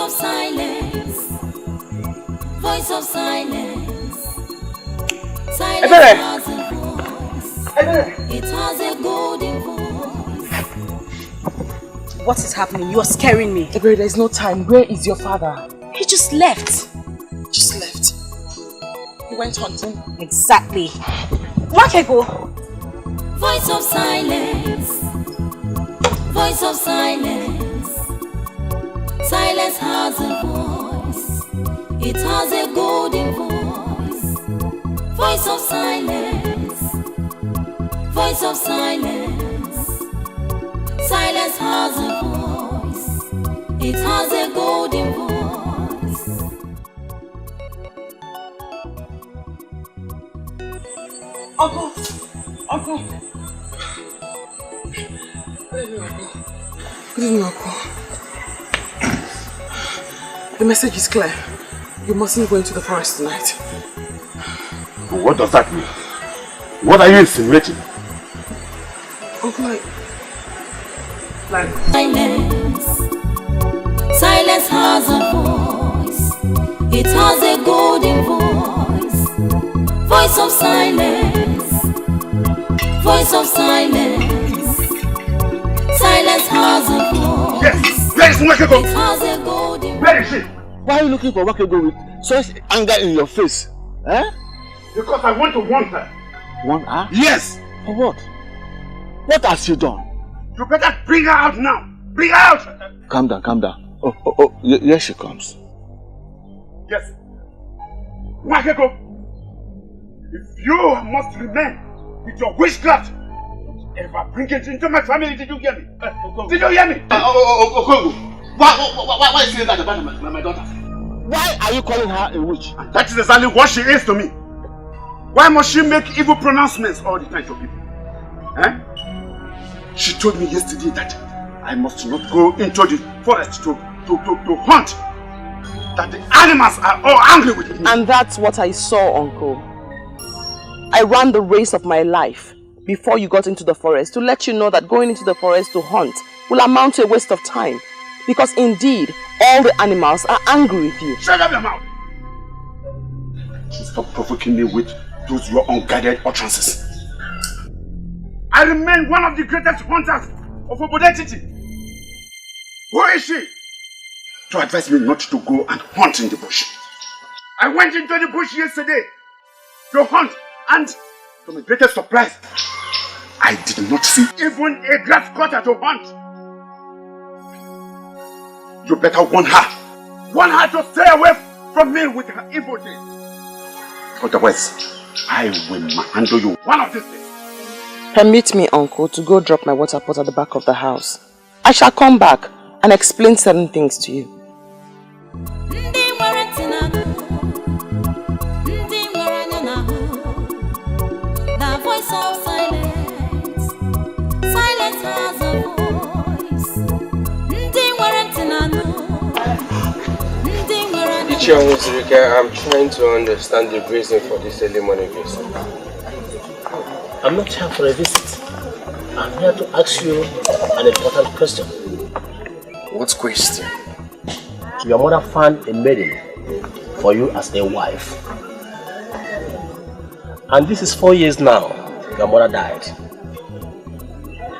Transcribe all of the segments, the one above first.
of silence. Voice of silence. Silence has a voice. It has a golden voice. What is happening? You're scaring me. Ebere, there's no time. Where is your father? He just left. Just left. He went hunting. Exactly. Wakego. Voice of silence. Voice of silence. Silence has a voice. It has a golden voice. Voice of silence. Voice of silence. Silence has a voice. It has a golden voice. Uncle! Uncle! Good evening, Uncle. The message is clear. You mustn't go into the forest tonight. What does that mean? What are you insinuating? Uncle, like... Silence. Silence has a voice. It has a golden voice. Voice of silence. Voice of silence. Silence has a voice. Yes! Where is Wakego? It has a golden voice. Where is she? Why are you looking for Wakego with such anger in your face? Eh? Because I want to warn her. Warn her? Yes! For what? What has she done? You better bring her out now! Bring her out! Calm down, calm down. Oh, here she comes. Yes. Wakego! If you must remain with your witchcraft, ever bring it into my family, did you hear me? Did you hear me? Okolie, why are you saying that about my daughter? Why are you calling her a witch? And that is exactly what she is to me. Why must she make evil pronouncements all the time to people? Eh? She told me yesterday that I must not go into the forest to hunt. That the animals are all angry with me. And that's what I saw, Uncle. I ran the race of my life before you got into the forest to let you know that going into the forest to hunt will amount to a waste of time. Because indeed, all the animals are angry with you. Shut up your mouth! Stop provoking me with those your unguided utterances. I remain one of the greatest hunters of Obodetiti. Who is she? To advise me not to go and hunt in the bush. I went into the bush yesterday to hunt, and to my greatest surprise, I did not see even a grass cutter to hunt. You better warn her. Warn her to stay away from me with her evil deeds. Otherwise, I will handle you one of these days. Permit me, Uncle, to go drop my water pot at the back of the house. I shall come back and explain certain things to you. The voice of silence. Silence has a voice. I'm trying to understand the reason for this early morning visit. I'm not here for a visit. I'm here to ask you an important question. What question? Your mother found a maiden for you as a wife. And this is 4 years now. Your mother died.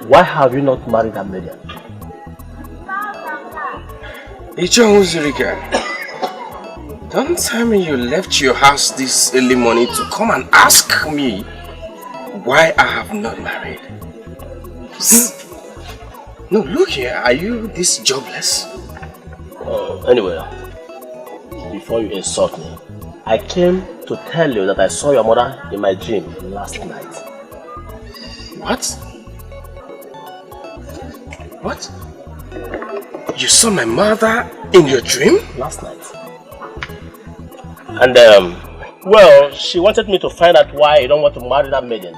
Why have you not married that maiden? Don't tell me you left your house this early morning to come and ask me why I have not married. No, look here, are you this jobless? Anyway, before you insult me, I came to tell you that I saw your mother in my dream last night. What? What? You saw my mother in your dream? Last night. And well, she wanted me to find out why you don't want to marry that maiden.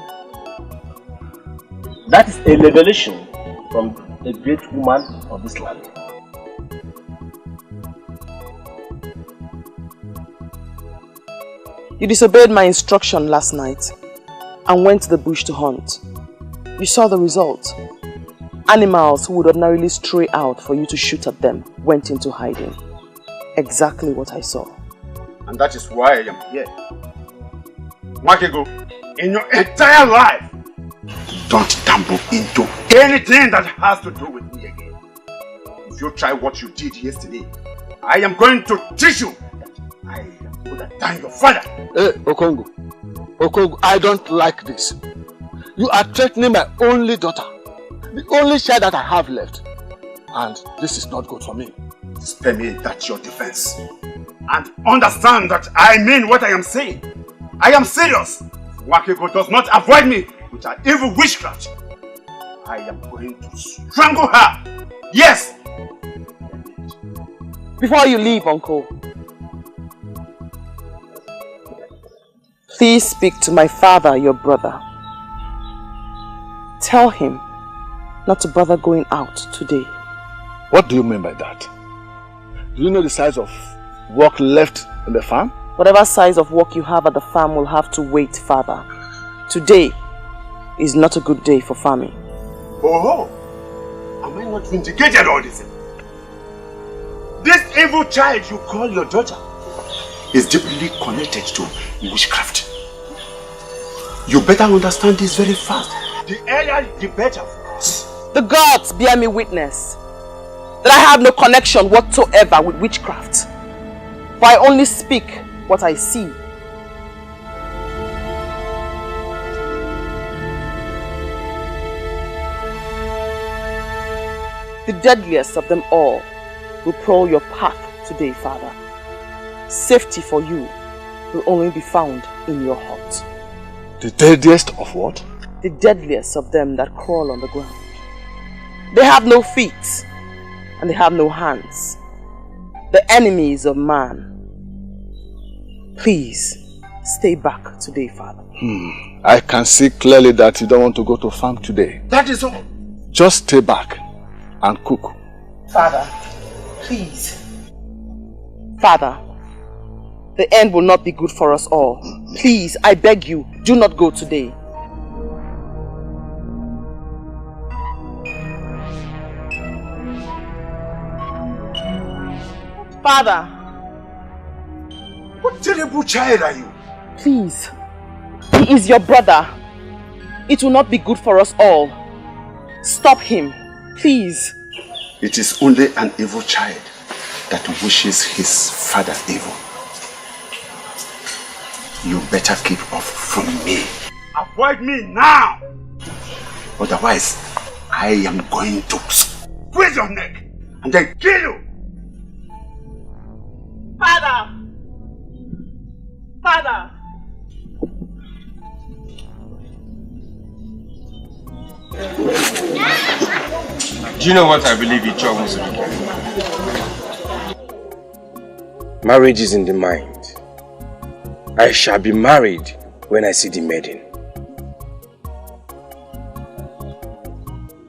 That is a revelation from a great woman of this land. You disobeyed my instruction last night and went to the bush to hunt. You saw the result. Animals who would ordinarily stray out for you to shoot at them went into hiding. exactly what I saw. And that is why I am here. Makego, in your entire life, don't dabble into anything that has to do with me again. If you try what you did yesterday, I am going to teach you that I am going to than your father. Hey, Okongo, I don't like this. You are threatening my only daughter, the only child that I have left. And this is not good for me. Spare me that's your defense. And understand that I mean what I am saying. I am serious. Wakeko does not avoid me with her evil witchcraft. I am going to strangle her. Yes! Before you leave, Uncle, please speak to my father, your brother. Tell him not to bother going out today. What do you mean by that? Do you know the size of work left in the farm? Whatever size of work you have at the farm will have to wait, Father. Today is not a good day for farming. Oh, am I not vindicated all this? This evil child you call your daughter is deeply connected to witchcraft. You better understand this very fast. The earlier the better for us. The gods bear me witness that I have no connection whatsoever with witchcraft. For I only speak what I see. The deadliest of them all will prowl your path today, Father. Safety for you will only be found in your heart. The deadliest of what? The deadliest of them that crawl on the ground. They have no feet and they have no hands. The enemies of man. Please, stay back today, Father. I can see clearly that you don't want to go to farm today. That is all. Just stay back and cook. Father, please. Father, the end will not be good for us all. Please, I beg you, do not go today. Father. What terrible child are you? Please. He is your brother. It will not be good for us all. Stop him. Please. It is only an evil child that wishes his father evil. You better keep off from me. Avoid me now! Otherwise, I am going to squeeze your neck and then kill you! Father! Father! Do you know what I believe each of us will do? Marriage is in the mind. I shall be married when I see the maiden.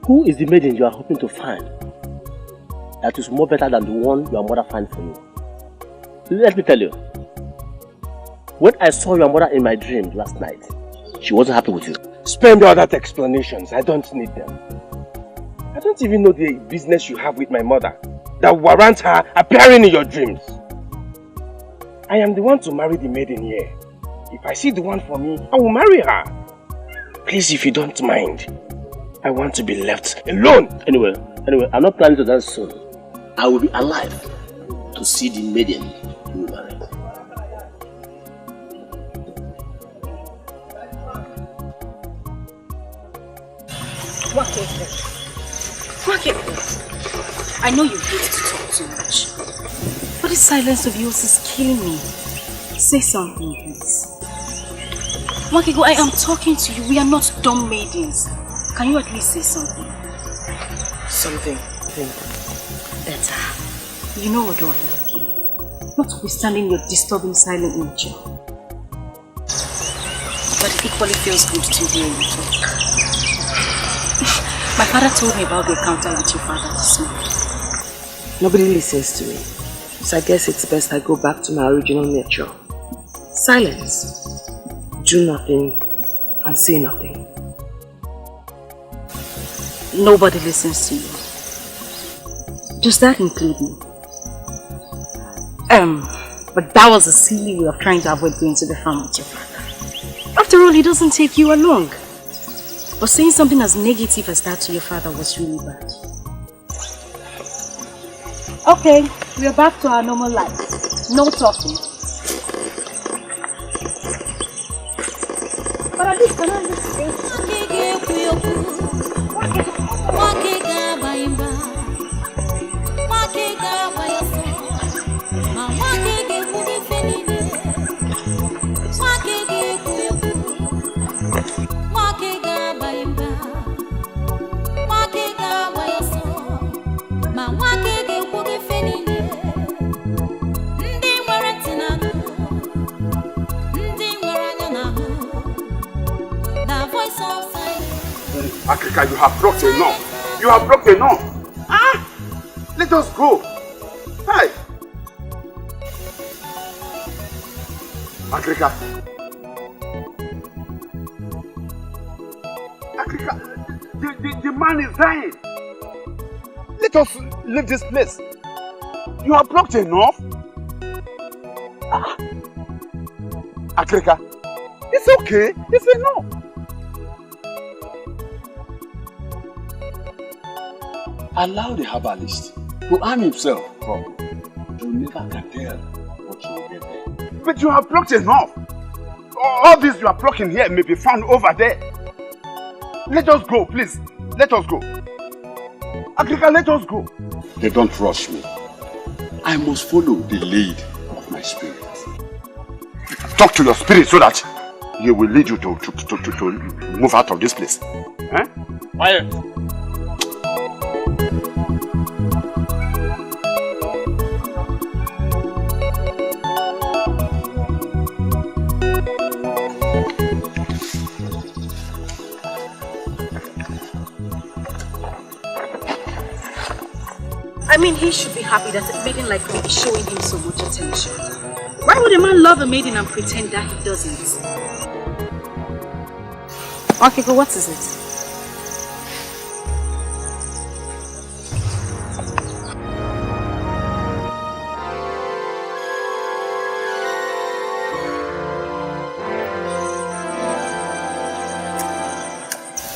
Who is the maiden you are hoping to find that is more better than the one your mother finds for you? Let me tell you, when I saw your mother in my dream last night, she wasn't happy with you. Spend all that explanations, I don't need them. I don't even know the business you have with my mother that warrants her appearing in your dreams. I am the one to marry the maiden here. If I see the one for me, I will marry her. Please, if you don't mind, I want to be left alone. Anyway, I'm not planning to dance soon. I will be alive to see the maiden you will marry. I know you hate to talk too much, but this silence of yours is killing me. Say something, please. Wakego, I am talking to you. We are not dumb maidens. Can you at least say something? Something. Better. You know what I love you. Notwithstanding your disturbing silent nature. But it equally feels good to hear you talk. My father told me about the encounter with your father this morning. Nobody listens to me. So I guess it's best I go back to my original nature. Silence. Do nothing and say nothing. Nobody listens to you. Does that include me? But that was a silly way of trying to avoid going to the farm with your father. After all, he doesn't take you along. But saying something as negative as that to your father was really bad. Okay, we are back to our normal life. No talking. But at least, can I Africa, you have brought enough. You have brought enough. Ah! Let us go. Hi. Africa. Africa, the man is dying. Let us leave this place. You have brought enough. Ah. Africa, it's okay. It's enough. Allow the herbalist to arm himself properly. You never can tell what you will get there. But you have plucked enough. All this you are plucking here may be found over there. Let us go, please. Let us go. Agrika, let us go. They don't rush me. I must follow the lead of my spirit. Talk to your spirit so that he will lead you to move out of this place. Eh? Quiet. I mean, he should be happy that a maiden like me is showing him so much attention. Why would a man love a maiden and pretend that he doesn't? Okay, but what is it?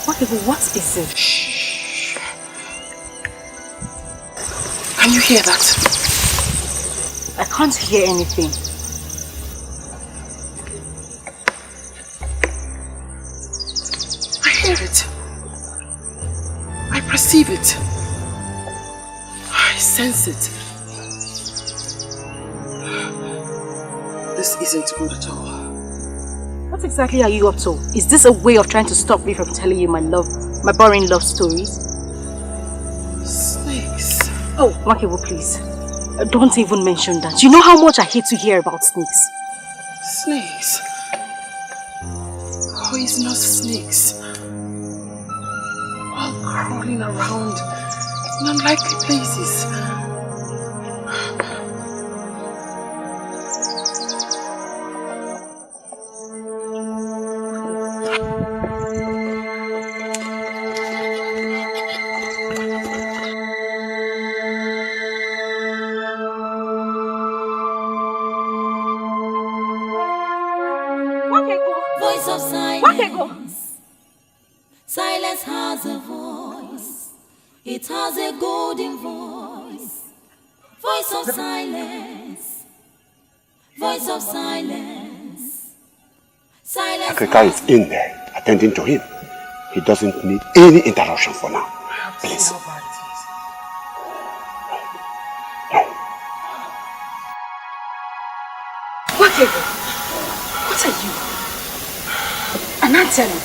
Okay, but what is it? Shh. Can you hear that? I can't hear anything. I hear it. I perceive it. I sense it. This isn't good at all. What exactly are you up to? Is this a way of trying to stop me from telling you my boring love stories? Snakes. Oh, Makibo, please. Don't even mention that. You know how much I hate to hear about snakes. Snakes? Poisonous snakes. All crawling around in unlikely places. Voice of silence. Silence has a voice. It has a golden voice. Voice of silence. Voice of silence. Silence. Agrika is in there, attending to him. He doesn't need any interruption for now. Please. Wakego, what are you? An antelope.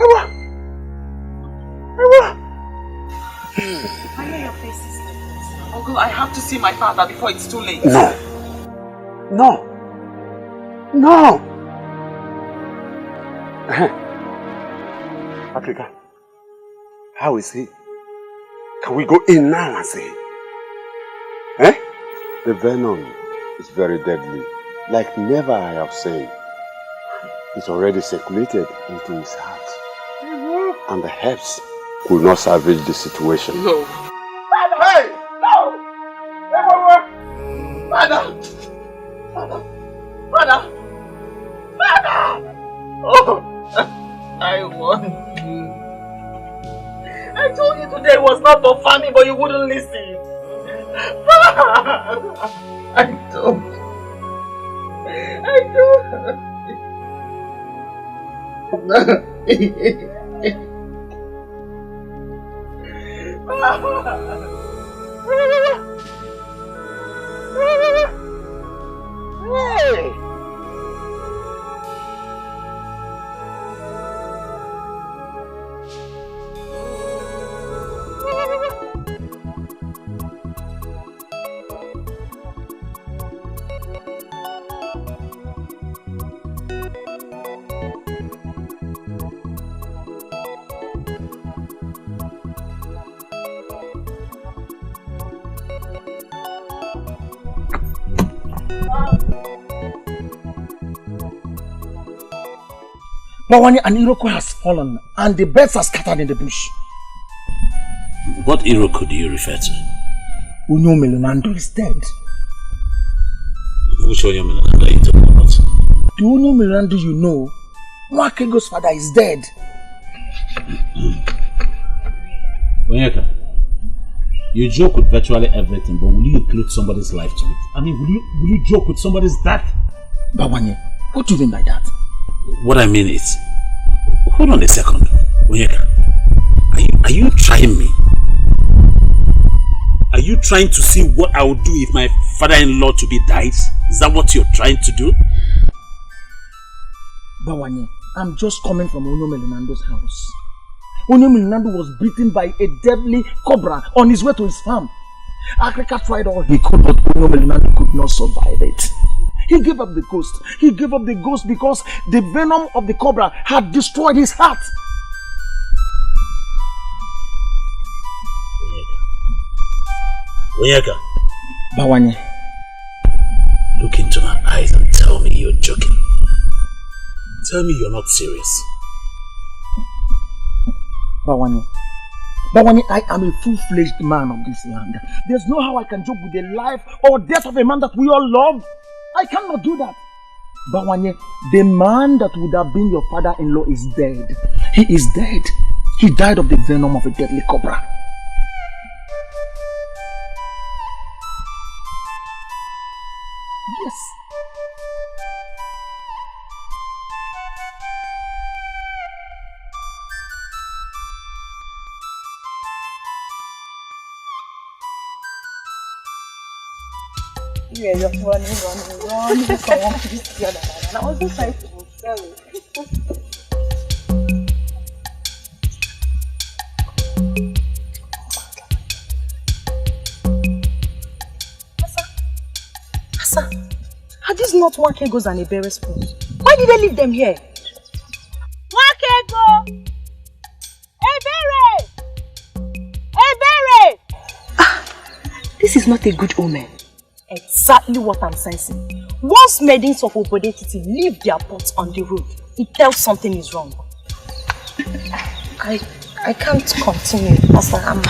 Ewa! I hear your faces. Uncle, I have to see my father before it's too late. No. No. No. Agrika, how is he? Can we go in now and see him? Eh? The venom is very deadly. Like never I have said. It's already circulated into his heart. And the herbs could not salvage the situation. No. Hey! Father! Father! Father! Father! Oh! I want you. I told you today was not for family, but you wouldn't listen. Father! I don't. Hey! Mawani, an Iroko has fallen and the birds are scattered in the bush. What Iroko do you refer to? Unyo Melonando is dead. Which Unyo Melonando are you talking about? The Unyo Melonando you know, Nwakego's father is dead. Onyeka, you joke with virtually everything, but will you include somebody's life to it? I mean, will you joke with somebody's death? Bawanye, what do you mean by that? What I mean is, hold on a second, Onyeka. Are you trying me? Are you trying to see what I would do if my father-in-law to be dies? Is that what you're trying to do? Bawanye, I'm just coming from Onyo Melonando's house. Onyo Melonando was beaten by a deadly cobra on his way to his farm. Africa tried all he could, but Onyo Melonando could not survive it. He gave up the ghost. He gave up the ghost because the venom of the cobra had destroyed his heart. Onyeka. Bawanye. Look into my eyes and tell me you're joking. Tell me you're not serious. Bawanye, I am a full-fledged man of this land. There's no how I can joke with the life or death of a man that we all love. I cannot do that. Bawanye, the man that would have been your father-in-law is dead. He is dead. He died of the venom of a deadly cobra. Yes. Yeah, you're running. Someone please the other man. And I was just trying to tell you. Asa, are these not Nwakego's and Ebere's food? Why did they leave them here? Nwakego! Ebere! This is not a good omen. Exactly what I'm sensing. Once maidens of Obodetiti leave their pots on the road, it tells something is wrong. I can't continue as I am.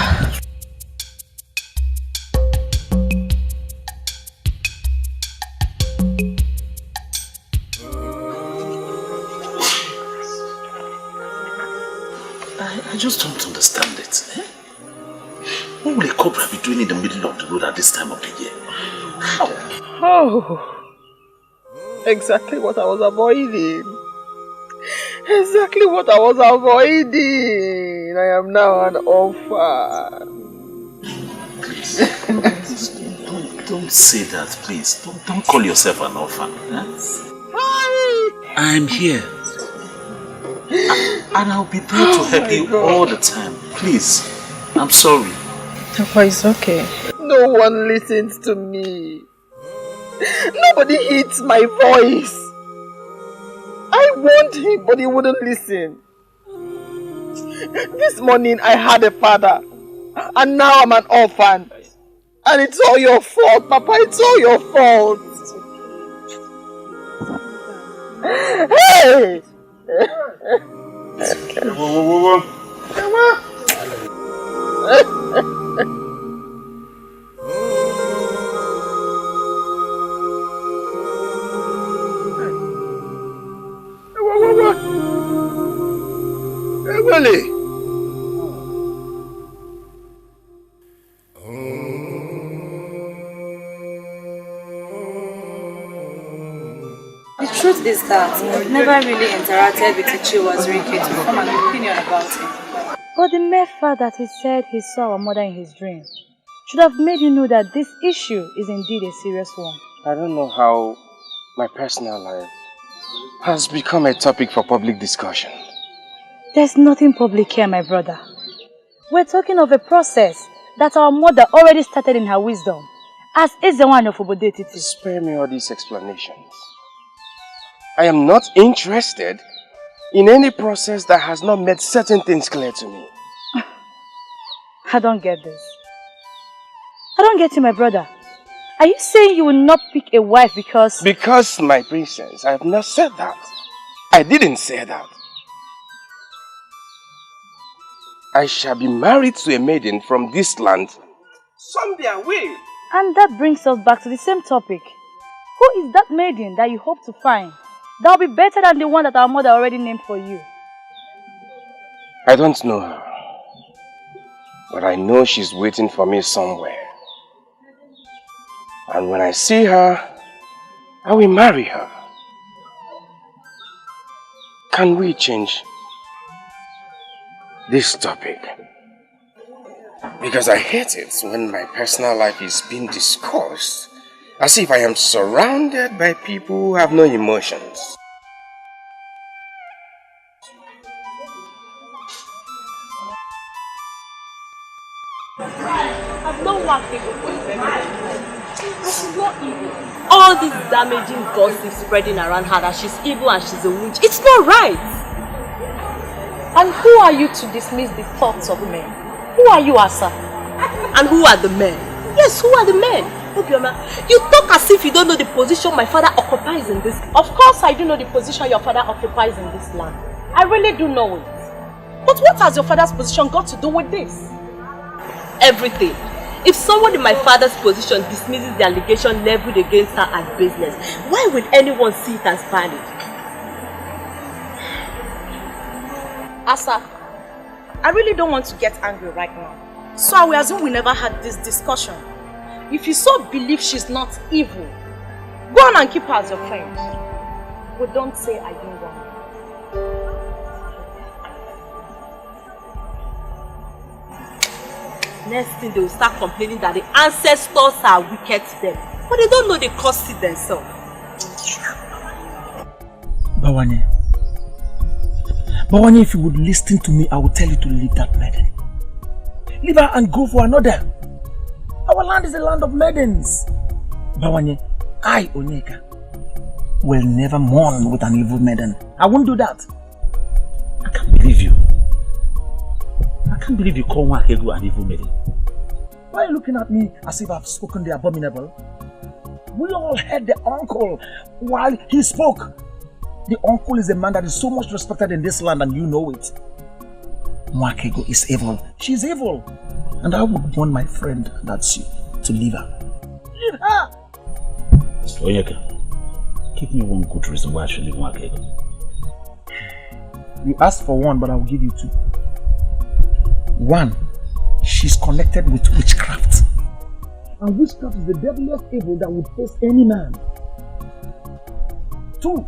I just don't understand it. Eh? What will a cobra be doing in the middle of the road at this time of the year? Oh, exactly what I was avoiding. Exactly what I was avoiding. I am now an orphan. Please, don't say that, please. Don't call yourself an orphan. Eh? I'm here. And I'll be there to help you all the time. Please, I'm sorry. Papa, it's okay. No one listens to me. Nobody heeds my voice. I warned him, but he wouldn't listen. This morning I had a father, and now I'm an orphan. And it's all your fault, Papa. It's all your fault. Hey! Whoa. Come on. truth is that I've never really interacted with Ichiwa's Rike to form an opinion about him. But the mere fact that he said he saw our mother in his dream should have made you know that this issue is indeed a serious one. I don't know how my personal life has become a topic for public discussion. There's nothing public here, my brother. We're talking of a process that our mother already started in her wisdom, as is the one of Obodetiti. Spare me all these explanations. I am not interested in any process that has not made certain things clear to me. I don't get this. I don't get you, my brother. Are you saying you will not pick a wife because... Because, my princess, I have not said that. I didn't say that. I shall be married to a maiden from this land someday I will. And that brings us back to the same topic. Who is that maiden that you hope to find that will be better than the one that our mother already named for you? I don't know her, but I know she's waiting for me somewhere. And when I see her, I will marry her. Can we change this topic? Because I hate it when my personal life is being discussed as if I am surrounded by people who have no emotions. I've not worked evil for she's not evil. All this damaging gossip spreading around her that she's evil and she's a witch, it's not right. And who are you to dismiss the thoughts of men? Who are you, Asa? And who are the men? Yes, who are the men? You talk as if you don't know the position my father occupies in this. Of course I do know the position your father occupies in this land. I really do know it. But what has your father's position got to do with this? Everything. If someone in my father's position dismisses the allegation leveled against her as business, why would anyone see it as valid? Asa, I really don't want to get angry right now. So I will assume we never had this discussion. If you so believe she's not evil, go on and keep her as your friend. But don't say I didn't want her. Next thing they will start complaining that the ancestors are wicked to them. But they don't know they caused it themselves. Bawanye, if you would listen to me, I will tell you to leave that maiden. Leave her and go for another. Our land is a land of maidens. Bawanye, I, Onyeka, will never mourn with an evil maiden. I won't do that. I can't believe you. I can't believe you call Nwakego an evil maiden. Why are you looking at me as if I've spoken the abominable? We all heard the uncle while he spoke. The uncle is a man that is so much respected in this land and you know it. Nwakego is evil. She's evil. And I would want my friend, that's you, to leave her. Leave her! Onyeka, give me one good reason why I should leave Nwakego. You asked for one, but I will give you two. One, she's connected with witchcraft. And witchcraft is the deadliest evil that would face any man. Two,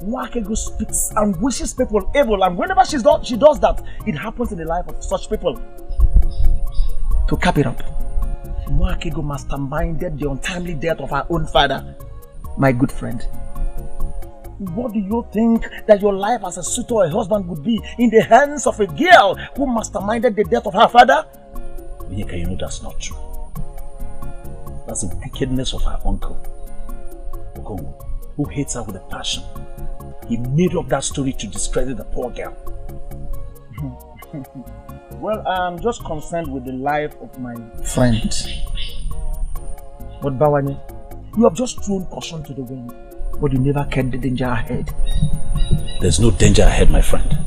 Nwakego speaks and wishes people evil, and whenever she does that, it happens in the life of such people. To cap it up, Nwakego masterminded the untimely death of her own father, my good friend. What do you think that your life as a suitor or a husband would be in the hands of a girl who masterminded the death of her father? Onyeka, you know that's not true. That's the wickedness of her uncle, Okolie, who hates her with a passion. He made up that story to discredit the poor girl. Well, I'm just concerned with the life of my friend. But Bawanye, you have just thrown caution to the wind, but you never kept the danger ahead. There's no danger ahead, my friend.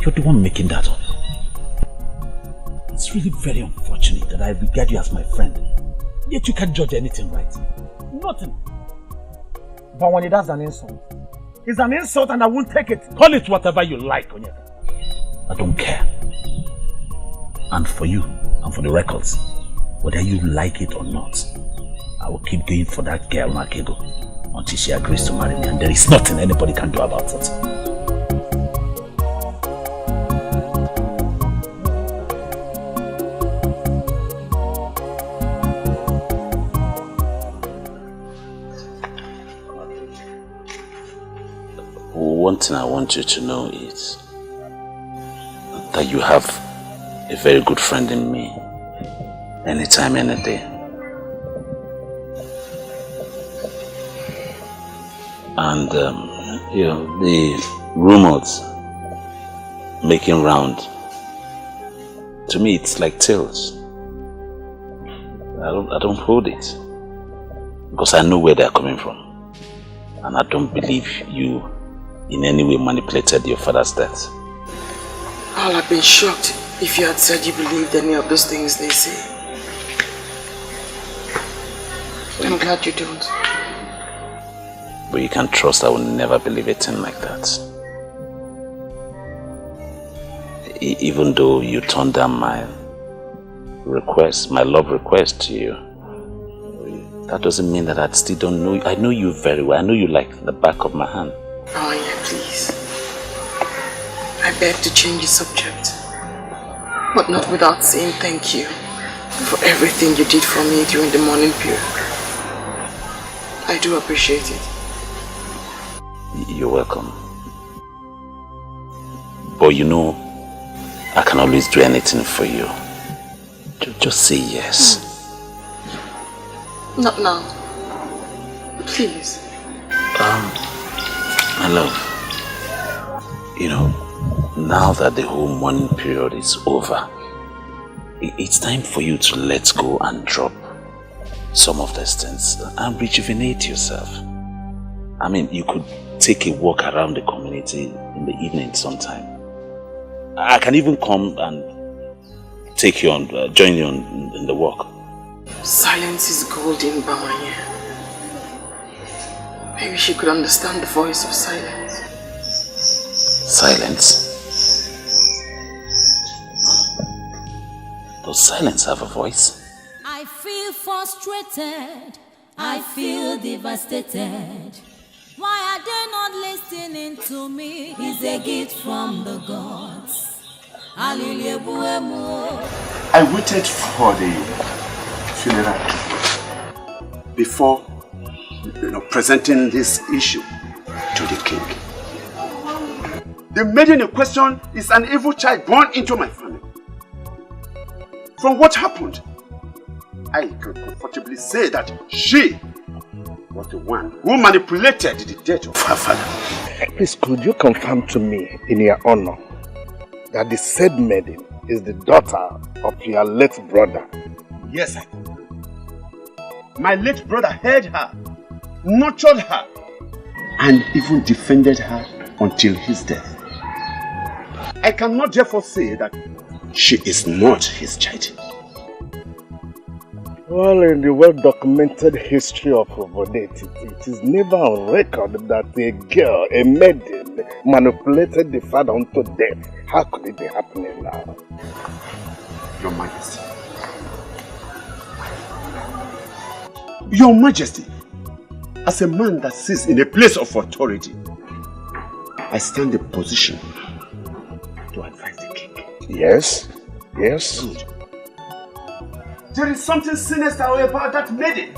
You're the one making that up. It's really very unfortunate that I regard you as my friend, yet you can't judge anything right. Nothing. Bawanye, that's an insult. It's an insult and I won't take it. Call it whatever you like, Onyeka. I don't care. And for you, and for the records, whether you like it or not, I will keep going for that girl, Nwakego. until she agrees to marry me, and there is nothing anybody can do about it. One thing I want you to know is that you have a very good friend in me, anytime, any day. And you know, the rumors making round, to me it's like tales. I don't hold it, because I know where they're coming from, and I don't believe you in any way manipulated your father's death. I'll have been shocked if you had said you believed any of those things they say. I'm glad you don't. But you can trust I will never believe a thing like that. Even though you turned down my request, my love request to you, that doesn't mean that I still don't know you. I know you very well. I know you like the back of my hand. Oh yeah, please. I beg to change the subject, but not without saying thank you for everything you did for me during the mourning period. I do appreciate it. You're welcome. But you know, I can always do anything for you. Just say yes. Not now. Please. My love, you know, now that the whole mourning period is over, it's time for you to let go and drop some of these things and rejuvenate yourself. I mean, you could take a walk around the community in the evening sometime. I can even come and take you on, join you in the walk. Silence is golden, Bamanye. Maybe she could understand the voice of silence. Silence? Does silence have a voice? I feel frustrated. I feel devastated. Why are they not listening to me? It's a gift from the gods. I waited for the funeral before presenting this issue to the king. The maiden in question is an evil child born into my family. From what happened, I can comfortably say that she was the one who manipulated the death of her father. Please, could you confirm to me, in your honor, that the said maiden is the daughter of your late brother? Yes, I confirm. My late brother heard her, nurtured her, and even defended her until his death. I cannot therefore say that she is not his child. Well, in the well-documented history of Obodet, it is never on record that a girl, a maiden, manipulated the father unto death. How could it be happening now? Your Majesty. Your Majesty, as a man that sits in a place of authority, I stand in position to advise the king. Yes, yes. Good. There is something sinister about that maiden.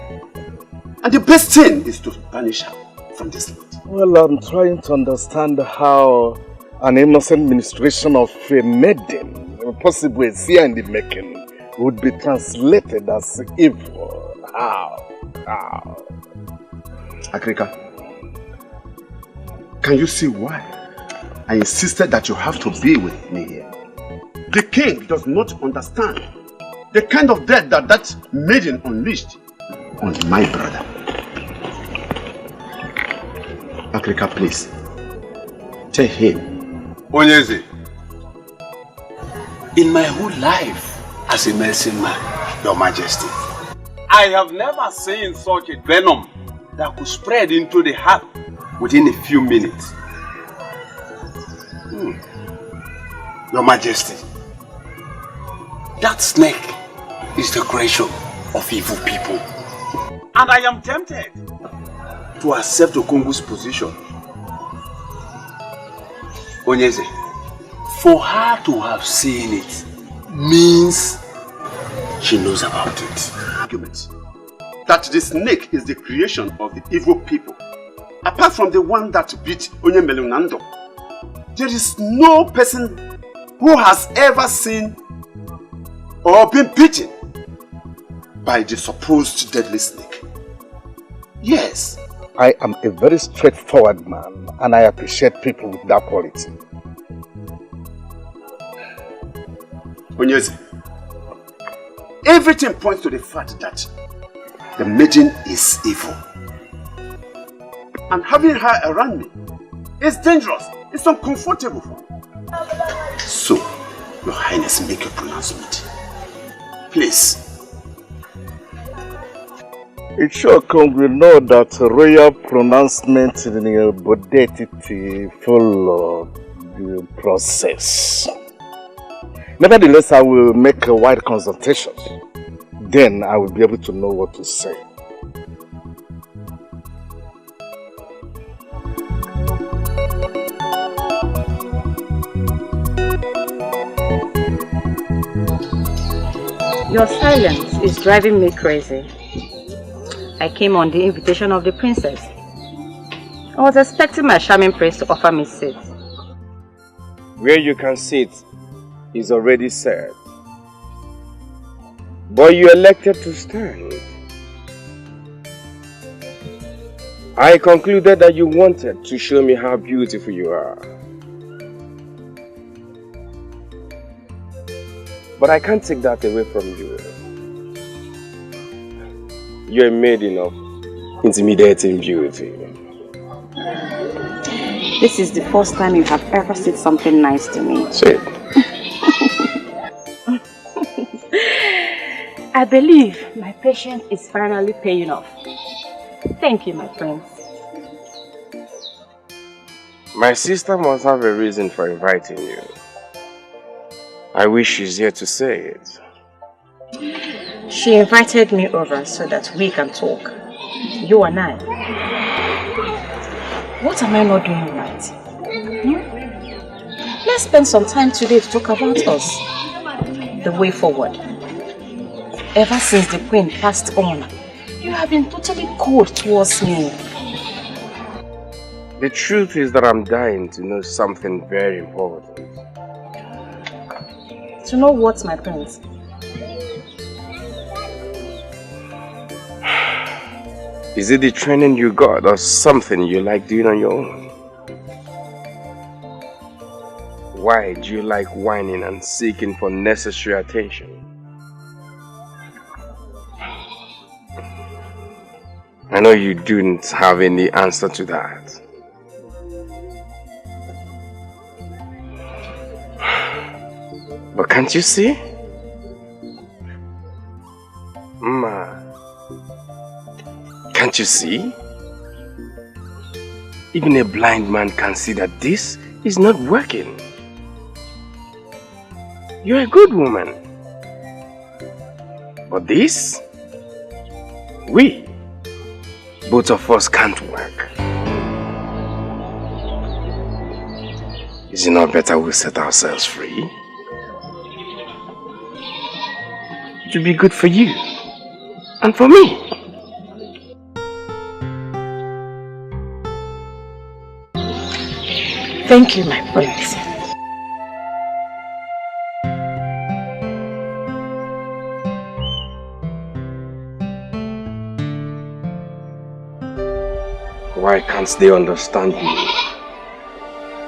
And the best thing is to banish her from this land. Well, I'm trying to understand how an innocent ministration of a maiden, possibly a seer in the making, would be translated as evil. How? Agrika, can you see why I insisted that you have to be with me here? The king does not understand the kind of death that maiden unleashed on my brother. Agrika, please, tell him. Onyeze, in my whole life as a medicine man, Your Majesty, I have never seen such a venom that could spread into the heart within a few minutes. Your Majesty, that snake is the creation of evil people. And I am tempted to accept Okongu's position. Onyeze, for her to have seen it means she knows about it. Argument that the snake is the creation of the evil people. Apart from the one that beat Onyemelunando, there is no person who has ever seen or been beaten by the supposed deadly snake. Yes. I am a very straightforward man, and I appreciate people with that quality. Onyeze, everything points to the fact that the maiden is evil. And having her around me is dangerous. It's uncomfortable for me. So, Your Highness, make a pronouncement. Please. It sure comes we know that royal pronouncement in the bodetity follow the process. Nevertheless, I will make a wide consultation. Then I will be able to know what to say. Your silence is driving me crazy. I came on the invitation of the princess. I was expecting my charming prince to offer me seat. Where you can sit is already said. But you elected to stand. I concluded that you wanted to show me how beautiful you are. But I can't take that away from you. You're a maiden of intimidating beauty. This is the first time you have ever said something nice to me. Say it. I believe my patience is finally paying off. Thank you, my prince. My sister must have a reason for inviting you. I wish she's here to say it. She invited me over so that we can talk. You and I. What am I not doing right? Let's spend some time today to talk about us. The way forward. Ever since the queen passed on, you have been totally cold towards me. The truth is that I'm dying to know something very important. To know what, my prince? Is it the training you got or something you like doing on your own? Why do you like whining and seeking for necessary attention? I know you don't have any answer to that. But can't you see? Can't you see? Even a blind man can see that this is not working. You're a good woman. But this, both of us can't work. Is it not better we set ourselves free? It will be good for you and for me. Thank you, my prince. Why can't they understand me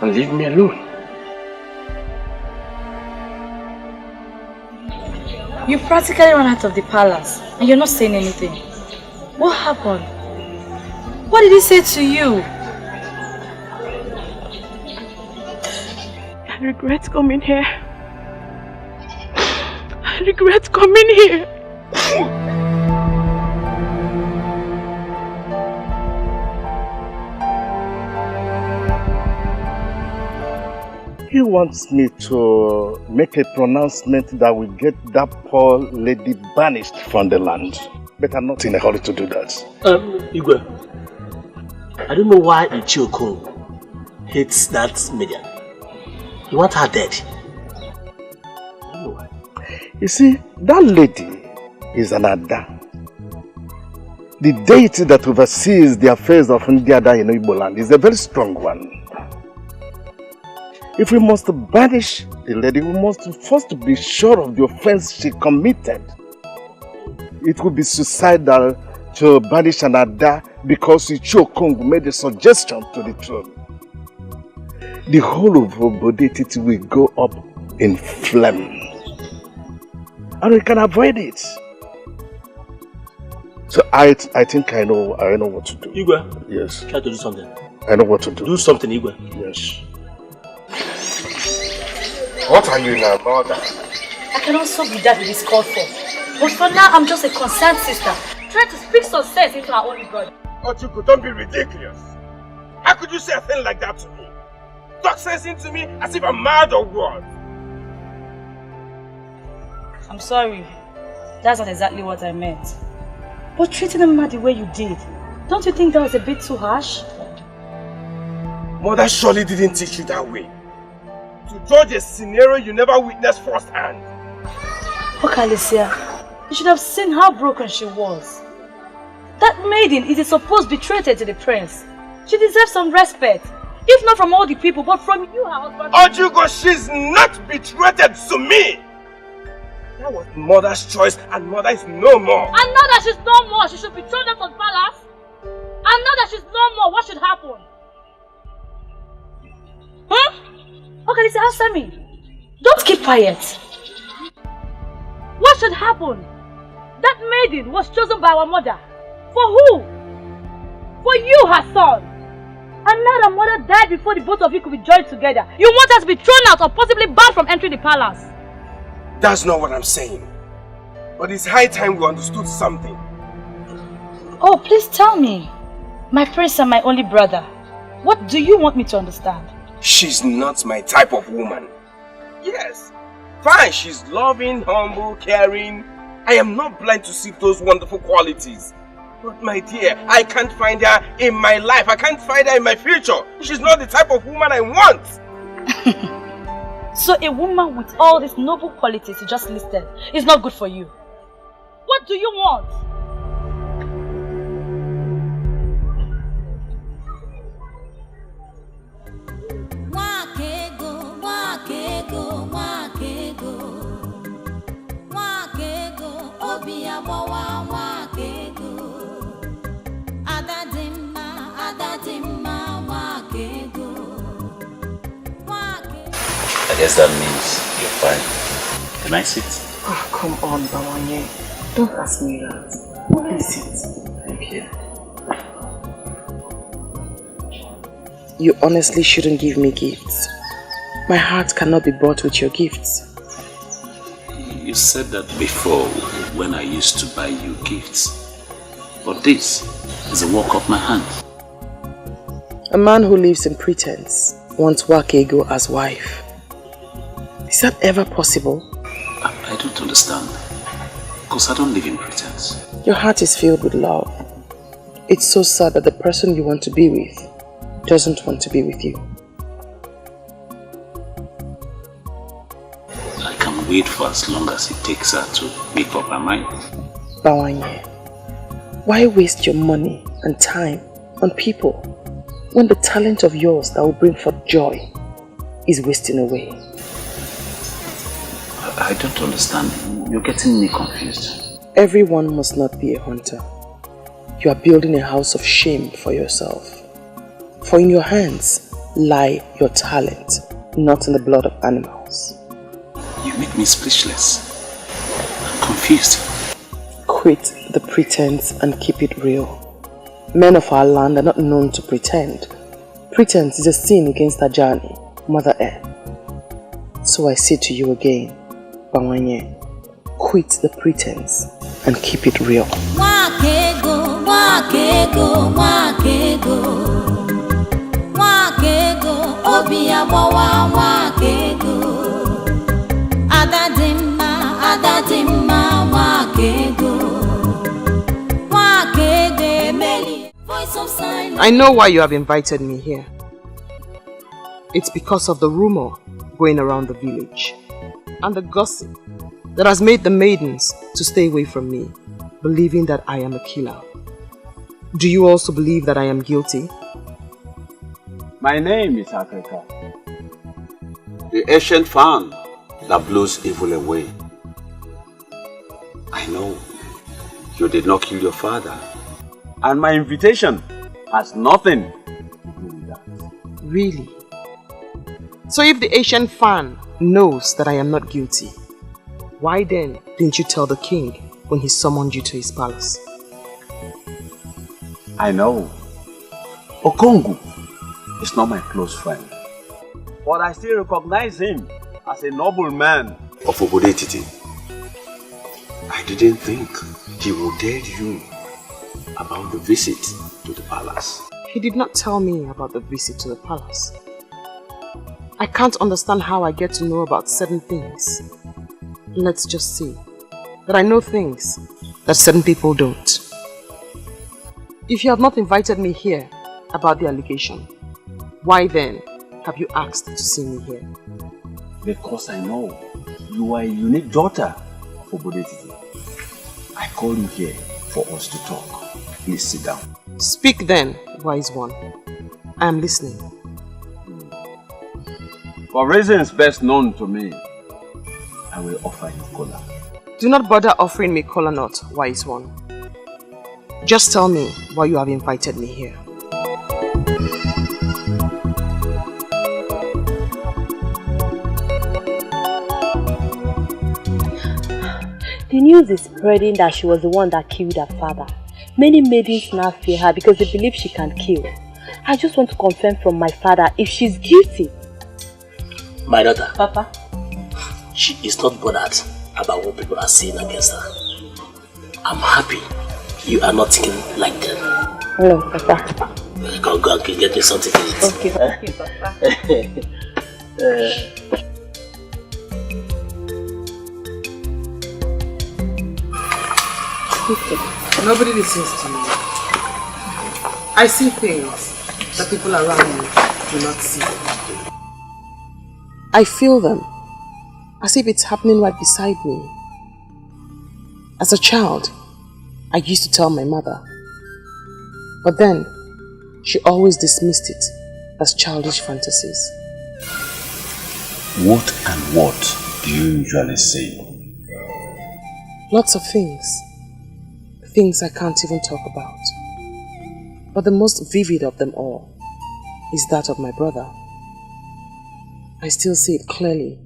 and leave me alone? You practically ran out of the palace and you're not saying anything. What happened? What did he say to you? I regret coming here. I regret coming here. He wants me to make a pronouncement that will get that poor lady banished from the land. But I'm not in a hurry to do that. Igwe, I don't know why Ichie Okolie hates that maiden. He wants her dead. I don't know why. You see, that lady is an Ada. The deity that oversees the affairs of Ndiada in Igbo land is a very strong one. If we must banish the lady, we must first be sure of the offense she committed. It would be suicidal to banish an Ada because Ichie Okolie made a suggestion to the throne. The whole of Obodetiti will go up in flames. And we can avoid it. So I think I know what to do. Igwe? Yes. Try to do something. I know what to do. Do something, Igwe. Yes. What are you now, mother? I can also be that it is called for. But for now, I'm just a concerned sister, trying to speak some sense into our only brother. Ochuku, don't be ridiculous. How could you say a thing like that to me? Talk sense into me as if I'm mad or what? I'm sorry. That's not exactly what I meant. But treating a man the way you did, don't you think that was a bit too harsh? Mother surely didn't teach you that way. To judge a scenario you never witnessed firsthand. Look, Alicia, you should have seen how broken she was. That maiden is a supposed betrayal to the prince. She deserves some respect. If not from all the people, but from you, her husband. Ojugo, she's not betrayed to me! That was mother's choice, and mother is no more. And now that she's no more, she should be thrown out of the palace. And now that she's no more, what should happen? Okay, listen, answer me. Don't keep quiet. What should happen? That maiden was chosen by our mother. For who? For you, her son. And now that mother died before the both of you could be joined together. You want us to be thrown out or possibly banned from entering the palace. That's not what I'm saying. But it's high time we understood something. Oh, please tell me. My prince and my only brother. What do you want me to understand? She's not my type of woman. Yes, fine, she's loving, humble, caring. I am not blind to see those wonderful qualities. But my dear, I can't find her in my life. I can't find her in my future. She's not the type of woman I want. So a woman with all these noble qualities you just listed is not good for you. What do you want? I guess that means you're fine. Can I sit? Oh, come on, Bawanye. Don't ask me that. Please sit. Thank you. You honestly shouldn't give me gifts. My heart cannot be bought with your gifts. You said that before when I used to buy you gifts. But this is a work of my hands. A man who lives in pretense wants Wakego as wife. Is that ever possible? I don't understand. Because I don't live in pretense. Your heart is filled with love. It's so sad that the person you want to be with doesn't want to be with you. I can wait for as long as it takes her to make up her mind. Bawanye, why waste your money and time on people when the talent of yours that will bring forth joy is wasting away? I don't understand. You're getting me confused. Everyone must not be a hunter. You are building a house of shame for yourself. For in your hands lie your talent, not in the blood of animals. You make me speechless. I'm confused. Quit the pretense and keep it real. Men of our land are not known to pretend. Pretense is a sin against Ajani, Mother Earth. So I say to you again, Bawanye, quit the pretense and keep it real. Wakego, wakego, wakego. Wakego, obiabawa, wakego. Adadimma, wakego. Wakego, meli, voice of I know why you have invited me here. It's because of the rumor going around the village and the gossip that has made the maidens to stay away from me, believing that I am a killer. Do you also believe that I am guilty? My name is Africa. The ancient fan that blows evil away. I know you did not kill your father. And my invitation has nothing to do with that. Really? So if the Asian fan knows that I am not guilty, why then didn't you tell the king when he summoned you to his palace? I know. Okongu is not my close friend. But I still recognize him as a noble man. Of Obodetiti. I didn't think he would tell you about the visit to the palace. He did not tell me about the visit to the palace. I can't understand how I get to know about certain things. Let's just say that I know things that certain people don't. If you have not invited me here about the allegation, why then have you asked to see me here? Because I know you are a unique daughter of Obodetiti. I call you here for us to talk. Please sit down. Speak then, wise one. I am listening. For reasons best known to me, I will offer you kola. Do not bother offering me kola nut, wise one. Just tell me why you have invited me here. The news is spreading that she was the one that killed her father. Many maidens now fear her because they believe she can kill. I just want to confirm from my father if she's guilty. My daughter. Papa? She is not bothered about what people are saying against her. I'm happy you are not thinking like them. No, Papa. Go and get me something to eat. Okay, Papa. Nobody listens to me. I see things that people around me do not see. I feel them as if it's happening right beside me. As a child, I used to tell my mother, but then she always dismissed it as childish fantasies. What and what do you usually say? Lots of things. Things I can't even talk about. But the most vivid of them all is that of my brother. I still see it clearly.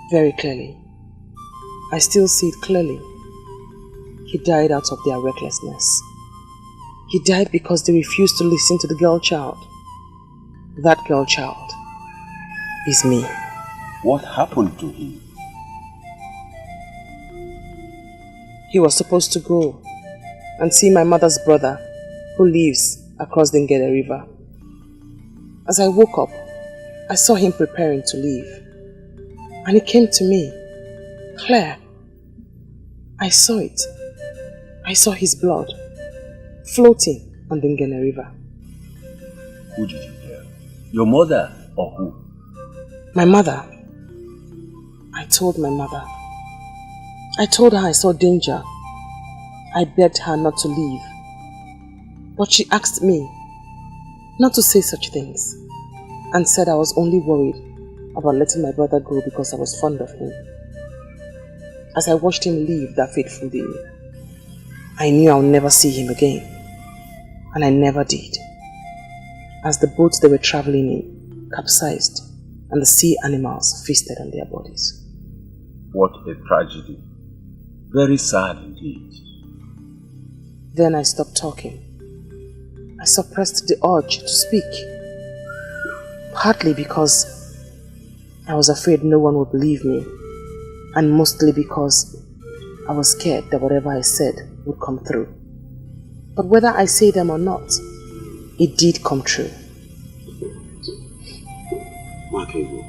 Very clearly. I still see it clearly. He died out of their recklessness. He died because they refused to listen to the girl child. That girl child is me. What happened to him? He was supposed to go and see my mother's brother who lives across the Ngede River. As I woke up, I saw him preparing to leave. And he came to me. Claire, I saw it. I saw his blood floating on the Ngede River. Who did you tell? Your mother or who? My mother. I told my mother. I told her I saw danger. I begged her not to leave. But she asked me not to say such things and said I was only worried about letting my brother go because I was fond of him. As I watched him leave that fateful day, I knew I would never see him again. And I never did. As the boat they were traveling in capsized and the sea animals feasted on their bodies. What a tragedy. Very sad indeed. Then I stopped talking. I suppressed the urge to speak. Partly because I was afraid no one would believe me, and mostly because I was scared that whatever I said would come through. But whether I say them or not, it did come true. Makego,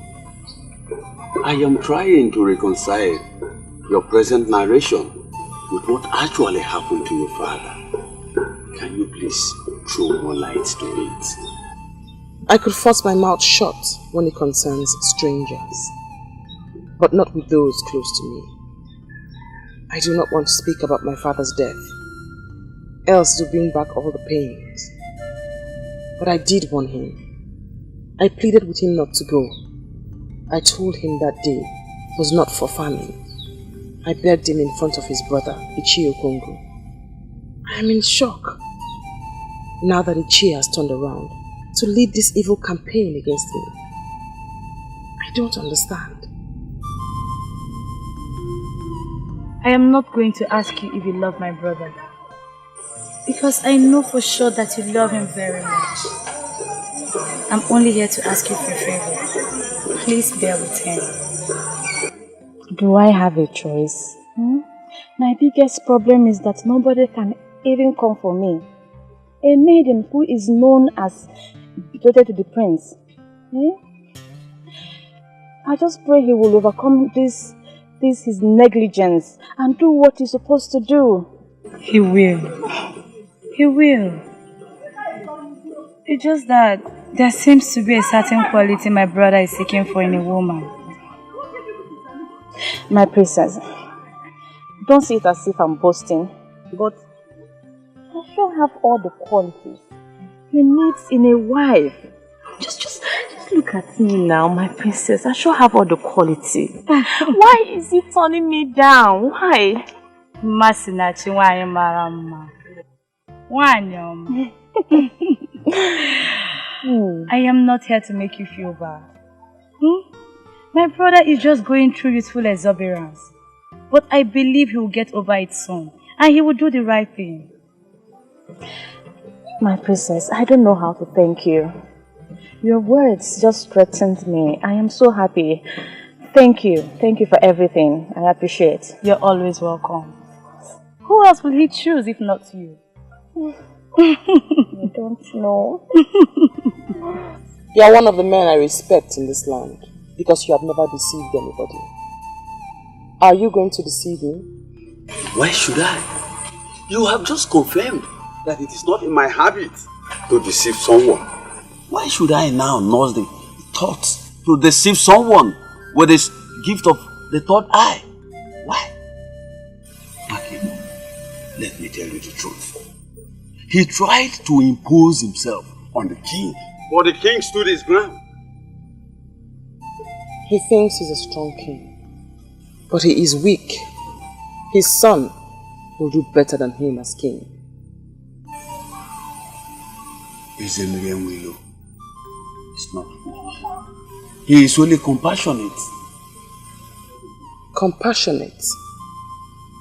I am trying to reconcile your present narration with what actually happened to your father. Can Can you please throw more light to it? I could force my mouth shut when it concerns strangers, but not with those close to me. I do not want to speak about my father's death, else it will bring back all the pains. But I did warn him. I pleaded with him not to go. I told him that day was not for famine. I begged him in front of his brother, Ichie Okongo. I am in shock now that Ichie has turned around to lead this evil campaign against me. I don't understand. I am not going to ask you if you love my brother, because I know for sure that you love him very much. I'm only here to ask you for a favor. Please bear with him. Do I have a choice? My biggest problem is that nobody can even come for me. A maiden who is known as devoted to the prince. I just pray he will overcome this his negligence and do what he's supposed to do. He will. He will. It's just that there seems to be a certain quality my brother is seeking for in a woman. My princess, don't see it as if I'm boasting, but I sure have all the qualities he needs in a wife. Just look at me now, my princess. I sure have all the quality. Why is he turning me down? Why? Masinachi why marama. I am not here to make you feel bad. My brother is just going through youthful exuberance. But I believe he will get over it soon. And he will do the right thing. My princess, I don't know how to thank you. Your words just strengthened me. I am so happy. Thank you. Thank you for everything. I appreciate. You're always welcome. Who else will he choose if not you? I don't know. You are one of the men I respect in this land because you have never deceived anybody. Are you going to deceive me? Why should I? You have just confirmed that it is not in my habit to deceive someone. Why should I now nurse the thought to deceive someone with this gift of the third eye? Why? Okay, let me tell you the truth. He tried to impose himself on the king, but the king stood his ground. He thinks he's a strong king, but he is weak. His son will do better than him as king. He's a Willow. He's not weak. He is only compassionate. Compassionate.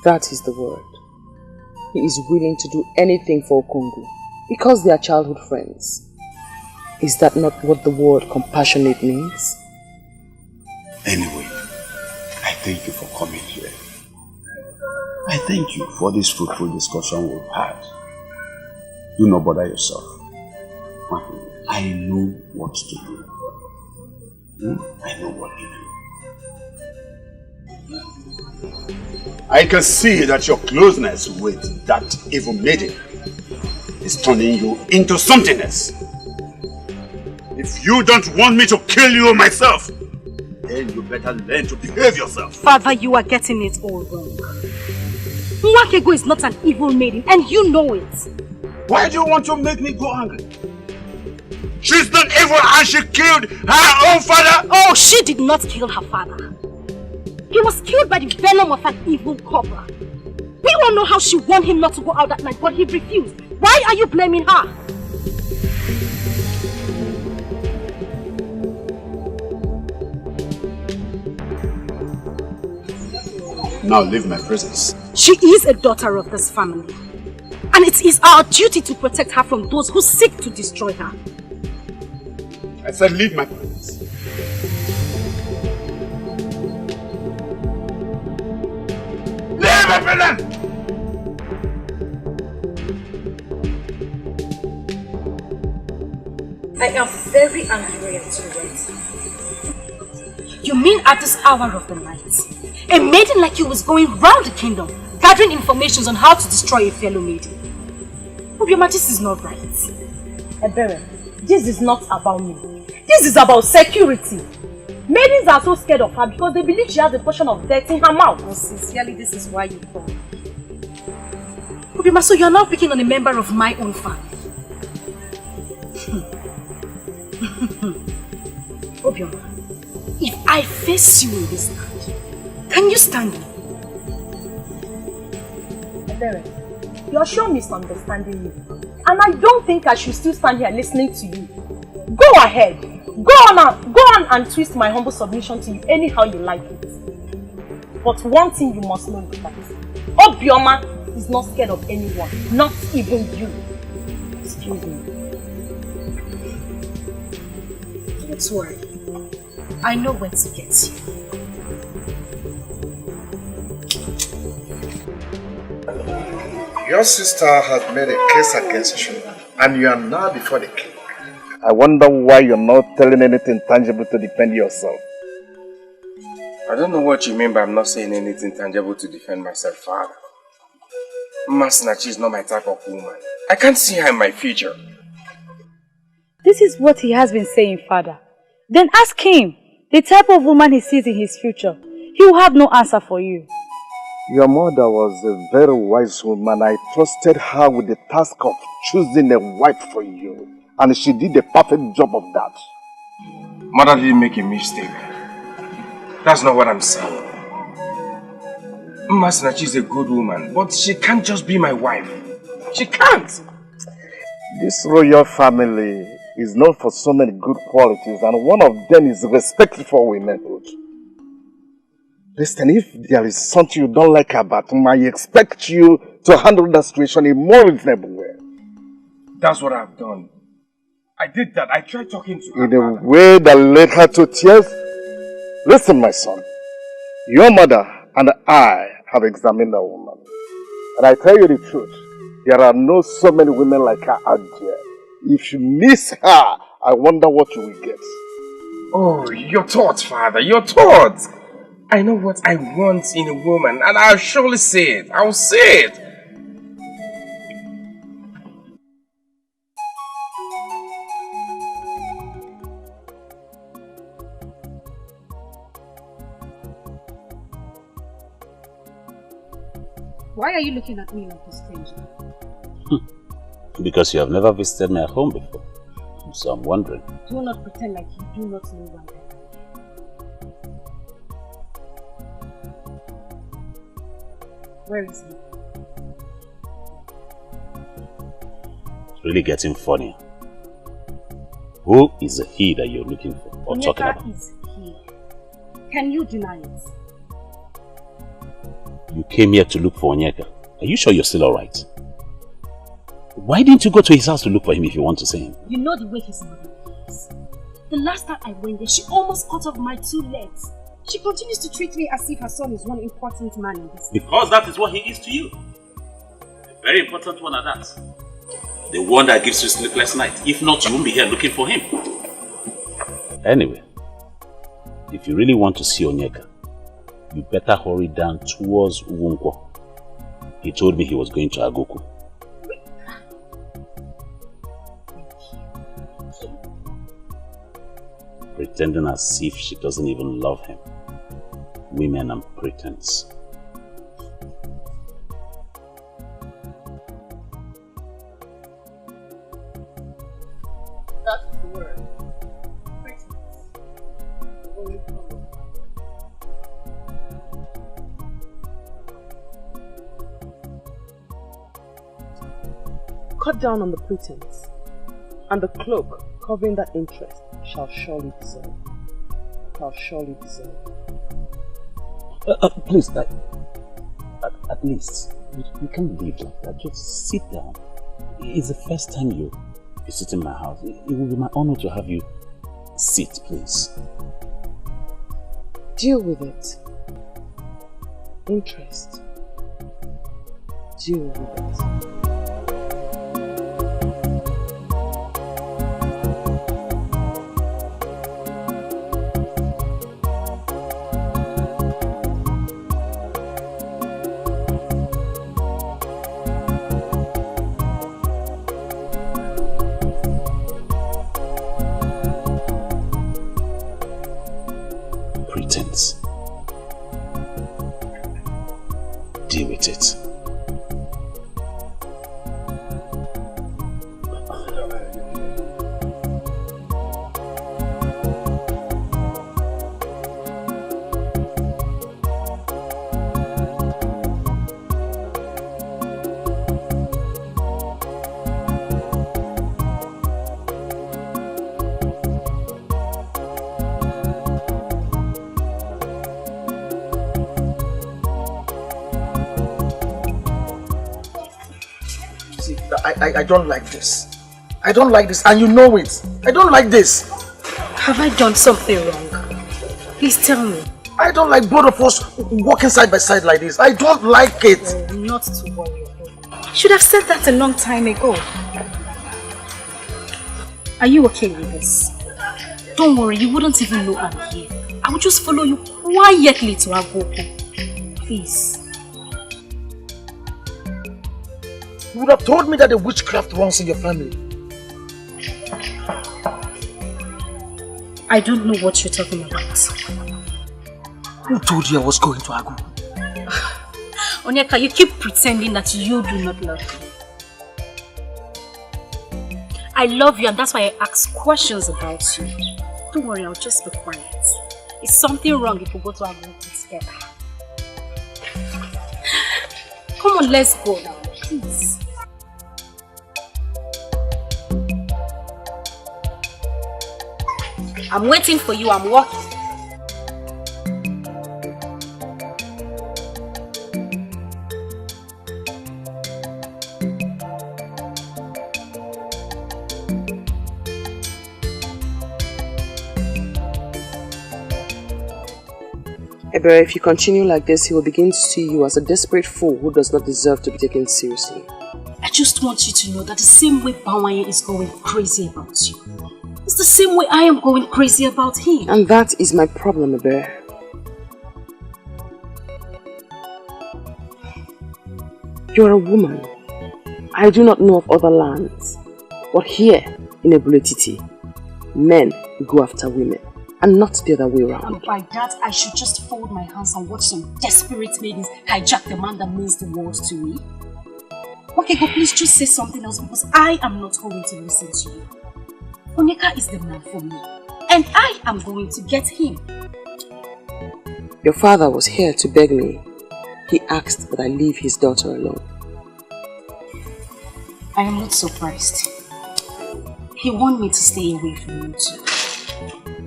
That is the word. He is willing to do anything for Okongo because they are childhood friends. Is that not what the word compassionate means? Anyway, I thank you for coming here. I thank you for this fruitful discussion we've had. Do not bother yourself. I know what to do. I know what to do. I can see that your closeness with that evil maiden is turning you into something else. If you don't want me to kill you myself, then you better learn to behave yourself. Father, you are getting it all wrong. Nwakego is not an evil maiden, and you know it. Why do you want to make me go angry? She's not evil and she killed her own father? Oh, she did not kill her father. He was killed by the venom of an evil cobra. We all know how she warned him not to go out that night, but he refused. Why are you blaming her? Now leave my presence. She is a daughter of this family. And it is our duty to protect her from those who seek to destroy her. I said leave my presence. Leave my presence! I am very angry at you, right? You mean at this hour of the night, a maiden like you was going round the kingdom, gathering information on how to destroy a fellow maiden? Obioma, this is not right. Ebere, this is not about me. This is about security. Maidens are so scared of her because they believe she has a portion of death in her mouth. Oh, sincerely, this is why you call. Obioma, so you are now picking on a member of my own family. Obioma, if I face you in this land, can you stand me? Ebere, you are sure misunderstanding me. And I don't think I should still stand here listening to you. Go ahead. Go on and twist my humble submission to you anyhow you like it. But one thing you must know is that Obioma is not scared of anyone, not even you. Excuse me. Don't worry. I know when to get you. Your sister has made a case against you, and you are now before the king. I wonder why you're not telling anything tangible to defend yourself. I don't know what you mean by I'm not saying anything tangible to defend myself, Father. Masinachi is not my type of woman. I can't see her in my future. This is what he has been saying, Father. Then ask him the type of woman he sees in his future. He will have no answer for you. Your mother was a very wise woman. I trusted her with the task of choosing a wife for you. And she did a perfect job of that. Mother didn't make a mistake. That's not what I'm saying. Masinachi is a good woman, but she can't just be my wife. She can't! This royal family is known for so many good qualities, and one of them is respect for womanhood. Listen, if there is something you don't like about him, I expect you to handle that situation in a more reasonable way. That's what I've done. I did that. I tried talking to her. In a way that led her to tears. Listen, my son. Your mother and I have examined that woman. And I tell you the truth. There are not so many women like her out there. If you miss her, I wonder what you will get. Oh, your thoughts, Father. Your thoughts. I know what I want in a woman, and I'll surely say it. I'll say it. Why are you looking at me like a stranger? Because you have never visited my home before. So I'm wondering. Do not pretend like you do not know why I am. Where is he? It's really getting funny. Who is the he that you're looking for or talking about? Is he. Can you deny it? You came here to look for Onyeka. Are you sure you're still alright? Why didn't you go to his house to look for him if you want to see him? You know the way his mother is. The last time I went there, she almost cut off my 2 legs. She continues to treat me as if her son is one important man in this. Because that is what he is to you. A very important one at that. The one that gives you sleepless night. If not, you won't be here looking for him. Anyway, if you really want to see Onyeka, you better hurry down towards Uwunkwo. He told me he was going to Agoku. Pretending as if she doesn't even love him. Women and pretense. That's the word. Pretense. Only color. Cut down on the pretense, and the cloak covering that interest shall surely dissolve. Please, at least, you can't leave like that. Just sit down. It's the first time you visit in my house. It will be my honor to have you sit, please. Deal with it. Interest. Deal with it. deal with it. I don't like this. I don't like this, and you know it. I don't like this. Have I done something wrong? Please tell me. I don't like both of us walking side by side like this. I don't like it. Oh, not to worry. You should have said that a long time ago. Are you okay with this? Don't worry, you wouldn't even know I'm here. I would just follow you quietly to Agopo. Please. You would have told me that the witchcraft runs in your family. I don't know what you're talking about. Who told you I was going to Agu? Onyeka, you keep pretending that you do not love me. I love you, and that's why I ask questions about you. Don't worry, I'll just be quiet. Is something wrong if we go to Agu together? Come on, let's go now, please. I'm waiting for you, I'm walking. Ebere, if you continue like this, he will begin to see you as a desperate fool who does not deserve to be taken seriously. I just want you to know that the same way Bawanye is going crazy about you, it's the same way I am going crazy about him. And that is my problem, Ebere. You're a woman. I do not know of other lands. But here, in Ebuletiti, men go after women, and not the other way around. And by that, I should just fold my hands and watch some desperate maidens hijack the man that means the world to me. Okay, go, please just say something else, because I am not going to listen to you. Onyeka is the man for me, and I am going to get him. Your father was here to beg me. He asked that I leave his daughter alone. I am not surprised. He wanted me to stay away from you too.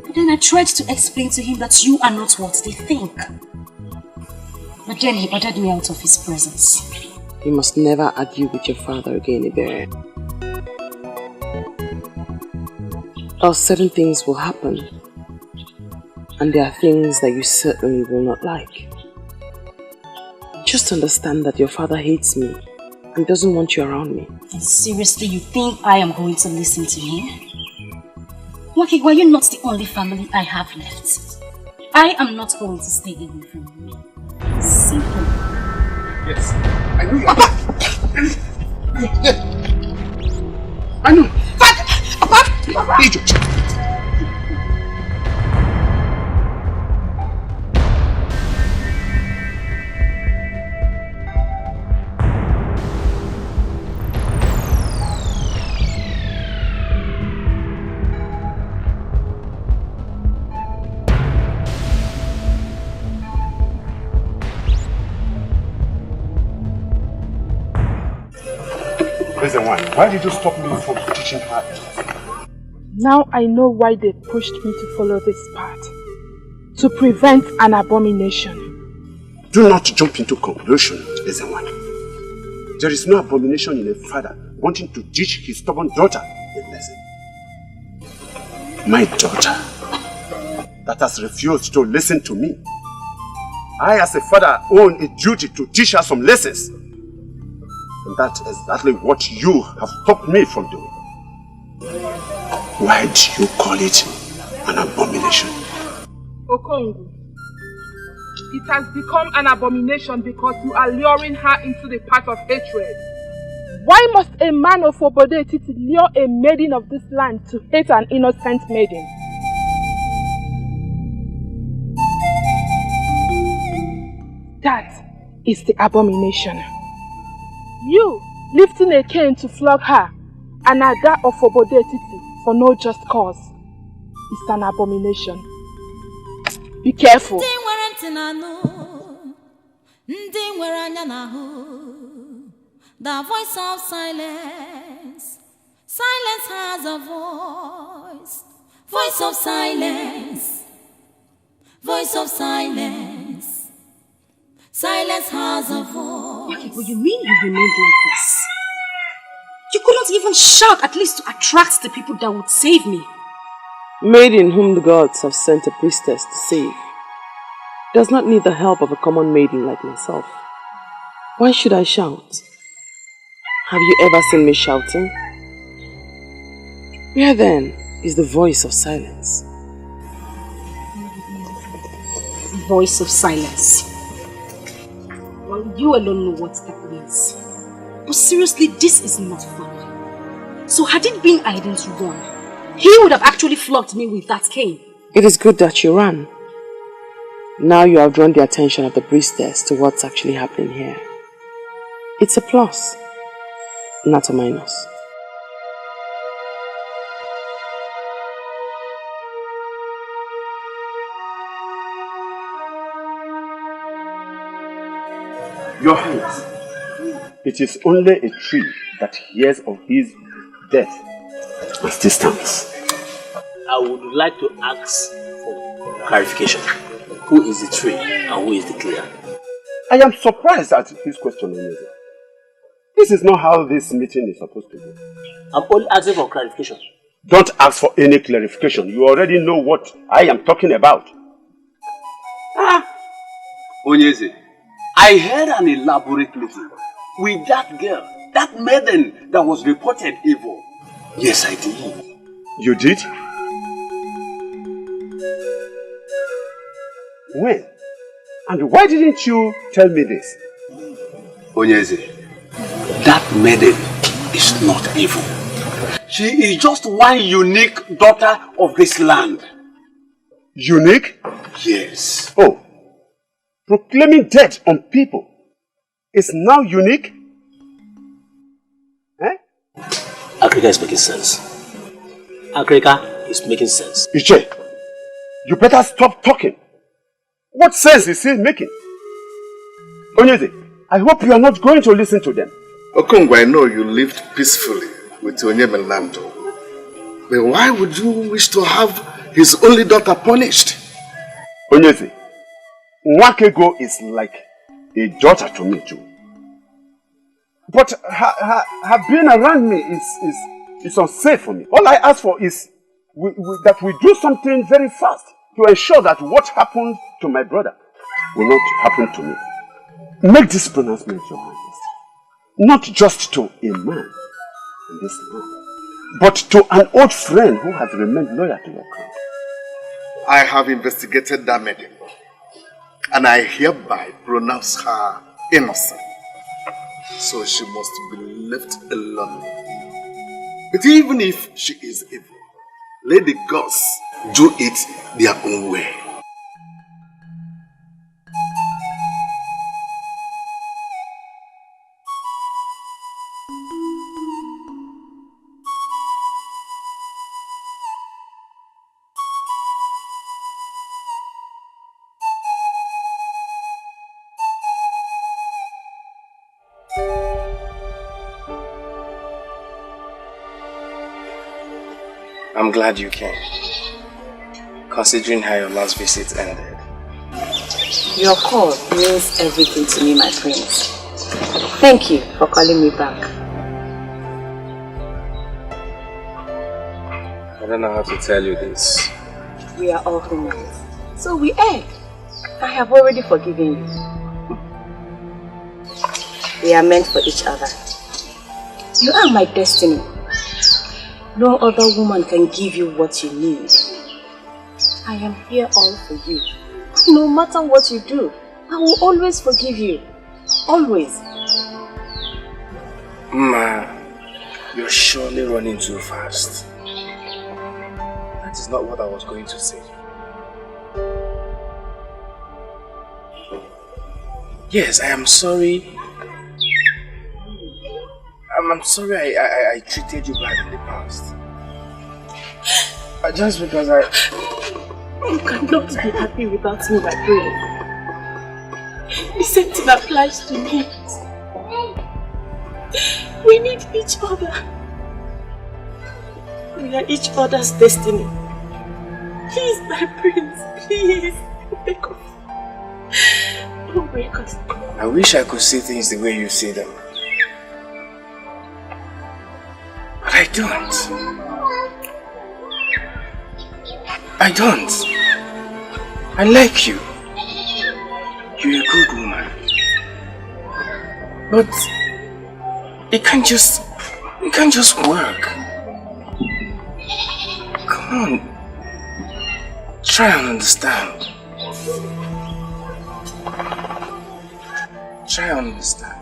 But then I tried to explain to him that you are not what they think. But then he ordered me out of his presence. You must never argue with your father again, Ebere. Else certain things will happen. And there are things that you certainly will not like. Just understand that your father hates me and doesn't want you around me. And seriously, you think I am going to listen to him? Wakigwa, you're not the only family I have left. I am not going to stay away from you. Simple. Yes. I know you are back. Yes. I know. Papa! Egypt. Listen, why did you stop me from teaching her? Now I know why they pushed me to follow this path. To prevent an abomination. Do not jump into conclusion, Ezenwan. There is no abomination in a father wanting to teach his stubborn daughter a lesson. My daughter, that has refused to listen to me. I, as a father, own a duty to teach her some lessons. And that's exactly what you have stopped me from doing. Why do you call it an abomination? Okongu, it has become an abomination because you are luring her into the path of hatred. Why must a man of Obodetiti lure a maiden of this land to hate an innocent maiden? That is the abomination. You lifting a cane to flog her, and Ada of Obodetiti for no just cause, is an abomination. Be careful. The voice of silence. Silence has a voice. Voice of silence. Voice of silence. Silence has a voice. Okay, what you mean you remained like this? You couldn't even shout, at least to attract the people that would save me. Maiden whom the gods have sent a priestess to save does not need the help of a common maiden like myself. Why should I shout? Have you ever seen me shouting? Where then is the voice of silence? Voice of silence. Well, you alone know what that means. But seriously, this is not fun. So had it been I didn't run, he would have actually flogged me with that cane. It is good that you ran. Now you have drawn the attention of the priestess to what's actually happening here. It's a plus, not a minus. Your Highness, it is only a tree that hears of his death and still stands. I would like to ask for clarification. Who is the tree and who is the clear? I am surprised at his question, Onyedo. This is not how this meeting is supposed to be. I'm only asking for clarification. Don't ask for any clarification. You already know what I am talking about. Onyeze, I heard an elaborate meeting with that girl, that maiden that was reported evil. Yes, I did. You did? When? And why didn't you tell me this? Onyeze, that maiden is not evil. She is just one unique daughter of this land. Unique? Yes. Oh, proclaiming death on people is now unique? Eh? Akrika is making sense. Akrika is making sense. Iche, you better stop talking. What sense is he making? Onyeze, I hope you are not going to listen to them. Okongwu, I know you lived peacefully with Onyemelando. But why would you wish to have his only daughter punished? Onyeze, Nwakego is like a daughter to me too. But her being around me is unsafe for me. All I ask for is that we do something very fast to ensure that what happened to my brother will not happen to me. Make this pronouncement, Your Highness. Not just to a man in this land, but to an old friend who has remained loyal to your crown. I have investigated that maiden, and I hereby pronounce her innocent. So she must be left alone. But even if she is evil, let the gods do it their own way. I'm glad you came, considering how your last visit ended. Your call means everything to me, my prince. Thank you for calling me back. I don't know how to tell you this. We are all humans, so we err. I have already forgiven you. We are meant for each other. You are my destiny. No other woman can give you what you need. I am here all for you. No matter what you do, I will always forgive you. Always. Ma, you're surely running too fast. That is not what I was going to say. Yes, I am sorry. I'm sorry I treated you bad in the past. Just because You cannot be happy without me, my friend. The same thing applies to me. We need each other. We are each other's destiny. Please, my prince, please. Beg of you. Don't break us. I wish I could see things the way you see them. But I don't. I don't. I like you. You're a good woman. But it can't just work. Come on. Try and understand. Try and understand.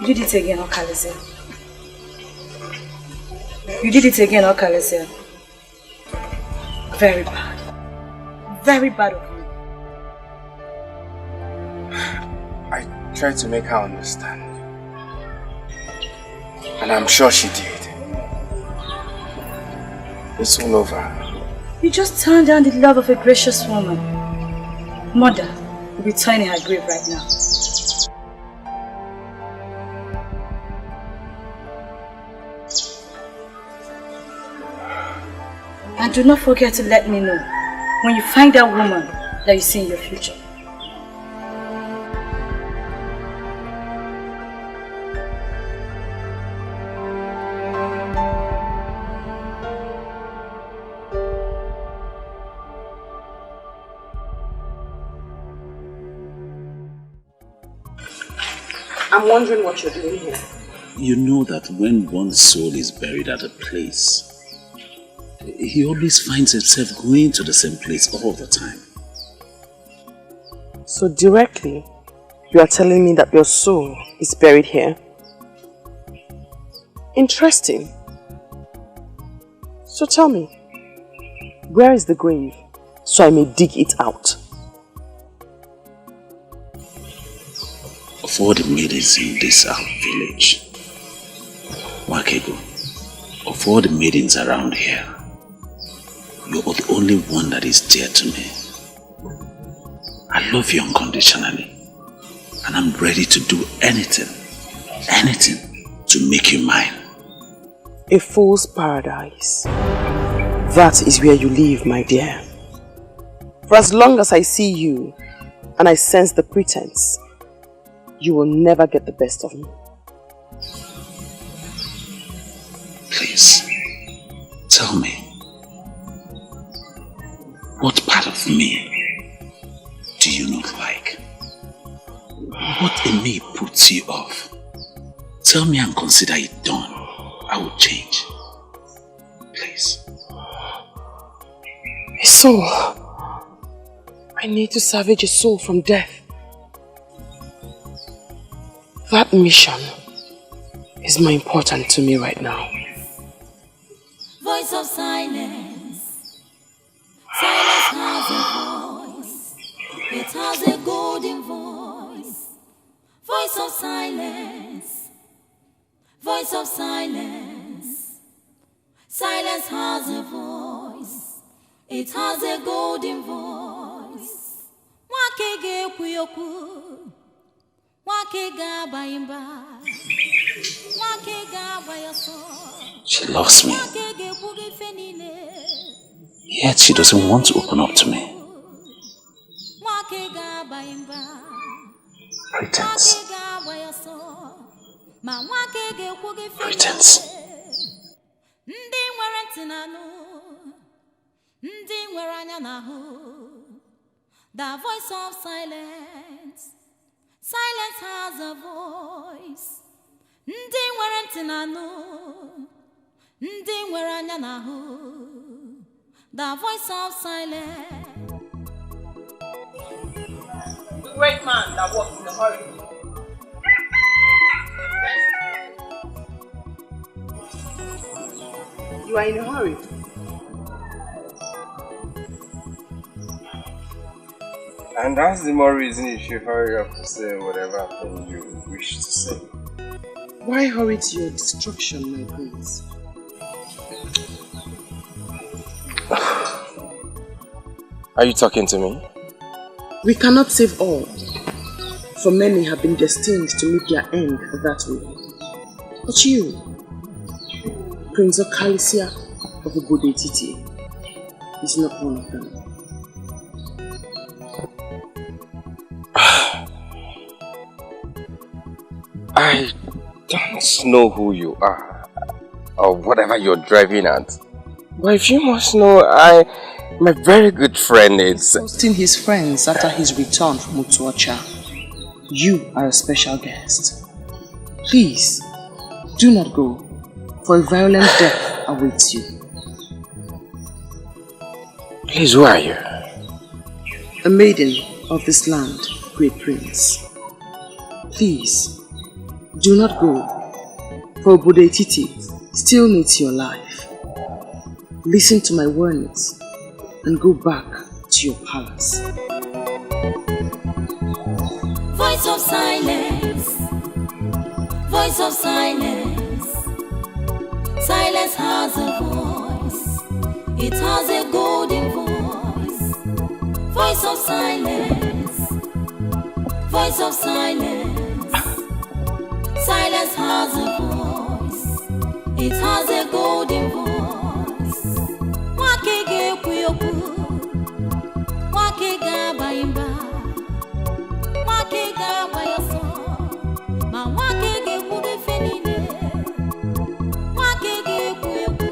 You did it again, Okolie. You did it again, Okolie. Very bad. Very bad of you. I tried to make her understand. And I'm sure she did. It's all over. You just turned down the love of a gracious woman. Mother will be turning her grave right now. And do not forget to let me know when you find that woman that you see in your future. I'm wondering what you're doing here. You know that when one's soul is buried at a place, he always finds himself going to the same place all the time. So directly, you are telling me that your soul is buried here? Interesting. So tell me, where is the grave so I may dig it out? Of all the maidens in this village, Wakego, of all the maidens around here, you're the only one that is dear to me. I love you unconditionally, and I'm ready to do anything to make you mine. A fool's paradise. That is where you live, my dear. For as long as I see you and I sense the pretense, you will never get the best of me. Please, tell me, what part of me do you not like? What in me puts you off? Tell me and consider it done. I will change. Please. A soul. I need to salvage a soul from death. That mission is more important to me right now. Voice of silence. Silence has a voice. It has a golden voice. Voice of silence. Voice of silence. Silence has a voice. It has a golden voice. Wakege kuyoku. Wakega bayimba. Wakega bayaso. She loves me, yet she doesn't want to open up to me. Pretense. Pretense. The voice of silence. Silence has a voice. Ndị nwere ntị na-anụ, ndị nwere anya na-ahụ, the voice of silence. The great man that walks in a hurry. You are in a hurry. And that's the more reason you should hurry up to say whatever thing you wish to say. Why hurry to your destruction, my prince? Are you talking to me? We cannot save all, for many have been destined to meet their end that way. But you, Prince Okolie of Obodo Etiti, is not one of them. I don't know who you are, or whatever you're driving at. But if you must know, my very good friend is... Hosting his friends after his return from Utuacha. You are a special guest. Please, do not go, for a violent death awaits you. Please, who are you? A maiden of this land, great prince. Please, do not go, for Obodo Etiti still needs your life. Listen to my warnings and go back to your palace. Voice of silence, voice of silence. Silence has a voice, it has a golden voice. Voice of silence, voice of silence. Silence has a voice, it has a golden voice. Wakege kuyoku, wakega baimba, wakega bayaso, ma wakege kude fenine, wakege kuyoku.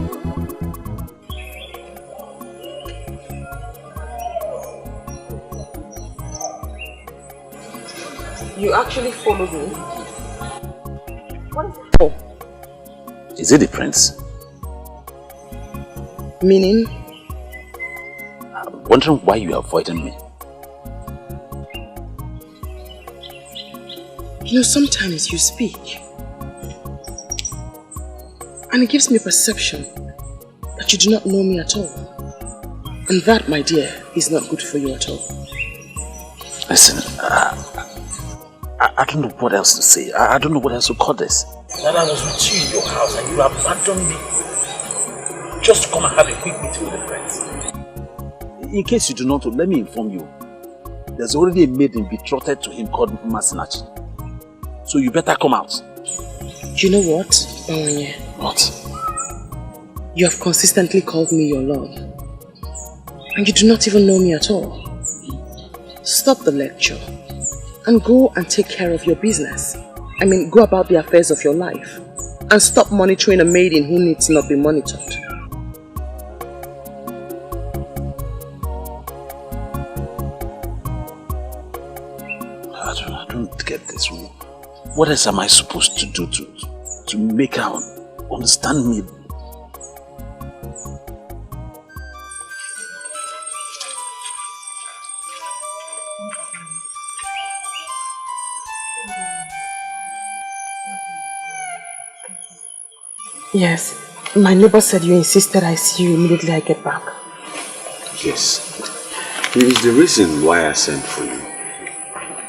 You actually followed me? What is it for? Is it the prince? Meaning? I'm wondering why you are avoiding me. You know, sometimes you speak and it gives me a perception that you do not know me at all. And that, my dear, is not good for you at all. Listen, I don't know what else to say. I don't know what else to call this. That I was with you in your house and you abandoned me just to come and have a quick meeting with the prince. In case you do not know, let me inform you. There's already a maiden betrothed to him called Masinachi. So you better come out. You know what, Bawanye? What? You have consistently called me your love. And you do not even know me at all. Stop the lecture and go and take care of your business. I mean, go about the affairs of your life. And stop monitoring a maiden who needs not be monitored. I don't get this. What else am I supposed to do to make her understand me? Yes, my neighbor said you insisted I see you immediately I get back. Yes. It is the reason why I sent for you.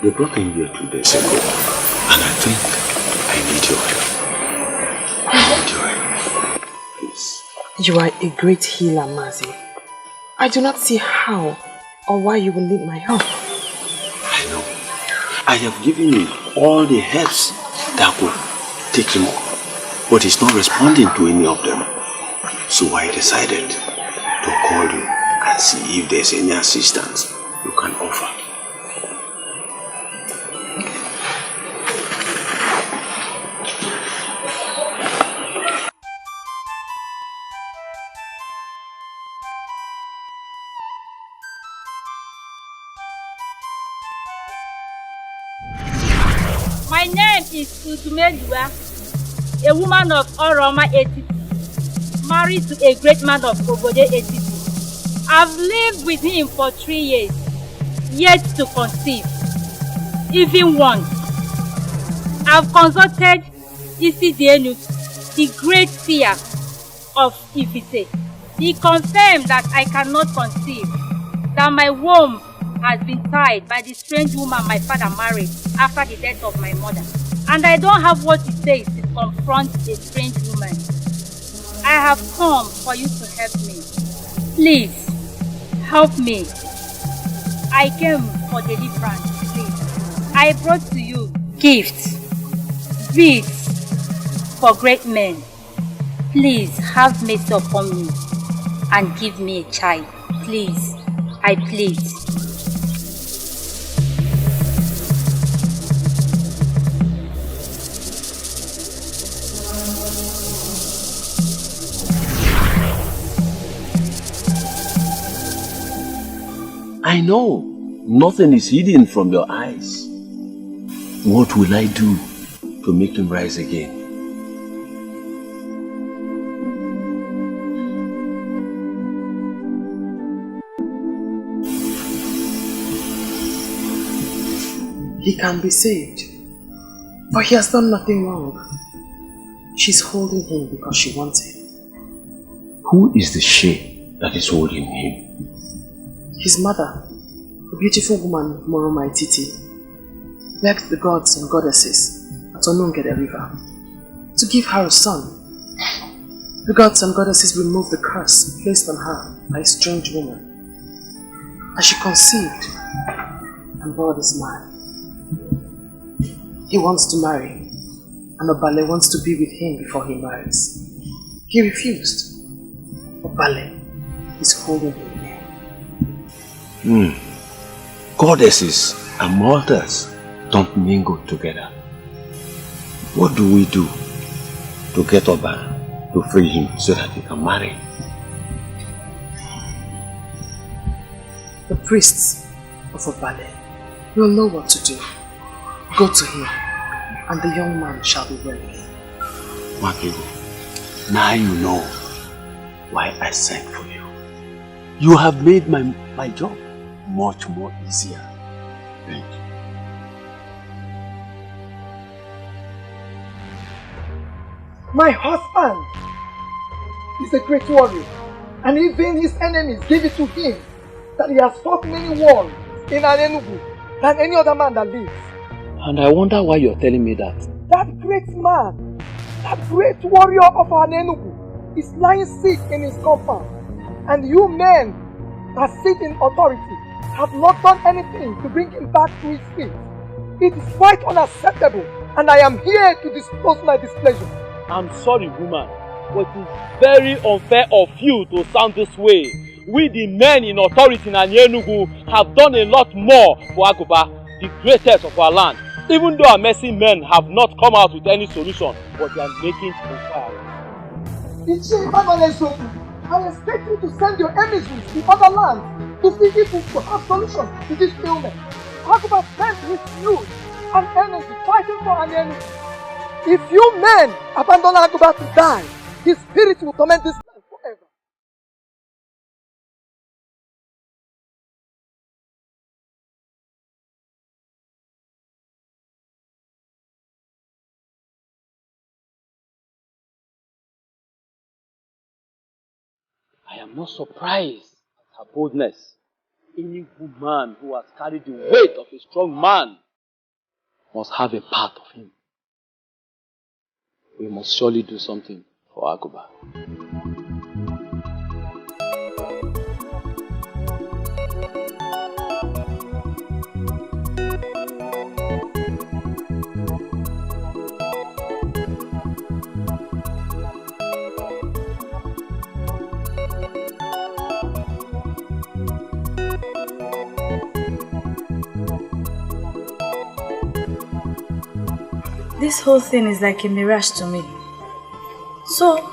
You brought him here 2 days ago, and I think I need your help. I need your help. Please. You are a great healer, Mazi. I do not see how or why you will need my help. I know. I have given him all the helps that will take him up. But he's not responding to any of them. So I decided to call you and see if there's any assistance you can offer. My name is Utumeliwa. a woman of Oroma Etiti, married to a great man of Obode Etiti. I've lived with him for 3 years, yet to conceive, even once. I've consulted Isidienu, the great seer of Ifite. He confirmed that I cannot conceive, that my womb has been tied by the strange woman my father married after the death of my mother. And I don't have what it takes to confront a strange woman. I have come for you to help me. Please, help me. I came for deliverance, please. I brought to you gifts, beads for great men. Please have mercy upon me and give me a child. Please, I plead. I know nothing is hidden from your eyes. What will I do to make him rise again? He can be saved, but he has done nothing wrong. She's holding him because she wants him. Who is the she that is holding him? His mother, a beautiful woman, Moroma Etiti, begged the gods and goddesses at Onungede River to give her a son. The gods and goddesses removed the curse placed on her by a strange woman. As she conceived and bore this man, he wants to marry, and Obale wants to be with him before he marries. He refused. Obale is holding him. Goddesses and mortals don't mingle together. What do we do to get Oba to free him so that he can marry? The priests of Obale will know what to do. Go to him, and the young man shall be ready. Makigo, now you know why I sent for you. You have made my job much more easier. Thank you. My husband is a great warrior, and even his enemies give it to him that he has fought many wars in Anenugu than any other man that lives. And I wonder why you're telling me that. That great man, that great warrior of Anenugu is lying sick in his compound, and you men that sit in authority have not done anything to bring him back to his feet. It is quite unacceptable, and I am here to disclose my displeasure. I'm sorry, woman, but it's very unfair of you to sound this way. We, the men in authority in Anenugu, have done a lot more for Aguba, the greatest of our land. Even though our mercy men have not come out with any solution, but they are making inquiries. I expect you to send your emissaries to other lands to see if we could have solutions to this ailment. Aguba spent his youth and energy fighting for Anenugu. If you men abandon Aguba to die, his spirit will torment this land forever. I am not surprised at her boldness. Any woman who has carried the weight of a strong man must have a part of him. We must surely do something for Aguba. This whole thing is like a mirage to me. So,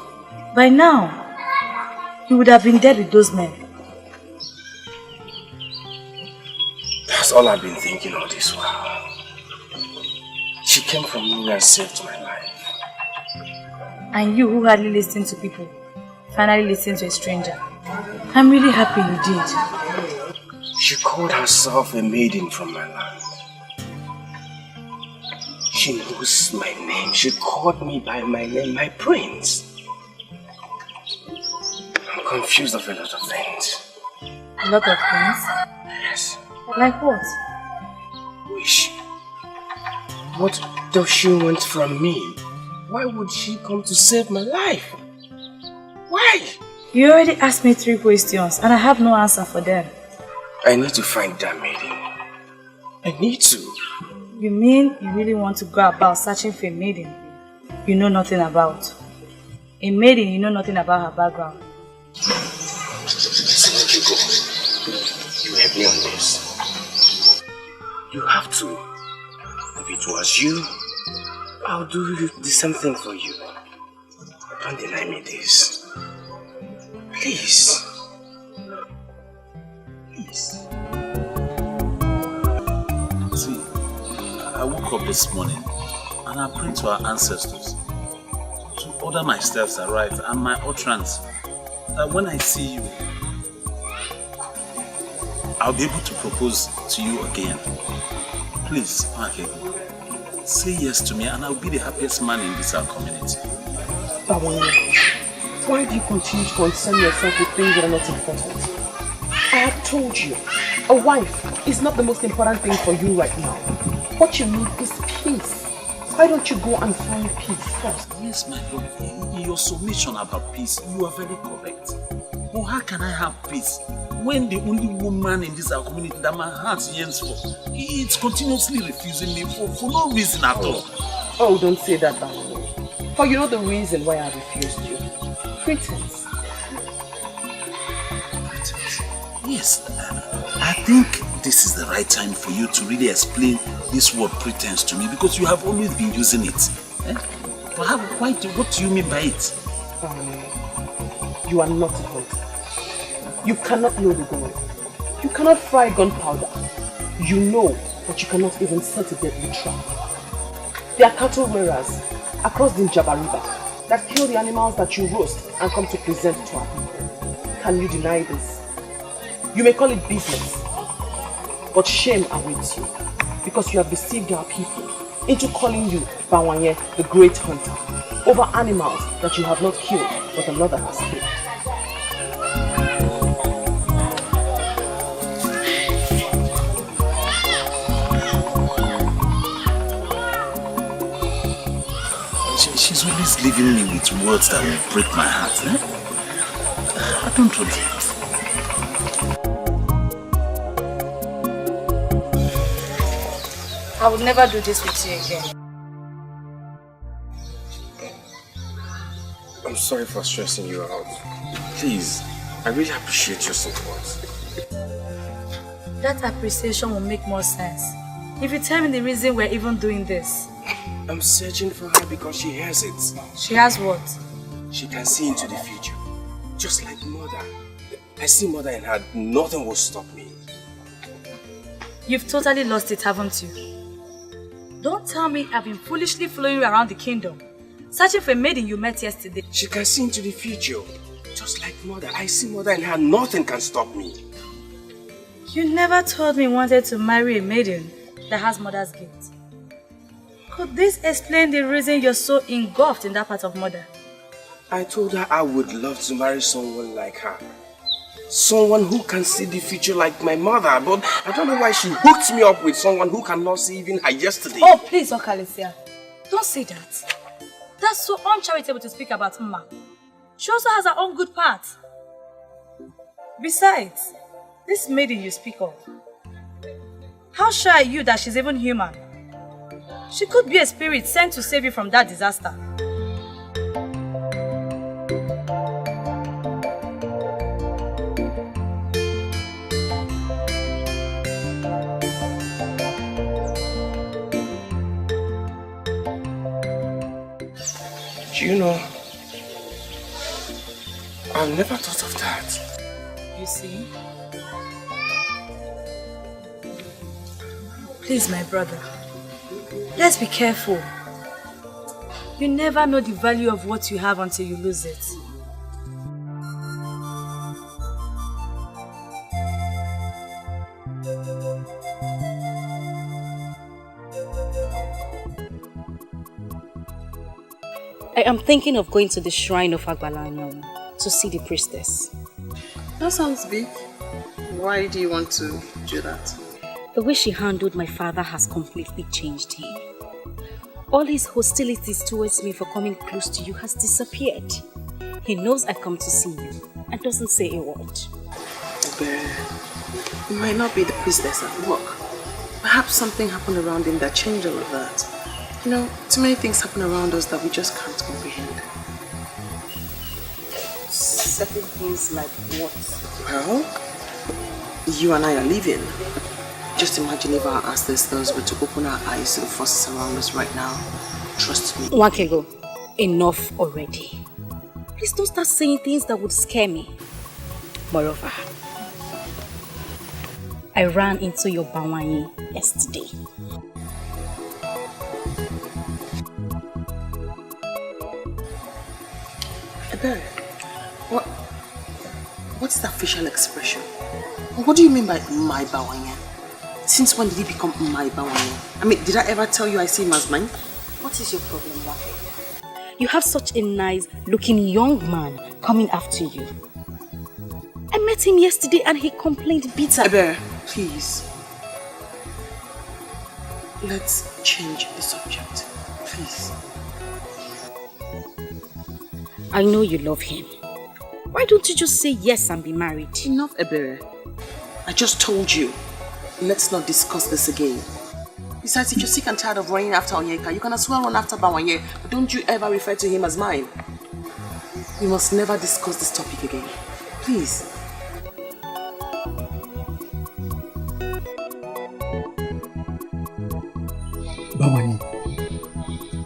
by now, you would have been dead with those men. That's all I've been thinking all this while. She came from nowhere and saved my life. And you who hardly listen to people, finally listen to a stranger. I'm really happy you did. She called herself a maiden from my land. She knows my name. She called me by my name, my prince. I'm confused of a lot of things. A lot of things? Yes. Like what? Wish. What does she want from me? Why would she come to save my life? Why? You already asked me 3 questions and I have no answer for them. I need to find that maiden. I need to. You mean you really want to go about searching for a maiden you know nothing about? A maiden you know nothing about her background? Listen, let you go. You help me on this. You have to. If it was you, I'll do the same thing for you. Don't deny me this. Please. Please. See, I woke up this morning and I prayed to our ancestors to order my steps aright and my utterance, that when I see you, I'll be able to propose to you again. Please, Makego, say yes to me and I'll be the happiest man in this our community. Why do you continue to concern yourself with things that are not important? I have told you, a wife is not the most important thing for you right now. What you need is peace. Why don't you go and find peace first? Yes, my lord, in your submission about peace, you are very correct. But how can I have peace when the only woman in this our community that my heart yearns for, it's continuously refusing me for no reason at all? Oh, don't say that, Bawo. For you know the reason why I refused you. Pretense. Yes, I think this is the right time for you to really explain this word pretense to me, because you have always been using it. What do you mean by it? You are not a hunter. You cannot know the gun. You cannot fry gunpowder. You know, but you cannot even set a deadly trap. There are cattle wearers across the Njaba River that kill the animals that you roast and come to present to our people. Can you deny this? You may call it business, but shame awaits you because you have deceived our people into calling you Bawanye, the great hunter, over animals that you have not killed but another has killed. She's always leaving me with words that will break my heart. I don't want it. I will never do this with you again. I'm sorry for stressing you out. Please, I really appreciate your support. That appreciation will make more sense if you tell me the reason we're even doing this. I'm searching for her because she has it. She has what? She can see into the future. Just like mother. I see mother in her. Nothing will stop me. You've totally lost it, haven't you? Don't tell me I've been foolishly following you around the kingdom, searching for a maiden you met yesterday. She can see into the future. Just like mother. I see mother in her. Nothing can stop me. You never told me you wanted to marry a maiden that has mother's guilt. Could this explain the reason you're so engulfed in that part of mother? I told her I would love to marry someone like her. Someone who can see the future like my mother, but I don't know why she hooked me up with someone who cannot see even her yesterday. Oh, please, Okolie, don't say that. That's so uncharitable to speak about Mma. She also has her own good part. Besides, this maiden you speak of, how sure are you that she's even human? She could be a spirit sent to save you from that disaster. Do you know, I've never thought of that. You see? Please, my brother, let's be careful. You never know the value of what you have until you lose it. I am thinking of going to the shrine of Agbalanyam to see the priestess. That sounds big. Why do you want to do that? The way she handled my father has completely changed him. All his hostilities towards me for coming close to you has disappeared. He knows I come to see you and doesn't say a word. But it might not be the priestess at work. Perhaps something happened around him that changed all of that. You know, too many things happen around us that we just can't comprehend. Certain things like what? Well, you and I are leaving. Just imagine if our ancestors were to open our eyes to the forces around us right now. Trust me. Wakego, enough already. Please don't start saying things that would scare me. Moreover, I ran into your Bawanye yesterday. Ebere, what's that facial expression? What do you mean by my Bawanye? Since when did he become my Bawanye? I mean, did I ever tell you I see him as mine? What is your problem, Wake? You have such a nice looking young man coming after you. I met him yesterday and he complained bitter. Ebere, please. Let's change the subject, please. I know you love him. Why don't you just say yes and be married? Enough, Ebere. I just told you. Let's not discuss this again. Besides, if you're sick and tired of running after Onyeka, you can as well run after Bawanye, but don't you ever refer to him as mine. We must never discuss this topic again. Please. Bawanye,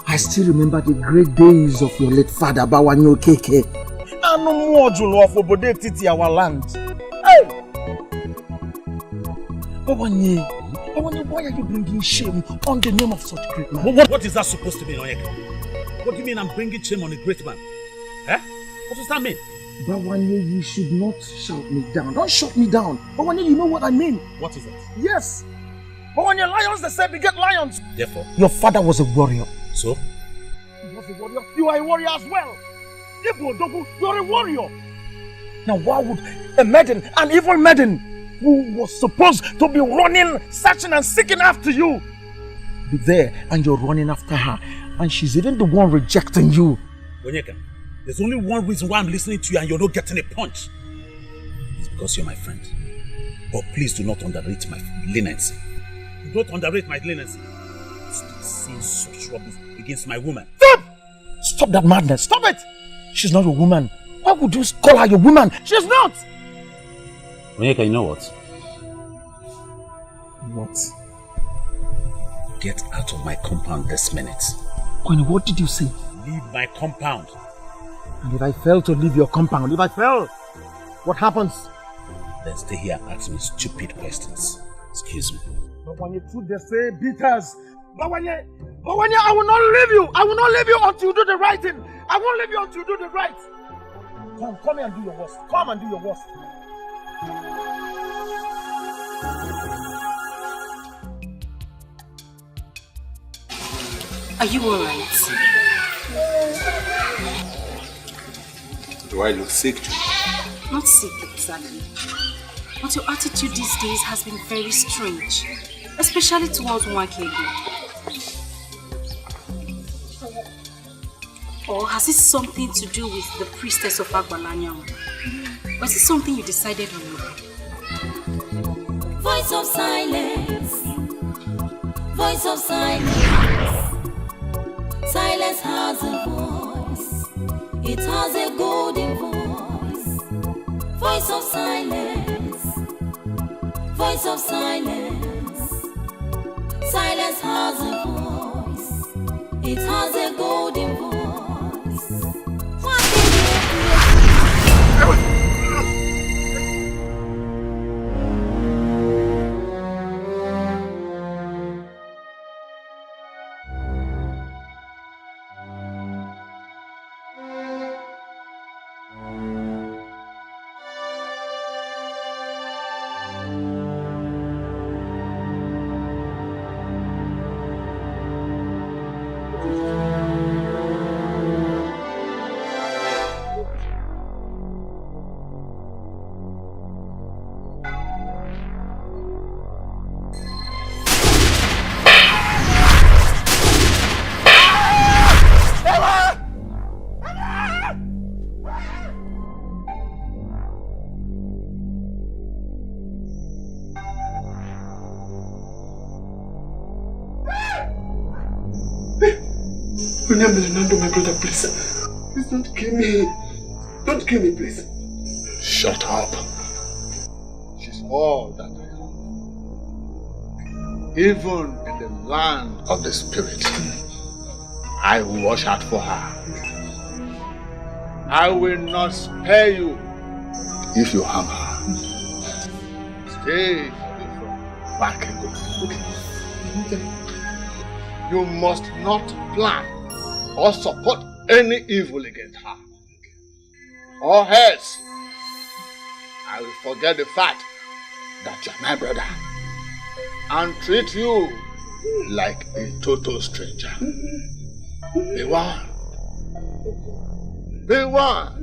I still remember the great days of your late father, Bawanye Okeke. And no more Julo of Obode Titi, our land. Hey! Bawanye, why are you bringing shame on the name of such great man? What is that supposed to mean, Onyeka? What do you mean I'm bringing shame on a great man? Eh? What does that mean? Bawanye, you should not shout me down. Don't shut me down. Bawanye, you know what I mean. What is it? Yes. Bawanye, lions, they say beget lions. Therefore? Your father was a warrior. So? He was a warrior. You are a warrior as well. You are a warrior. Now why would a maiden, an evil maiden, who was supposed to be running, searching and seeking after you, be there and you're running after her, and she's even the one rejecting you? Onyeka, there's only one reason why I'm listening to you and you're not getting a punch. It's because you're my friend. But please do not underrate my leniency. Do not underrate my leniency. Stop saying such rubbish against my woman. Stop! Stop that madness. Stop it! She's not your woman. Why would you call her your woman? She's not! Onyeka, you know what? What? Get out of my compound this minute. Kwani, what did you say? Leave my compound. And if I fail to leave your compound, what happens? Then stay here and ask me stupid questions. Excuse me. But when you truth, they say beaters. Bawanye, I will not leave you. I will not leave you until you do the right thing. I won't leave you until you do the right. Come here and do your worst. Come and do your worst. Are you alright? Do I look sick to you? Not sick exactly. But your attitude these days has been very strange. Especially towards Wakego. Or has it something to do with the priestess of Agbalanyam? Or is it something you decided on your own? Voice of silence. Voice of silence. Silence has a voice. It has a golden voice. Voice of silence. Voice of silence. Silence has a voice. It has a golden voice. Fernando, my brother, please. Please don't kill me. Don't kill me, please. Shut up. She's all that I am. Even in the land of the spirit, I will watch out for her. I will not spare you if you harm her. Stay away from Makego. Okay. You must not plan or support any evil against her. Or else, I will forget the fact that you're my brother and treat you like a total stranger. Be one. Be one.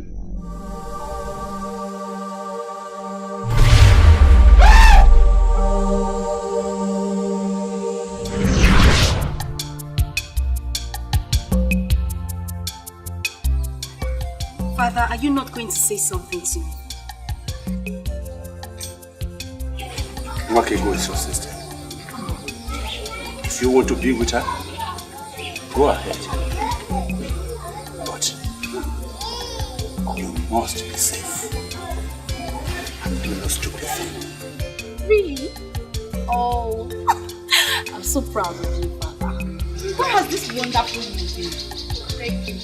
Father, are you not going to say something to me? Makego is your sister. If you want to be with her, go ahead. But you must be safe and do no stupid thing. Really? Oh, I'm so proud of you, Father. What has this wonderful news been? Thank you.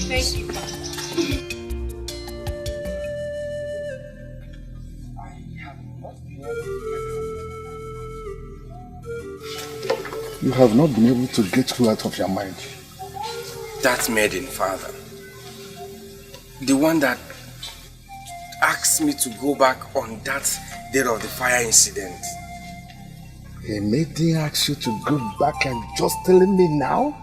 Thank you, Father. You have not been able to get her out of your mind. That maiden, Father. The one that asked me to go back on that day of the fire incident. A maiden asked you to go back and just telling me now?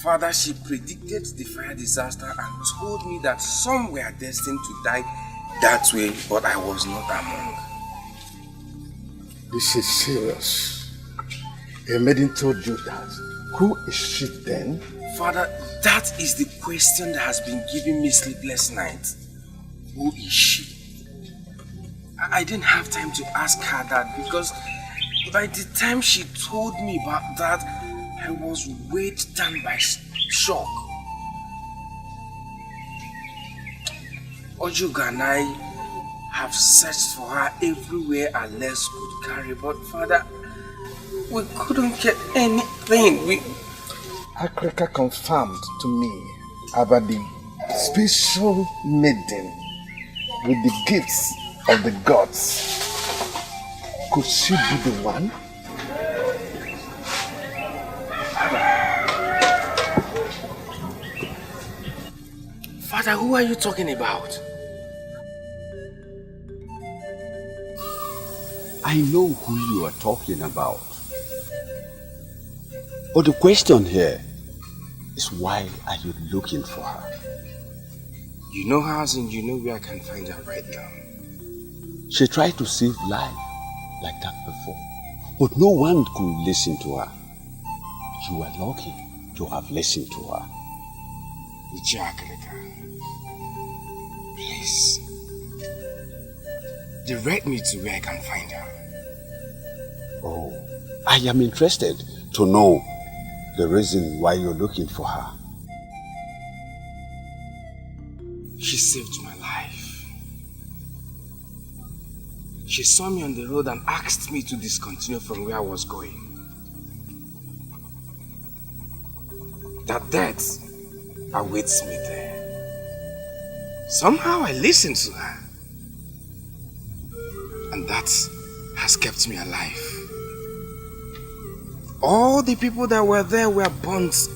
Father, she predicted the fire disaster and told me that some were destined to die that way, but I was not among. This is serious. A maiden told you that. Who is she then? Father, that is the question that has been giving me sleepless nights. Who is she? I didn't have time to ask her that because by the time she told me about that, I was weighed down by shock. Ojuga and I have searched for her everywhere our legs could carry, but Father, we couldn't get anything. Akrika confirmed to me about the special maiden with the gifts of the gods. Could she be the one? Father, who are you talking about? I know who you are talking about. But the question here is, why are you looking for her? You know her and you know where I can find her right now. She tried to save life like that before, but no one could listen to her. You are lucky to have listened to her. Ijakrika, please, direct me to where I can find her. Oh, I am interested to know the reason why you're looking for her. She saved my life. She saw me on the road and asked me to discontinue from where I was going. That death awaits me there. Somehow I listened to her. And that has kept me alive. All the people that were there were burnt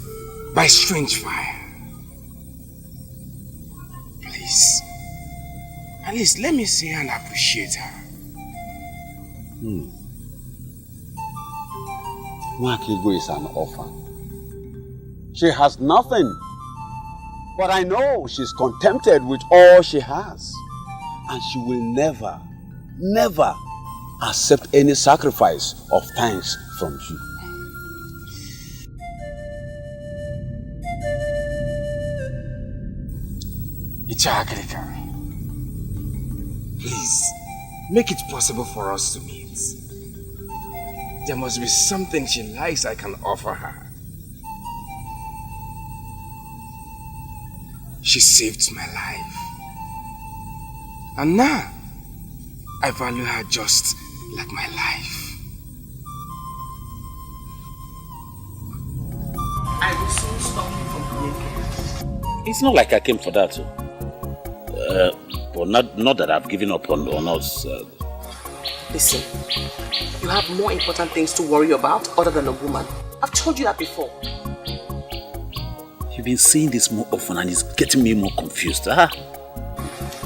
by strange fire. Please, at least let me see her and appreciate her. Makego is an orphan. She has nothing. But I know she's contented with all she has. And she will never, never accept any sacrifice of thanks from you. Ichakrika, please, make it possible for us to meet. There must be something she likes I can offer her. She saved my life. And now, I value her just like my life. I will soon stop you from naked. It's not like I came for that. But not that I've given up on us. Listen, you have more important things to worry about other than a woman. I've told you that before. You've been saying this more often and it's getting me more confused. Huh?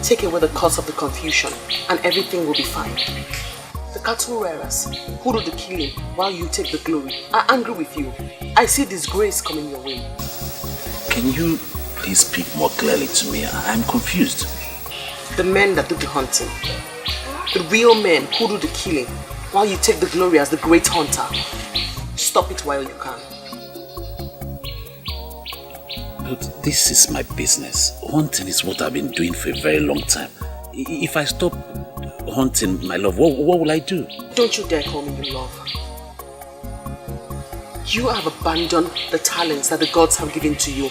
Take away the cause of the confusion and everything will be fine. The cattle rearers who do the killing while you take the glory are angry with you. I see disgrace coming your way. Can you please speak more clearly to me? I'm confused. The men that do the hunting. The real men who do the killing while you take the glory as the great hunter. Stop it while you can. But this is my business. Hunting is what I've been doing for a very long time. If I stop hunting, my love, what will I do? Don't you dare call me your love. You have abandoned the talents that the gods have given to you.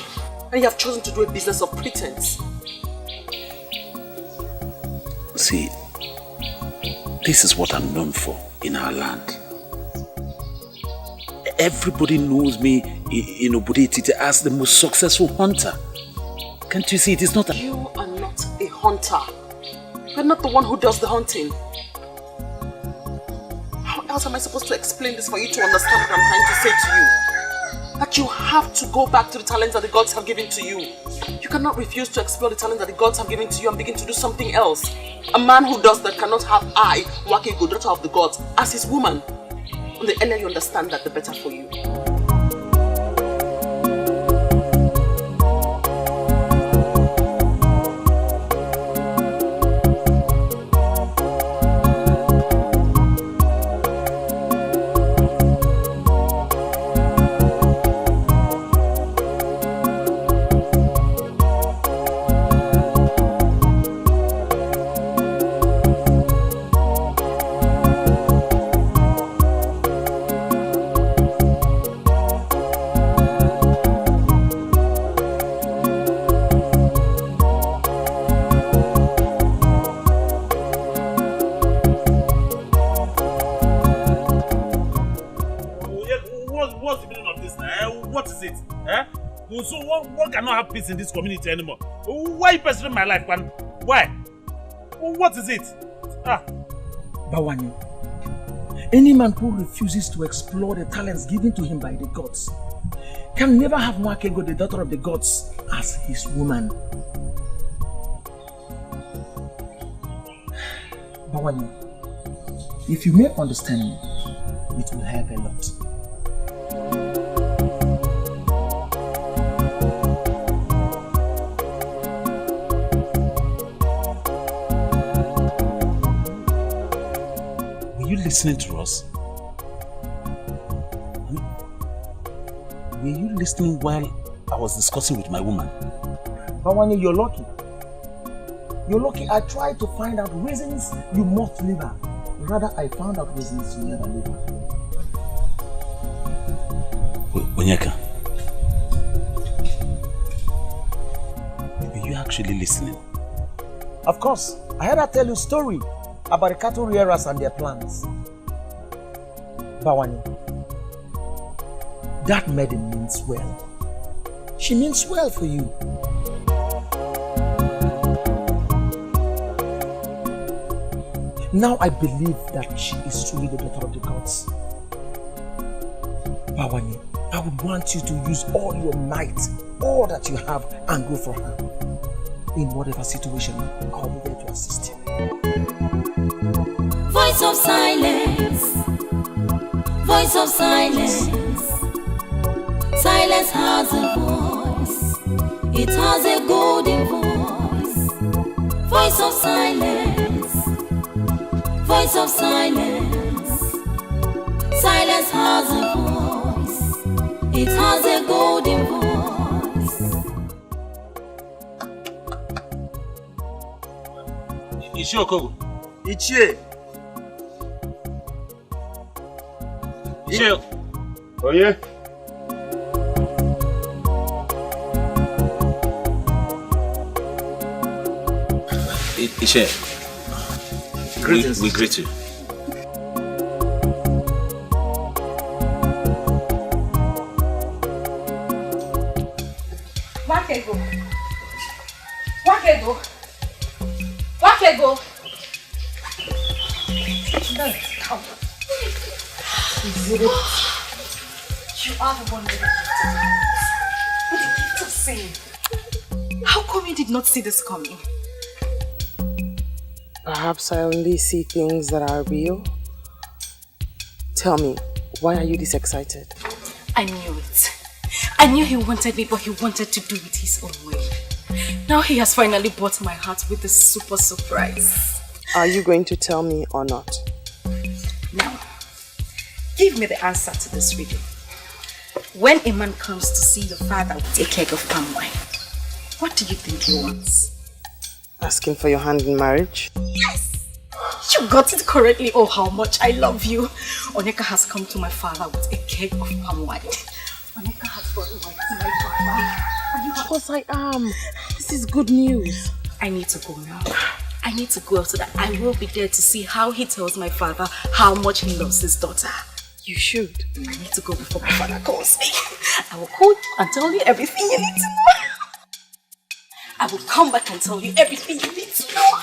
And you have chosen to do a business of pretense. See, this is what I'm known for in our land. Everybody knows me in Obodetiti as the most successful hunter. Can't you see it is not a... You are not a hunter. You're not the one who does the hunting. How else am I supposed to explain this for you to understand what I'm trying to say to you? That you have to go back to the talents that the gods have given to you. You cannot refuse to explore the talents that the gods have given to you and begin to do something else. A man who does that cannot have I, Wakego, daughter of the gods, as his woman. And the earlier you understand that, the better for you. So one cannot have peace in this community anymore. Why are you pursuing my life, man? Why? What is it? Bawani, any man who refuses to explore the talents given to him by the gods can never have Mwakego, the daughter of the gods, as his woman. Bawani, if you may understand me, it will help a lot. Listening to us? Were you listening while I was discussing with my woman? Bawani, you're lucky. You're lucky. I tried to find out reasons you must leave her. Rather, I found out reasons you never leave her. Onyeka, were you actually listening? Of course. I heard her tell you a story about the cattle rearers and their plans. Bawani, that maiden means well. She means well for you. Now I believe that she is truly the daughter of the gods. Bawani, I would want you to use all your might, all that you have, and go for her. In whatever situation, I'll be there to assist you. Voice of silence. Voice of silence. Silence has a voice. It has a golden voice. Voice of silence. Voice of silence. Silence has a voice. It has a golden voice. Ichi Okolie. Ichie. Ichie. Oh yeah. Ishe, we greet you. Wakego. You are the one with the gift of saying. How come you did not see this coming? Perhaps I only see things that are real. Tell me, why are you this excited? I knew it. I knew he wanted me, but he wanted to do it his own way. Now he has finally bought my heart with a super surprise. Are you going to tell me or not? Now, give me the answer to this riddle. When a man comes to see your father with a keg of palm wine, what do you think he wants? Asking for your hand in marriage? Yes! You got it correctly. Oh, how much I love you. Onyeka has come to my father with a keg of palm wine. Onyeka has brought wine to my father. Of course I am. This is good news. I need to go now. I need to go so that I will be there to see how he tells my father how much he loves his daughter. You should. I need to go before my father calls me. I will call you and tell you everything you need to know. I will come back and tell you everything you need to know.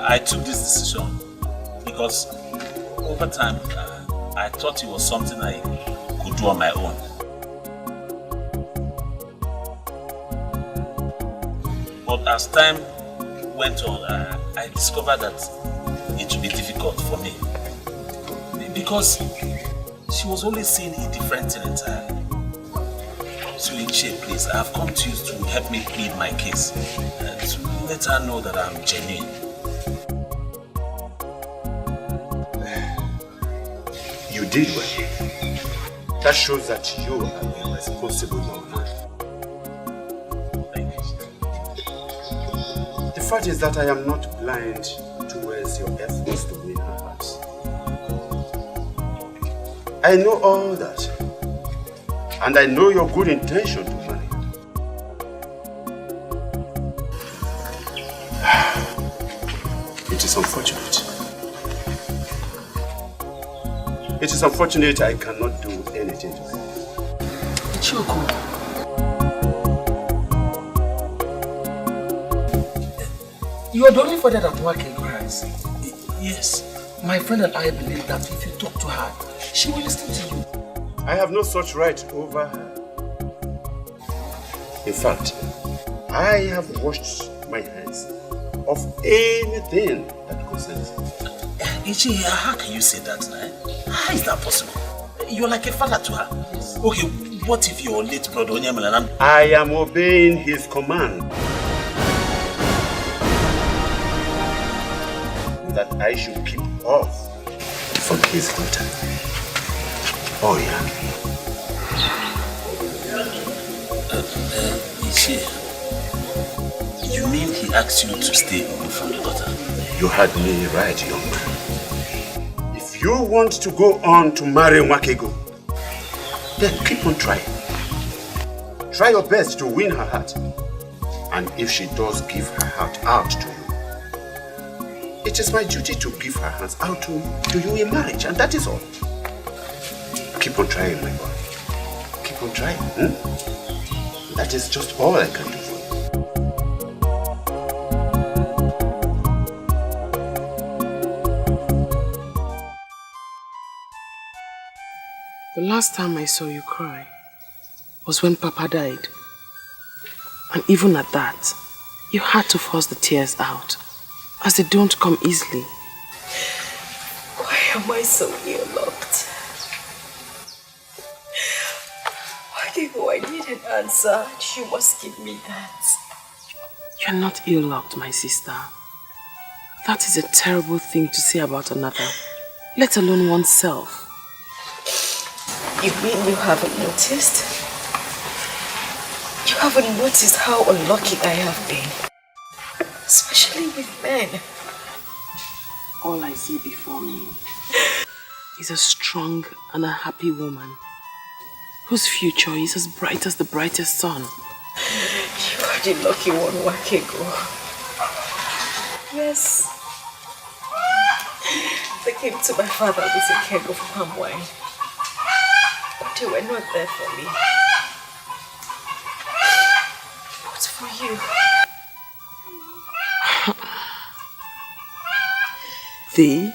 I took this decision because over time I thought it was something I could do on my own. But as time went on, I discovered that it would be difficult for me because she was always saying a different thing entirely. So Ichie, please, I have come to you to help me plead my case to let her know that I'm genuine. You did well. That shows that you are a responsible young man. Thank you. The fact is that I am not blind towards your efforts to win her heart. I know all that. And I know your good intention to marry. It is unfortunate. It is unfortunate I cannot do anything to her. Choko. You are the only father that one can cries. Yes. My friend and I believe that if you talk to her, she will listen to you. I have no such right over her. In fact, I have washed my hands of anything that concerns her. Ichie, how can you say that now? How is that possible? You're like a father to her. Yes. Okay, what if your late brother Onyemalanam? I am obeying his command. That I should keep off from his daughter. Oh yeah. Ichie, you mean he asked you to stay away from the daughter? You had me right, young man. If you want to go on to marry Wakego, then keep on trying. Try your best to win her heart. And if she does give her heart out to you, it is my duty to give her hands out to you in marriage, and that is all. Keep on trying, my boy. Keep on trying. That is just all I can do for you. The last time I saw you cry was when Papa died. And even at that, you had to force the tears out, as they don't come easily. Why am I so ill-locked? I need an answer. You must give me that. You're not ill-locked, my sister. That is a terrible thing to say about another, let alone oneself. You mean you haven't noticed? haven't noticed how unlucky I have been. Especially with men. All I see before me is a strong and a happy woman whose future is as bright as the brightest sun. You are the lucky one, Wakego. Yes. They came to my father with a keg of palm wine, but they were not there for me. But for you. Thee?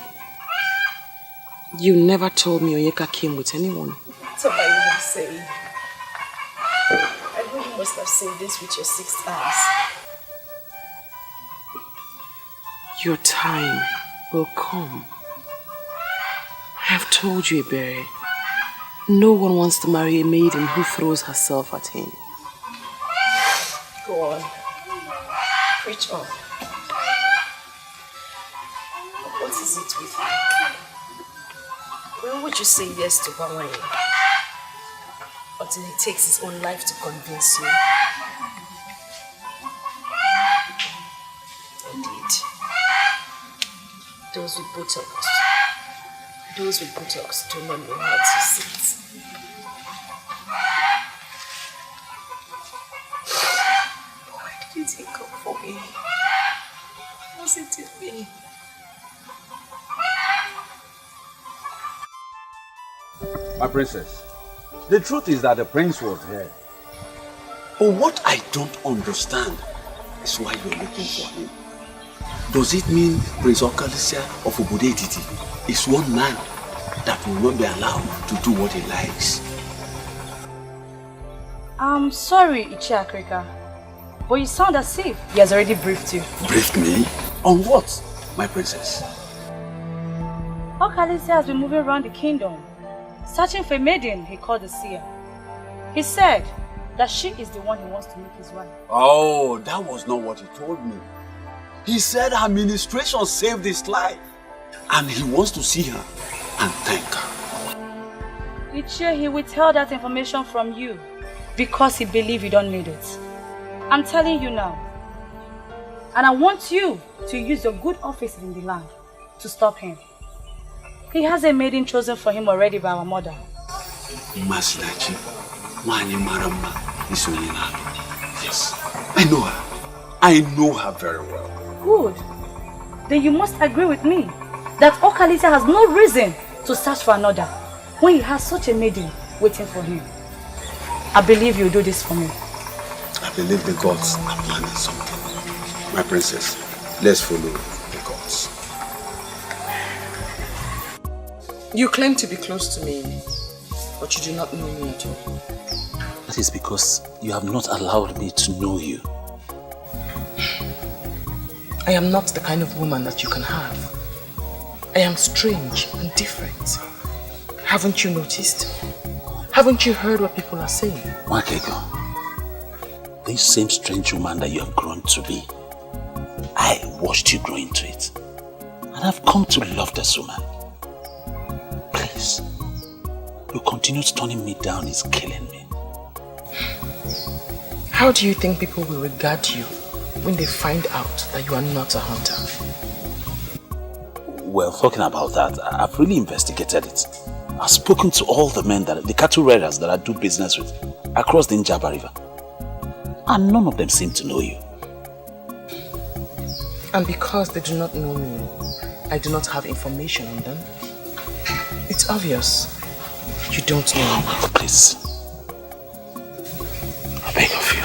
You never told me Onyeka came with anyone. What am I even saying? I know you must have seen this with your 6 eyes. Your time will come. I have told you, Ebere. No one wants to marry a maiden who throws herself at him. Go on. Preach on. What is it with you? When would you say yes to Bawanye? Until he takes his own life to convince you? Indeed. Those with Botox do not know how to sit. Why did you take up for me? Was it in me? My princess, the truth is that the prince was here. But what I don't understand is why you're looking for him. Does it mean Prince Okolie of Obodo Etiti is one man that will not be allowed to do what he likes? I'm sorry, Ichi Akrika, but you sound as if he has already briefed you. Briefed me? On what, my princess? Okolie has been moving around the kingdom, searching for a maiden he called the seer. He said that she is the one he wants to make his wife. Oh, that was not what he told me. He said her ministration saved his life and he wants to see her and thank her. Ichie, he withheld that information from you because he believed you don't need it. I'm telling you now. And I want you to use your good office in the land to stop him. He has a maiden chosen for him already by our mother. Yes, I know her. I know her very well. Good. Then you must agree with me that Okolie has no reason to search for another when he has such a maiden waiting for him. I believe you'll do this for me. I believe the gods are planning something. My princess, let's follow the gods. You claim to be close to me, but you do not know me at all. That is because you have not allowed me to know you. I am not the kind of woman that you can have. I am strange and different. Haven't you noticed? Haven't you heard what people are saying? Wakego, this same strange woman that you have grown to be, I watched you grow into it. And I've come to love this woman. Please, your continued turning me down is killing me. How do you think people will regard you when they find out that you are not a hunter? Well, talking about that, I've really investigated it. I've spoken to all the men, the cattle raiders that I do business with across the Njaba River. And none of them seem to know you. And because they do not know me, I do not have information on them. It's obvious. You don't know me. Please. I beg of you.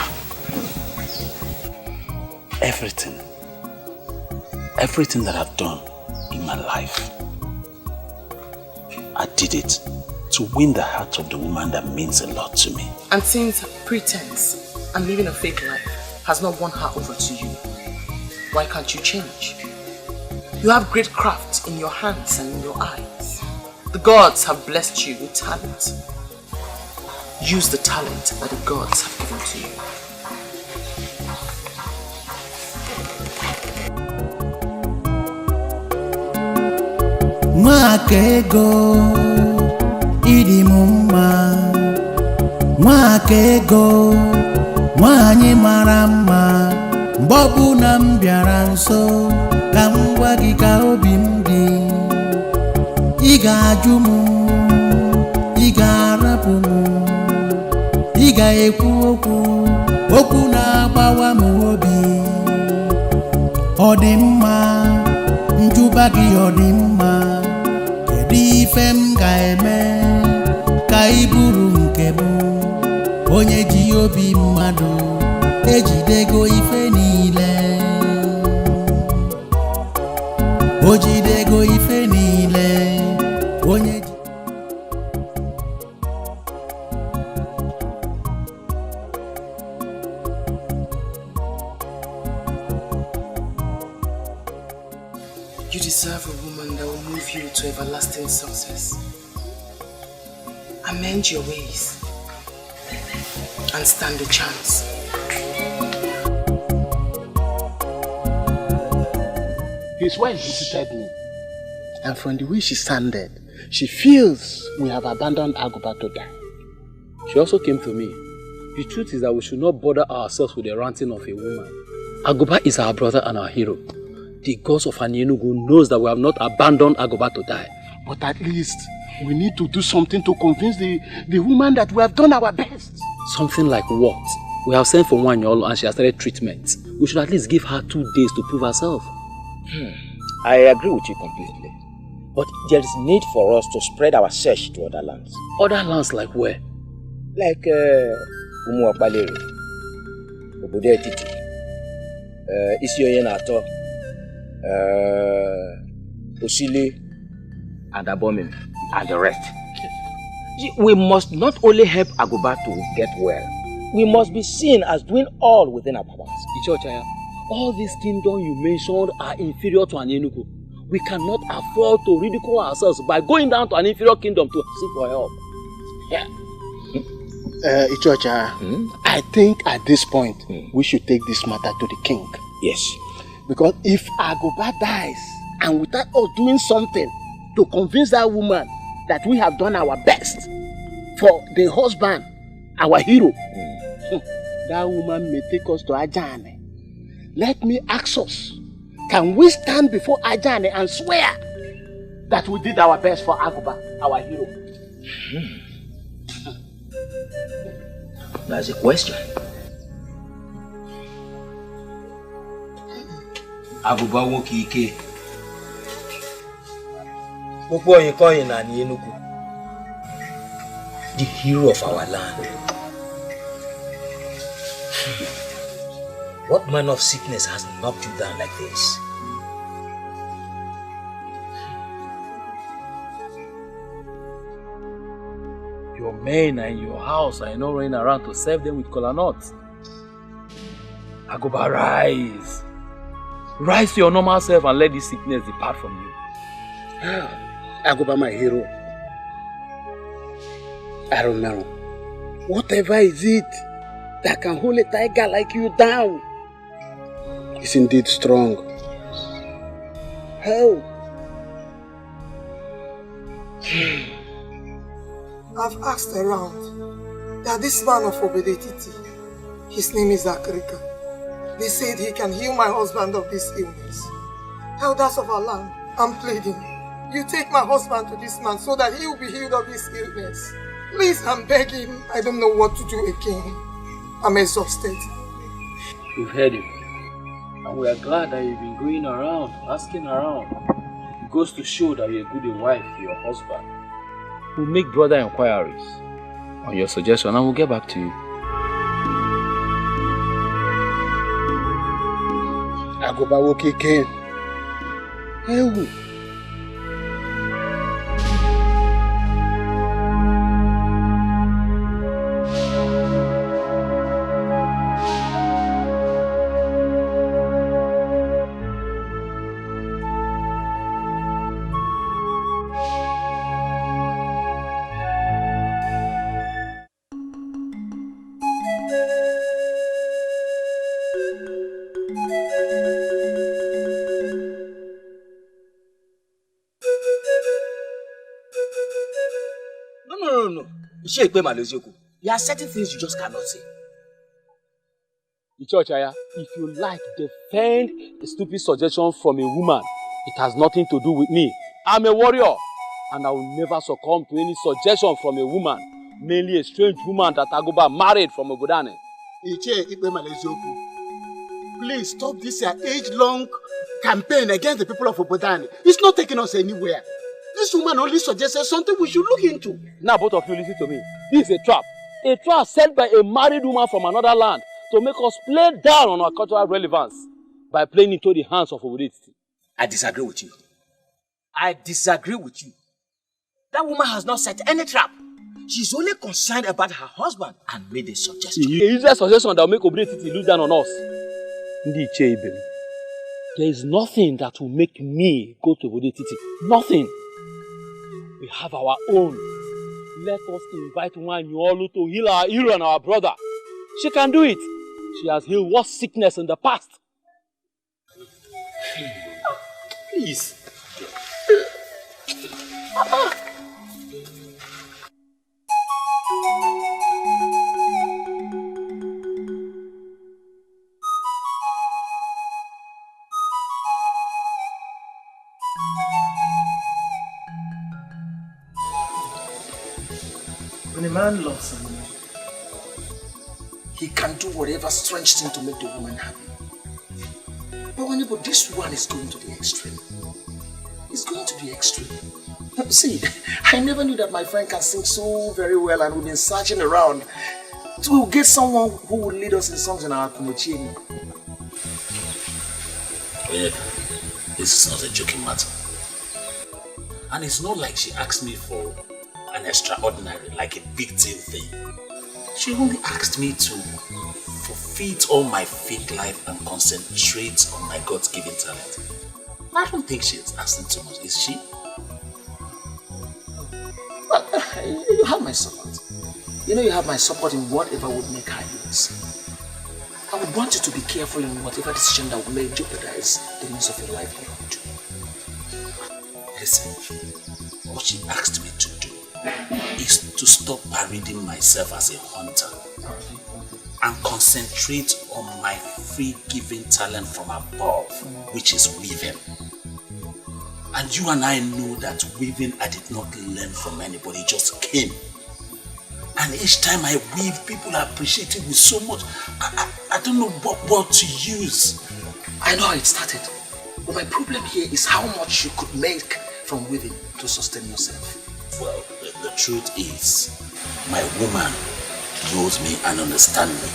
Everything that I've done in my life, I did it to win the heart of the woman that means a lot to me. And since pretense and living a fake life has not won her over to you, why can't you change? You have great craft in your hands and in your eyes. The gods have blessed you with talent. Use the talent that the gods have given to you. Mwakego idi mumma, mwakego Nwanyị mara mma mgbe ọbụla m bịara nso ka m gwa gị ka obi m dị. Ị ga-ajụ m, ị ga-arapụ m, ị ga-ekwu okwu na-agbawa m obi. Ọ dị mma, njụba gị ọ dị mma, kedu ife m ga-eme ka ị bụrụ nke m? Onye ji obi mmadụ ejidego ife niile, o jidego ife niile. Onye ji You deserve a woman that will move you to everlasting success. Amend your ways and stand a chance. His wife visited me, and from the way she sounded, she feels we have abandoned Agoba to die. She also came to me. The truth is that we should not bother ourselves with the ranting of a woman. Agoba is our brother and our hero. The gods of Anienugu knows that we have not abandoned Agoba to die. But at least we need to do something to convince the woman that we have done our best. Something like what? We have sent for Wanyolo and she has started treatment. We should at least give her 2 days to prove herself. I agree with you completely. But there is need for us to spread our search to other lands. Other lands like where? Like Umuapaleri, Obodo Etiti, Isioye Nato, Osile, and Abomin, and the rest. We must not only help Agoba to get well, we must be seen as doing all within our powers. Ichochaya, all these kingdoms you mentioned are inferior to Anienugu. We cannot afford to ridicule ourselves by going down to an inferior kingdom to seek for help. Yeah. Ichocha, I think at this point we should take this matter to the king. Yes. Because if Agoba dies and without us doing something to convince that woman that we have done our best for the husband, our hero, that woman may take us to Ajane. Let me ask us, can we stand before Ajane and swear that we did our best for Agoba, our hero? That's a question. Agoba woke ike. The hero of our land. What manner of sickness has knocked you down like this? Your men are in your house. I know running around to serve them with kola nuts. Agoba, rise. Rise to your normal self and let this sickness depart from you. Agoba, my hero. I don't know. Whatever is it that can hold a tiger like you down is indeed strong. How? I've asked around that this man of Obedetiti, his name is Akrika. They said he can heal my husband of this illness. Elders of our land, I'm pleading. You take my husband to this man so that he will be healed of this illness. Please, I'm begging. I don't know what to do again. I'm exhausted. We've heard you. And we are glad that you've been going around, asking around. It goes to show that you're a good wife to your husband. We'll make broader inquiries on your suggestion and we'll get back to you. Agoba woke again. Hey. No. There are certain things you just cannot say. Ichochaya, if you like defend a stupid suggestion from a woman, it has nothing to do with me. I'm a warrior, and I will never succumb to any suggestion from a woman, mainly a strange woman that Aguba married from Obodane. Please stop this age-long campaign against the people of Obodane. It's not taking us anywhere. This woman only suggested something we should look into. Now both of you listen to me. This is a trap. A trap set by a married woman from another land to make us play down on our cultural relevance by playing into the hands of Obodane. I disagree with you. I disagree with you. That woman has not set any trap. She's only concerned about her husband and made a suggestion. A useless suggestion that will make Obodane lose down on us. There is nothing that will make me go to Obodane. Nothing. We have our own. Let us invite Nwanyolu to heal our hero and our brother. She can do it. She has healed worse sickness in the past. Please. When a man loves a woman, he can do whatever strange thing to make the woman happy. But this one is going to the extreme. It's going to the extreme. See, I never knew that my friend can sing so very well, and we've been searching around to get someone who will lead us in songs in our Kumuchini. This is not a joking matter. And it's not like she asked me for an extraordinary, like a big deal thing. She only asked me to forfeit all my fake life and concentrate on my God-given talent. I don't think she's asking too much, is she? Well, you have my support. You know you have my support in whatever would make her use. I would want you to be careful in whatever decision that may jeopardize the means of your livelihood. Listen, what she asked me to do is to stop parading myself as a hunter and concentrate on my free-giving talent from above, which is weaving. And you and I know that weaving I did not learn from anybody, it just came. And each time I weave, people appreciate it with so much. I don't know what word to use. I know how it started. But my problem here is how much you could make from weaving to sustain yourself. Well, the truth is, my woman knows me and understands me.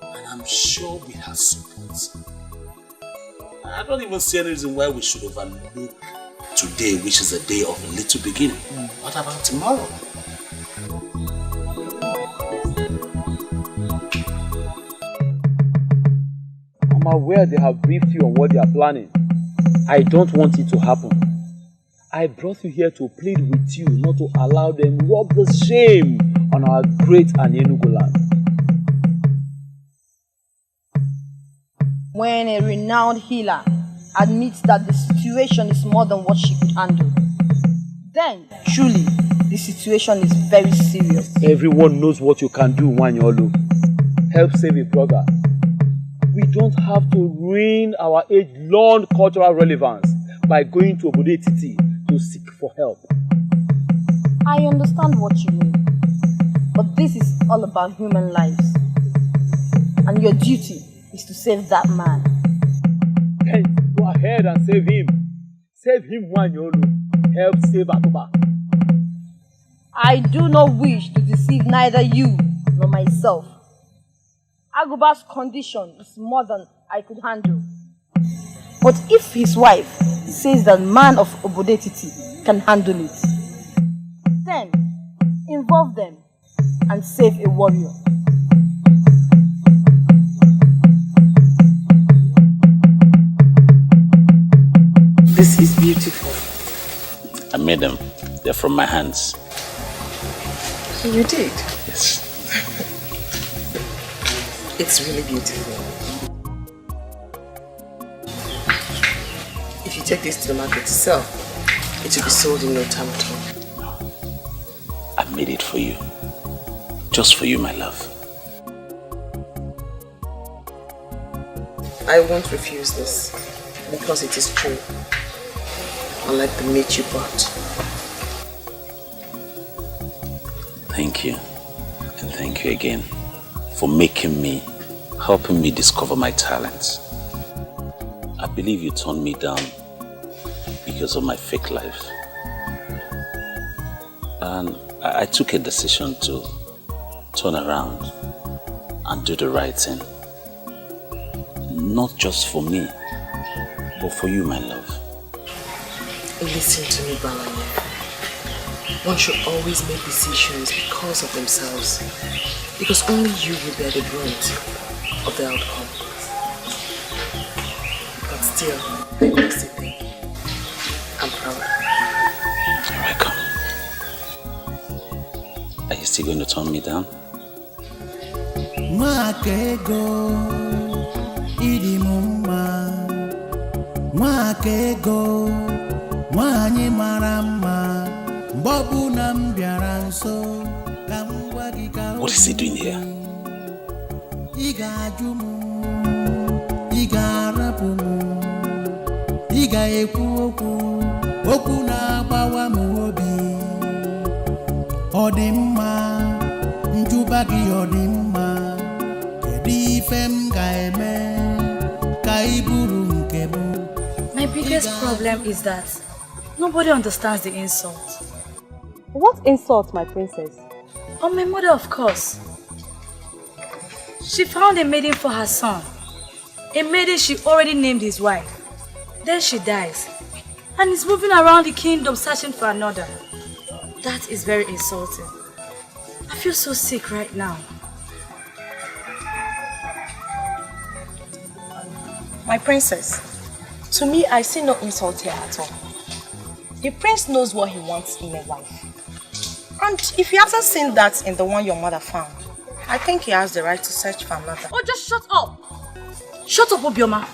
And I'm sure we have support. I don't even see any reason why we should overlook today, which is a day of a little beginning. What about tomorrow? I'm aware they have briefed you on what they are planning. I don't want it to happen. I brought you here to plead with you not to allow them rub the shame on our great Enugu land. When a renowned healer admits that the situation is more than what she could handle, then truly the situation is very serious. Everyone knows what you can do, Nwanyolu. Help save a brother. We don't have to ruin our age-long cultural relevance by going to Obodane to seek for help. I understand what you mean, but this is all about human lives, and your duty is to save that man. Then go ahead and save him. Save him, Nwanyolu. Help save Aguba. I do not wish to deceive neither you nor myself. Aguba's condition is more than I could handle. But if his wife says that man of Obodane can handle it, then involve them and save a warrior. This is beautiful. I made them. They're from my hands. You did? Yes. It's really beautiful. If you take this to the market to sell, it will be sold in no time at all. I made it for you. Just for you, my love. I won't refuse this because it is true. Unlike the meat you bought. Thank you. And thank you again for helping me discover my talents. I believe you turned me down because of my fake life. And I took a decision to turn around and do the right thing. Not just for me, but for you, my love. Listen to me, Balanya. One should always make decisions because of themselves. Because only you will bear the brunt of the outcome. But still, I must say thank you. I'm proud. You're welcome. Are you still going to turn me down? Mwakego idi mumma Mwakego Mwanyi marama Mbobu na mbiara nso Kamwa gika What is he doing here? Iga ajumu Iga rapumu Iga ekwu okwu Okwu na agbawa mu obi Odimma Njuba gi odimma My biggest problem is that nobody understands the insult. What insult, my princess? On my mother, of course. She found a maiden for her son. A maiden she already named his wife. Then she dies. And is moving around the kingdom searching for another. That is very insulting. I feel so sick right now. My princess, to me, I see no insult here at all. The prince knows what he wants in a wife. And if he hasn't seen that in the one your mother found, I think he has the right to search for another. Oh, just shut up! Shut up, Obioma.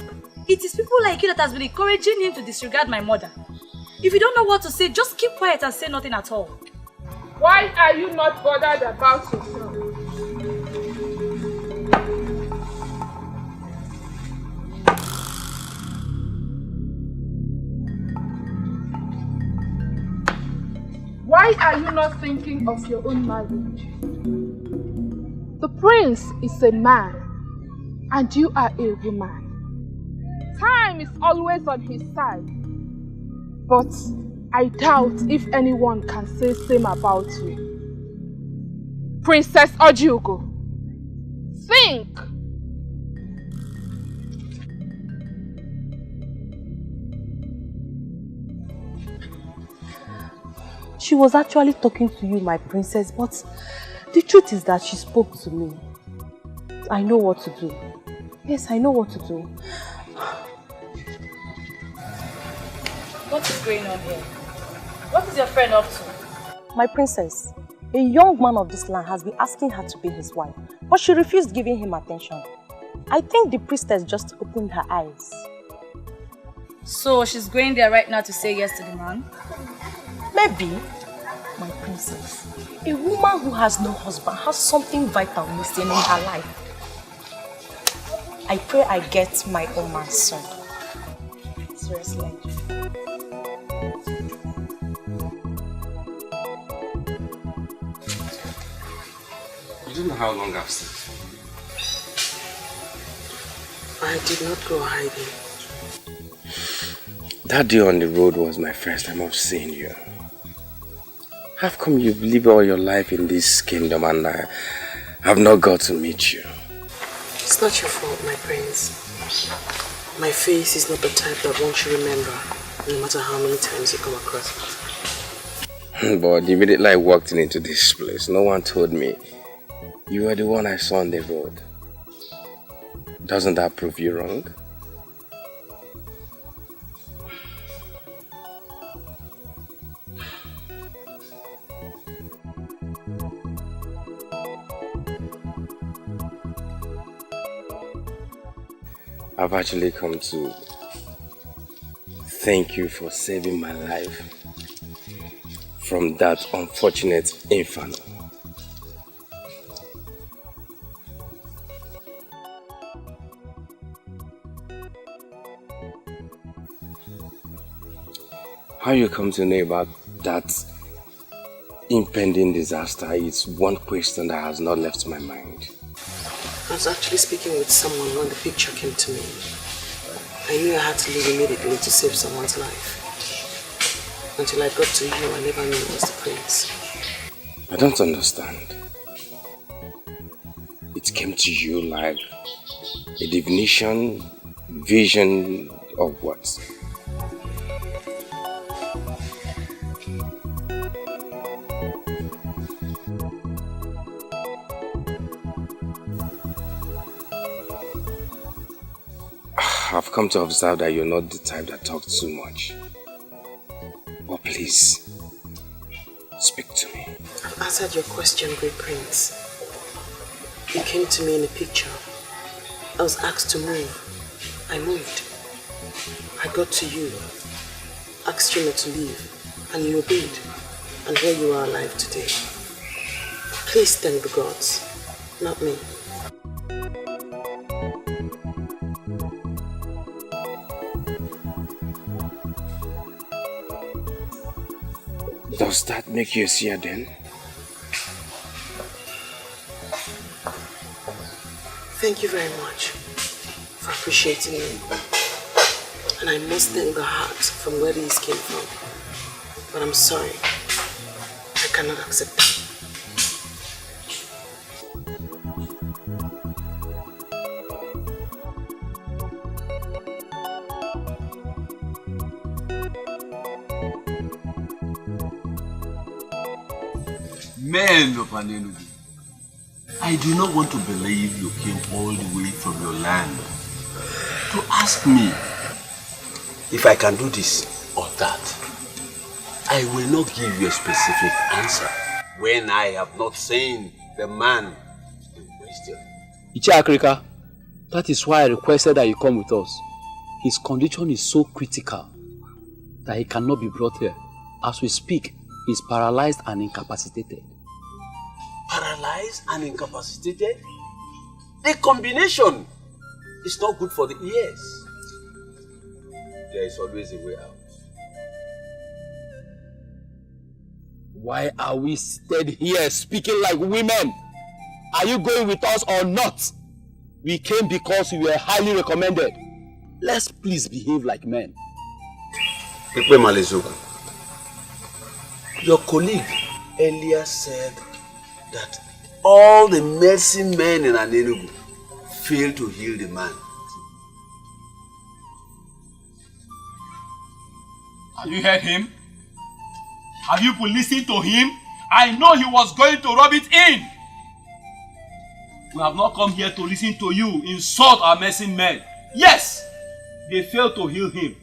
It is people like you that has been encouraging him to disregard my mother. If you don't know what to say, just keep quiet and say nothing at all. Why are you not bothered about yourself? Why are you not thinking of your own marriage? The prince is a man and you are a woman. Time is always on his side. But I doubt if anyone can say same about you. Princess Ojugo, think! She was actually talking to you, my princess, but the truth is that she spoke to me. I know what to do. Yes, I know what to do. What is going on here? What is your friend up to? My princess, a young man of this land has been asking her to be his wife, but she refused giving him attention. I think the priestess just opened her eyes. So she's going there right now to say yes to the man? Maybe, my princess, a woman who has no husband has something vital missing in her life. I pray I get my own man soon. Seriously. You don't know how long I've stayed. I did not go hiding. That day on the road was my first time of seeing you. How come you've lived all your life in this kingdom and I have not got to meet you? It's not your fault, my prince. My face is not the type that one should remember, no matter how many times you come across it. But immediately I walked into this place, no one told me you were the one I saw on the road. Doesn't that prove you wrong? I've actually come to thank you for saving my life from that unfortunate inferno. you come to know about that impending disaster is one question that has not left my mind. I was actually speaking with someone when the picture came to me. I knew I had to leave immediately to save someone's life. Until I got to you, I never knew it was the prince. I don't understand. It came to you like a divination, vision of what? I've come to observe that you're not the type that talks too much. But please, speak to me. I've answered your question, Great Prince. You came to me in a picture. I was asked to move. I moved. I got to you, asked you not to leave, and you obeyed. And here you are alive today. Please thank the gods, not me. Does that make you a seer then? Thank you very much for appreciating me. And I must thank the heart from where these came from. But I'm sorry, I cannot accept that. Men of Anenugu, I do not want to believe you came all the way from your land to ask me if I can do this or that. I will not give you a specific answer when I have not seen the man in question. Iche Akrika, that is why I requested that you come with us. His condition is so critical that he cannot be brought here. As we speak, he is paralyzed and incapacitated. Paralyzed and incapacitated? The combination is not good for the ears. There is always a way out. Why are we seated here speaking like women? Are you going with us or not? We came because we were highly recommended. Let's please behave like men. Your colleague earlier said that all the medicine men in Anenugu failed to heal the man. Have you heard him? Have you listened to him? I know he was going to rub it in. We have not come here to listen to you insult our medicine men. Yes, they failed to heal him.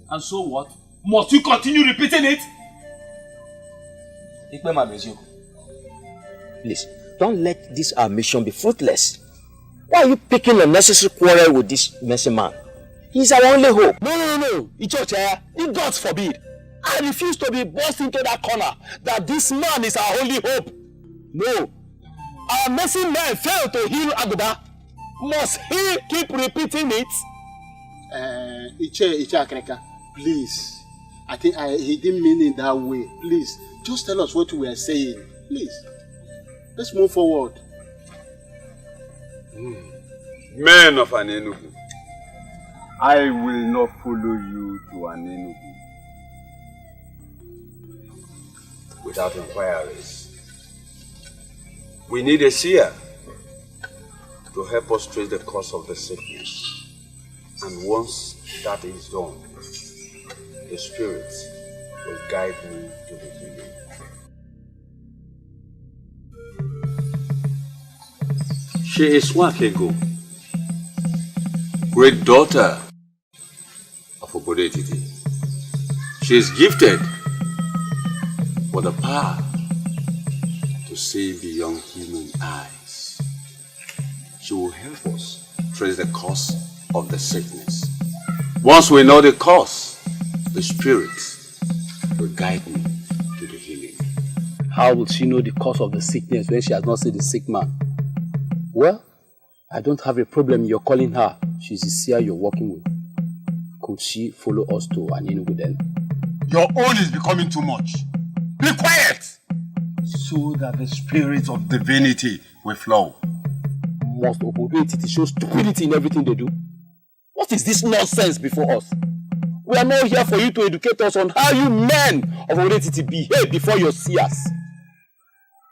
And so what? Must you continue repeating it? Please, don't let this our mission be fruitless. Why are you picking a necessary quarrel with this messy man? He's our only hope. No. Ichoche, the gods forbid. I refuse to be forced into that corner that this man is our only hope. No. Our messy man failed to heal Aguba. Must he keep repeating it? Iche Akreka, please. I think he didn't mean it that way. Please, just tell us what we are saying. Please. Let's move forward. Men of Anenugu, I will not follow you to Anenugu without inquiries. We need a seer to help us trace the cause of the sickness. And once that is done, the Spirit will guide me to the healing. She is Wakego, great daughter of Obodetiti. She is gifted with the power to see beyond human eyes. She will help us trace the cause of the sickness. Once we know the cause, the Spirit will guide me to the healing. How will she know the cause of the sickness when she has not seen the sick man? Well, I don't have a problem you're calling her. She's the seer you're working with. Could she follow us to Anenugu then? Your own is becoming too much. Be quiet! So that the spirit of divinity will flow. Must Okolie show stupidity in everything they do? What is this nonsense before us? We are not here for you to educate us on how you men of Okolie behave before your seers.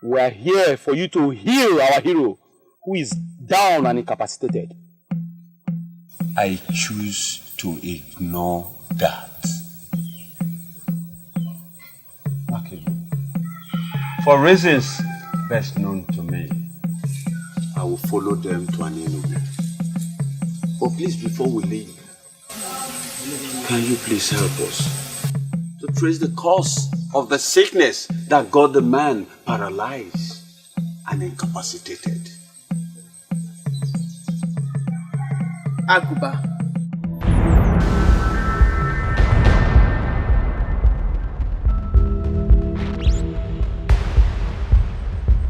We are here for you to heal our hero, who is down and incapacitated. I choose to ignore that. Okay. For reasons best known to me, I will follow them to an enemy. But please, before we leave, can you please help us to trace the cause of the sickness that got the man paralyzed and incapacitated? Aguba.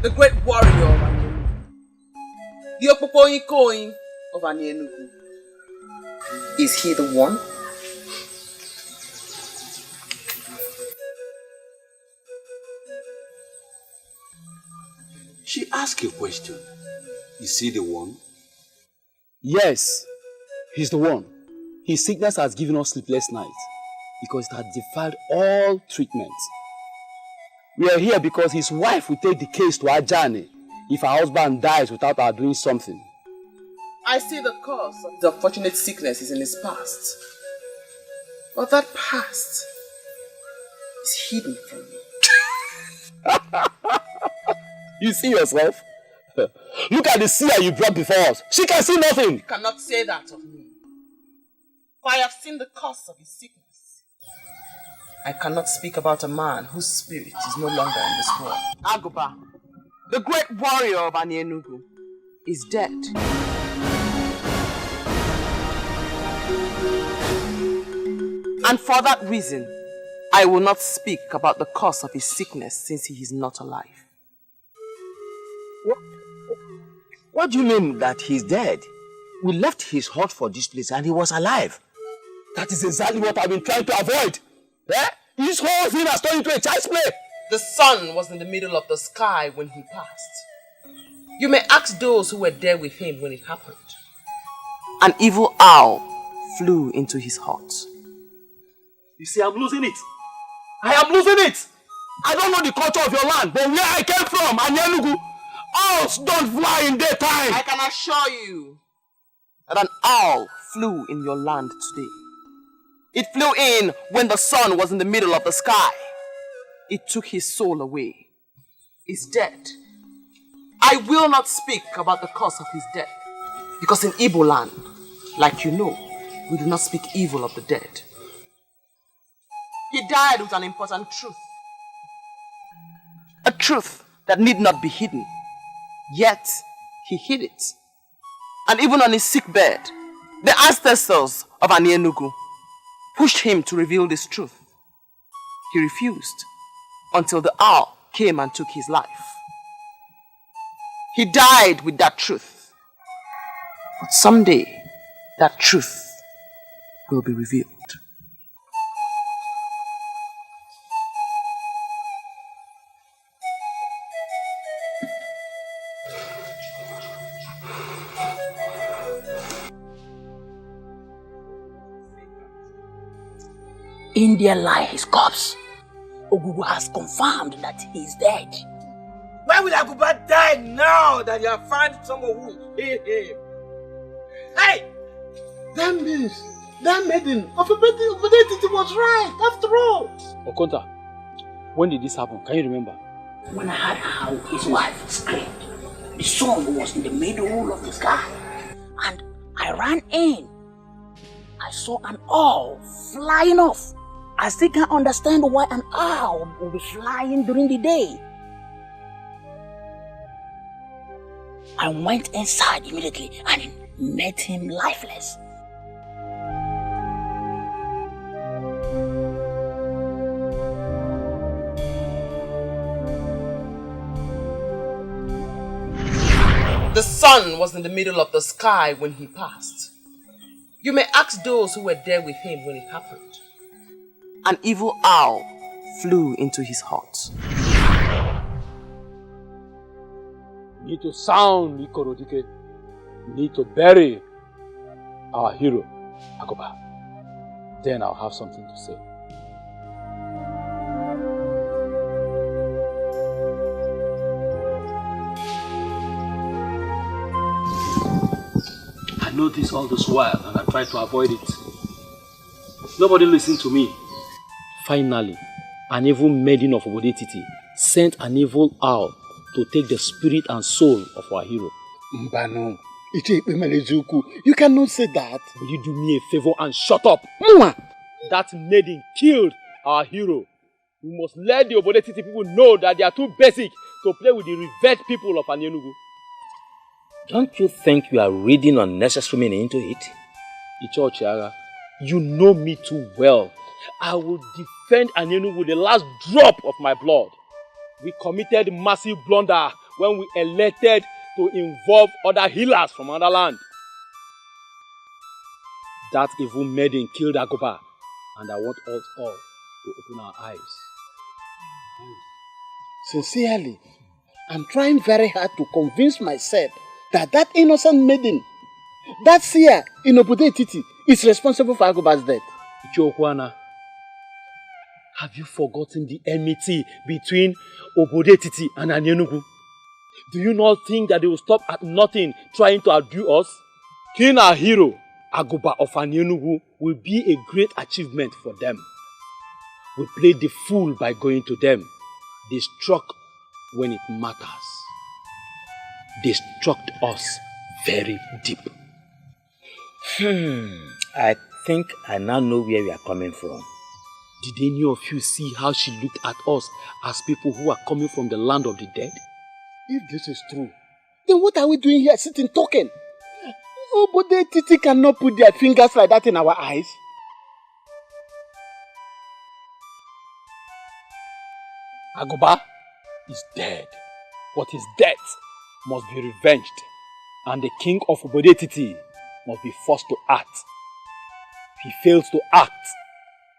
The great warrior of Anienugu. The Okolie of Anienugu. Is he the one? She asked a question. Is he the one? Yes, he's the one. His sickness has given us sleepless nights because it has defied all treatment. We are here because his wife will take the case to Ajani if her husband dies without her doing something. I see the cause of the unfortunate sickness is in his past. But that past is hidden from me. You see yourself? Look at the seer you brought before us. She can see nothing. You cannot say that of me. For I have seen the cause of his sickness. I cannot speak about a man whose spirit is no longer in this world. Aguba, the great warrior of Anienugu, is dead. And for that reason, I will not speak about the cause of his sickness since he is not alive. What do you mean that he's dead? We left his hut for this place and he was alive. That is exactly what I've been trying to avoid. Eh? This whole thing has turned into a child's play. The sun was in the middle of the sky when he passed. You may ask those who were there with him when it happened. An evil owl flew into his hut. You see, I'm losing it. I am losing it. I don't know the culture of your land, but where I came from, Anienugu, owls don't fly in daytime. I can assure you that an owl flew in your land today. It flew in when the sun was in the middle of the sky. It took his soul away. He's dead. I will not speak about the cause of his death. Because in Igbo land, like you know, we do not speak evil of the dead. He died with an important truth. A truth that need not be hidden. Yet, he hid it. And even on his sick bed, the ancestors of Anienugu pushed him to reveal this truth. He refused until the owl came and took his life. He died with that truth. But someday, that truth will be revealed. India lie his corpse. Ogugu has confirmed that he is dead. Why would Aguba die now that you have found someone who will heal him? Hey! That means that maiden of Obedetiti was right after all. Okonta, when did this happen? Can you remember? When I heard how his wife screamed, the sun was in the middle of the sky, and I ran in. I saw an owl flying off. I still can't understand why an owl will be flying during the day. I went inside immediately and met him lifeless. The sun was in the middle of the sky when he passed. You may ask those who were there with him when it happened. an evil owl flew into his heart. We need to sound Ikorodike. We need to bury our hero, Agoba. Then I'll have something to say. I know this all this while and I try to avoid it. Nobody listened to me. Finally, an evil maiden of Obodetiti sent an evil owl to take the spirit and soul of our hero. Mbano, you cannot say that. Will you do me a favor and shut up? Mwa! That maiden killed our hero. We must let the Obodetiti people know that they are too basic to play with the revered people of Anyenugu. Don't you think you are reading unnecessary meaning into it? Ichochiaga, you know me too well. I will defend Anyenugu with the last drop of my blood. We committed massive blunder when we elected to involve other healers from another land. That evil maiden killed Agoba, and I want us all to open our eyes. Sincerely, I'm trying very hard to convince myself that innocent maiden, that seer in Obodetiti, is responsible for Agoba's death. Ichokwana, have you forgotten the enmity between Obodetiti and Anyenugu? Do you not think that they will stop at nothing trying to outdo us? Killing our hero, Agoba of Anyenugu, will be a great achievement for them. We played the fool by going to them. They struck when it matters. They struck us very deep. I think I now know where we are coming from. Did any of you see how she looked at us as people who are coming from the land of the dead? If this is true, then what are we doing here sitting talking? Obodetiti cannot put their fingers like that in our eyes. Agoba is dead, but his death must be revenged, and the king of Obodetiti must be forced to act. If he fails to act,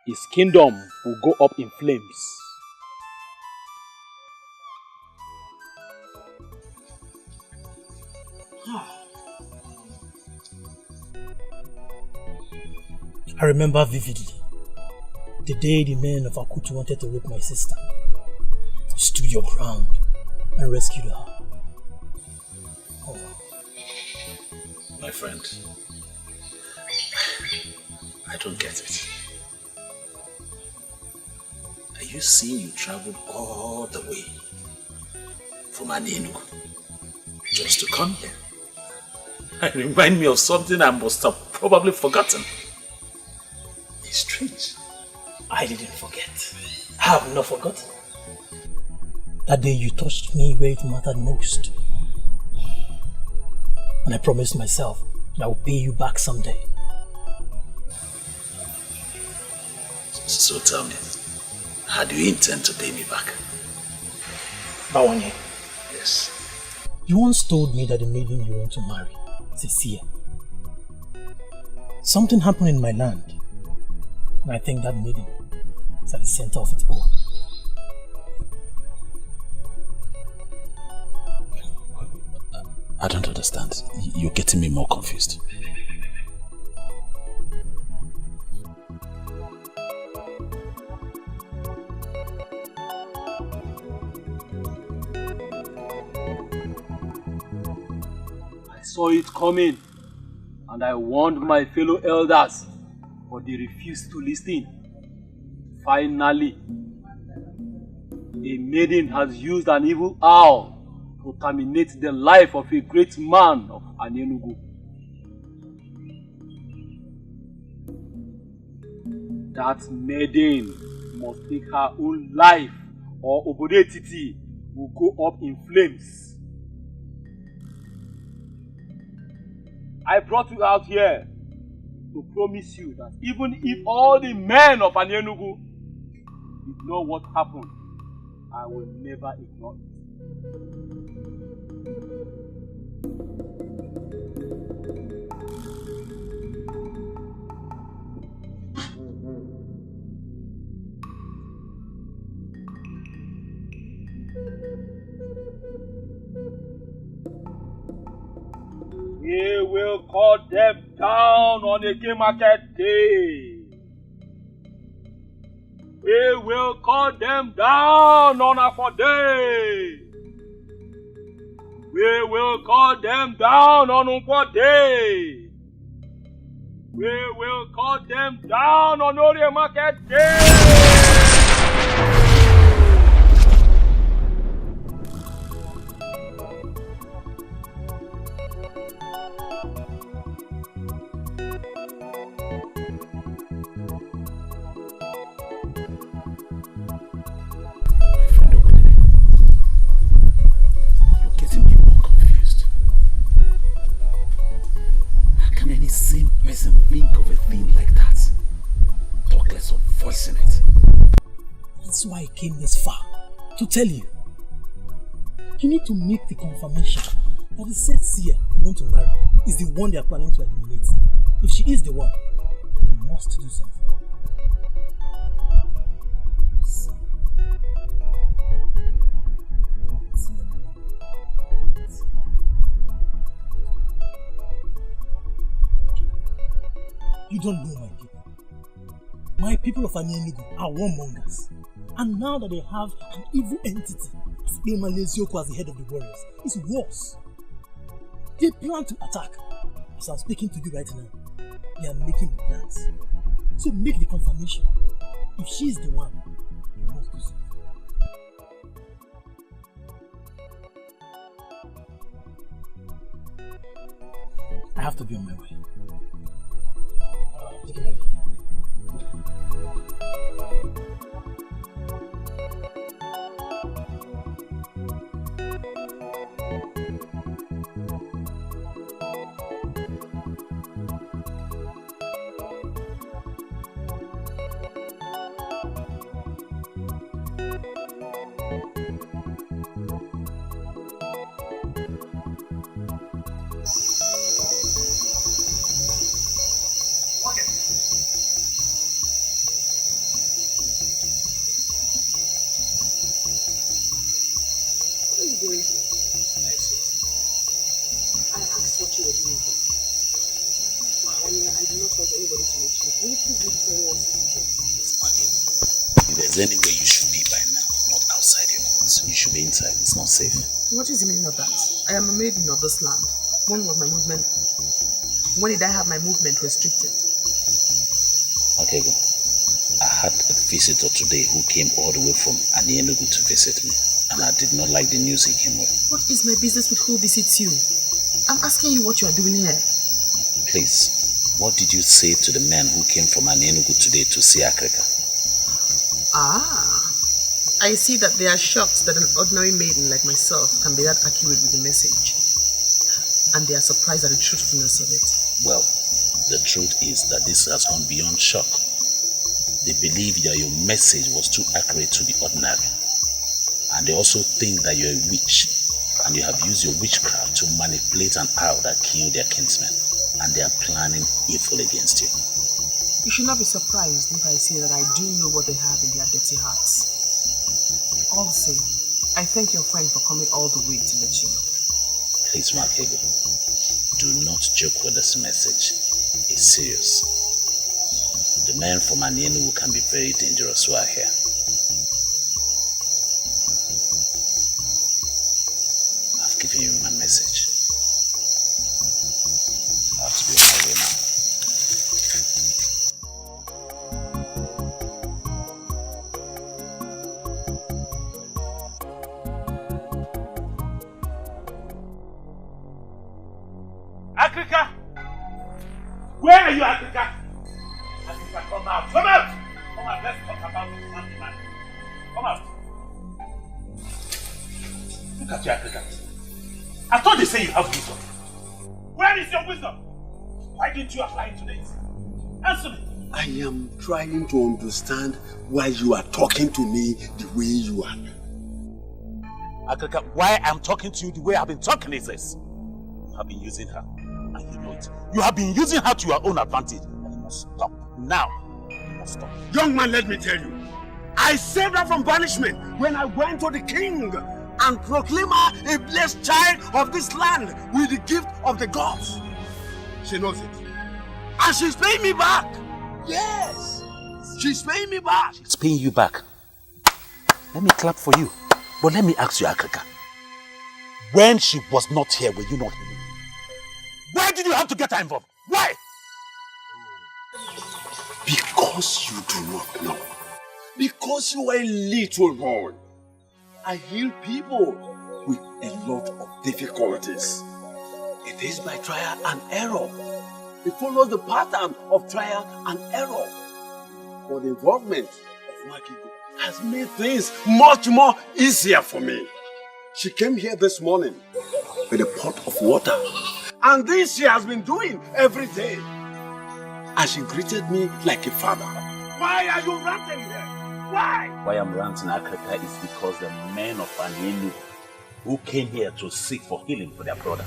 his kingdom will go up in flames. I remember vividly the day the men of Akutu wanted to rape my sister. You stood your ground and rescued her. Oh. My friend, I don't get it. Are you saying you traveled all the way from Anyenugu just to come here? It reminds me of something I must have probably forgotten. It's strange. I didn't forget. I have not forgotten. That day you touched me where it mattered most. And I promised myself that I will pay you back someday. So tell me, how do you intend to pay me back? Bawanye. Yes. You once told me that the maiden you want to marry is a seer. Something happened in my land, and I think that maiden is at the center of it all. I don't understand. You're getting me more confused. I saw it coming and I warned my fellow elders, but they refused to listen. Finally, a maiden has used an evil owl to terminate the life of a great man of Anyenugu. That maiden must take her own life or Obodetiti will go up in flames. I brought you out here to promise you that even if all the men of Anyenugu ignore what happened, I will never ignore it. We will cut them down on a game market day. We will cut them down on a day. We will cut them down on a day. We will cut them down on a market day. Same person think of a thing like that. Talk less of voicing it. That's why I came this far. To tell you. You need to make the confirmation that the said seer you want to marry is the one they are planning to eliminate. If she is the one, you must do something. You don't know my people. My people of Anyenugu are warmongers. And now that they have an evil entity, Malesioko as the head of the warriors, it's worse. They plan to attack. As I'm speaking to you right now, they are making the plans. So make the confirmation. If she is the one, you must do something. I have to be on my way. Take it easy. If there's anywhere you should be by now, not outside your house, you should be inside. It's not safe. What is the meaning of that? I am a maiden of this land. When was my movement? When did I have my movement restricted? Okay, go. I had a visitor today who came all the way from Anyenugu to visit me, and I did not like the news he came with. What is my business with who visits you? I'm asking you what you are doing here. Please, what did you say to the men who came from Anyenugu today to see Africa? Ah, I see that they are shocked that an ordinary maiden like myself can be that accurate with the message. And they are surprised at the truthfulness of it. Well, the truth is that this has gone beyond shock. They believe that your message was too accurate to the ordinary. And they also think that you're a witch, and you have used your witchcraft to manipulate an owl that killed their kinsmen. And they are planning evil against you. You should not be surprised if I say that I do know what they have in their dirty hearts. All the same, I thank your friend for coming all the way to let you know. Please, Makego, do not joke with this message. It's serious. The men from Anyenugu can be very dangerous who are here. I've given you my message. I have to be on my way now. Africa! Where are you, Africa? Africa, come out! Come out! Come out, let's talk about this man. Come out! Look at you, Africa. I thought they say you have wisdom. Where is your wisdom? Why didn't you apply it today? Answer me! I am trying to understand why you are talking to me the way you are. Africa, why I'm talking to you the way I've been talking is this. You have been using her. And you know it. You have been using her to your own advantage. And you must stop. Now. You must stop. Young man, let me tell you. I saved her from banishment when I went to the king and proclaim her a blessed child of this land with the gift of the gods. She knows it. And she's paying me back. Yes. She's paying me back. It's paying you back. Let me clap for you. But let me ask you, Akaka. When she was not here, were you not here? Why did you have to get her involved? Why? Because you do not know. Because you are a little boy. I heal people with a lot of difficulties. It is by trial and error. It follows the pattern of trial and error. But the involvement of Makiko has made things much more easier for me. She came here this morning with a pot of water. And this she has been doing every day. And she greeted me like a father. Why are you ranting here? Why? Why I'm ranting, Akaka, is because the men of Anienu who came here to seek for healing for their brother,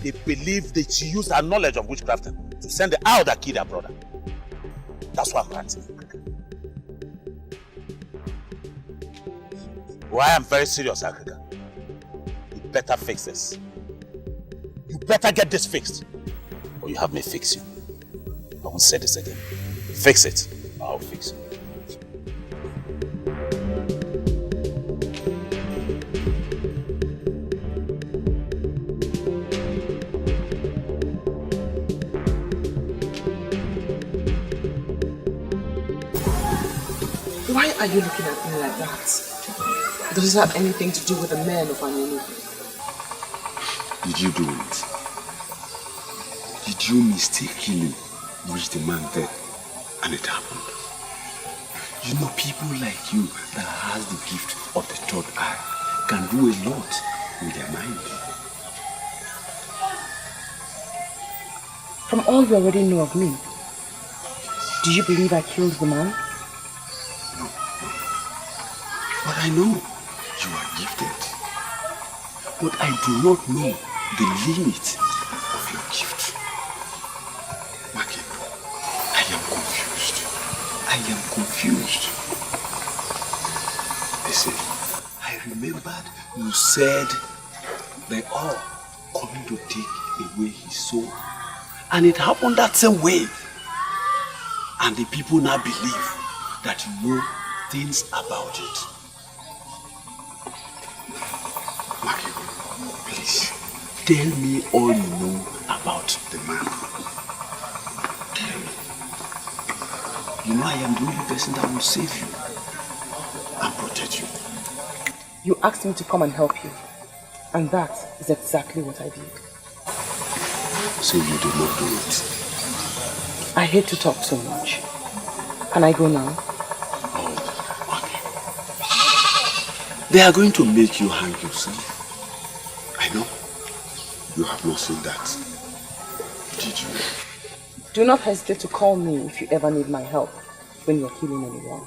they believe that she used her knowledge of witchcraft to send the owl that killed their brother. That's why I'm ranting. Why I'm very serious, Akaka. You better fix this. You better get this fixed, or you have me fix you. I won't say this again. Fix it, I'll fix it. Why are you looking at me like that? Does it have anything to do with the men of Anienu? Did you do it? Did you mistakenly reach the man dead and it happened? You know, people like you that has the gift of the third eye can do a lot with their mind. From all you already know of me, do you believe I killed the man? No. But I know you are gifted. But I do not know the limit of your gift. Maki, I am confused. I am confused. Listen, I remembered you said they are coming to take away his soul. And it happened that same way. And the people now believe that you know things about it. Maki, please, tell me all you know about the man. Tell me. You know I am the only person that will save you and protect you. You asked me to come and help you. And that is exactly what I did. So you did not do it? I hate to talk so much. Can I go now? They are going to make you hang yourself. I know. You have not seen that. Did you? Do not hesitate to call me if you ever need my help when you're killing anyone.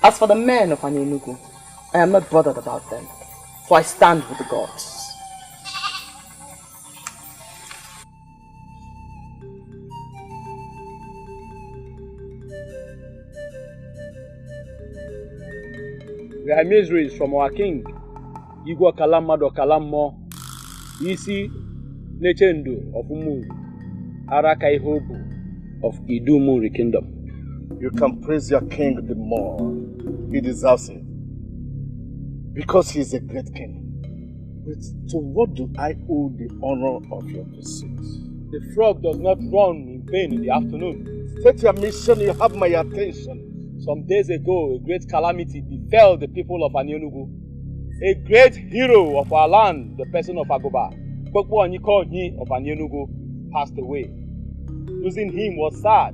As for the men of Anienu, I am not bothered about them, for I stand with the gods. We are miseries from our king. Igwa Kalamado Kalamo, Isi Nechendu of Umu, Arakai Hobu of Idumuri Kingdom. You can praise your king the more. He deserves it. Because he is a great king. But to what do I owe the honor of your pursuit? The frog does not run in vain in the afternoon. State your mission, you have my attention. Some days ago, a great calamity befell the people of Anienu. A great hero of our land, the person of Agoba, Gbogbo Onyikonyi of Anienu, passed away. Losing him was sad,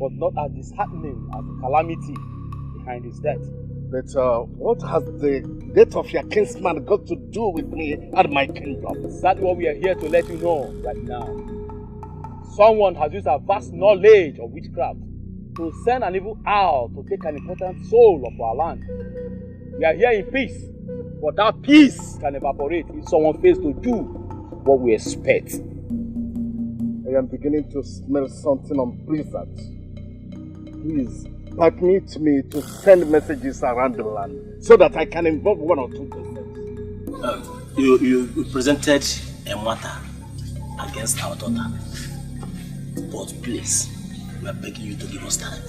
but not as disheartening as the calamity behind his death. But what has the death of your kinsman got to do with me and my kingdom? That's what we are here to let you know right now. Someone has used a vast knowledge of witchcraft to send an evil owl to take an important soul of our land. We are here in peace, but that peace can evaporate if someone fails to do what we expect. I am beginning to smell something on blizzard. Please, permit me to send messages around the land so that I can involve one or two persons. You presented a matter against our daughter. But please, we are begging you to give us time.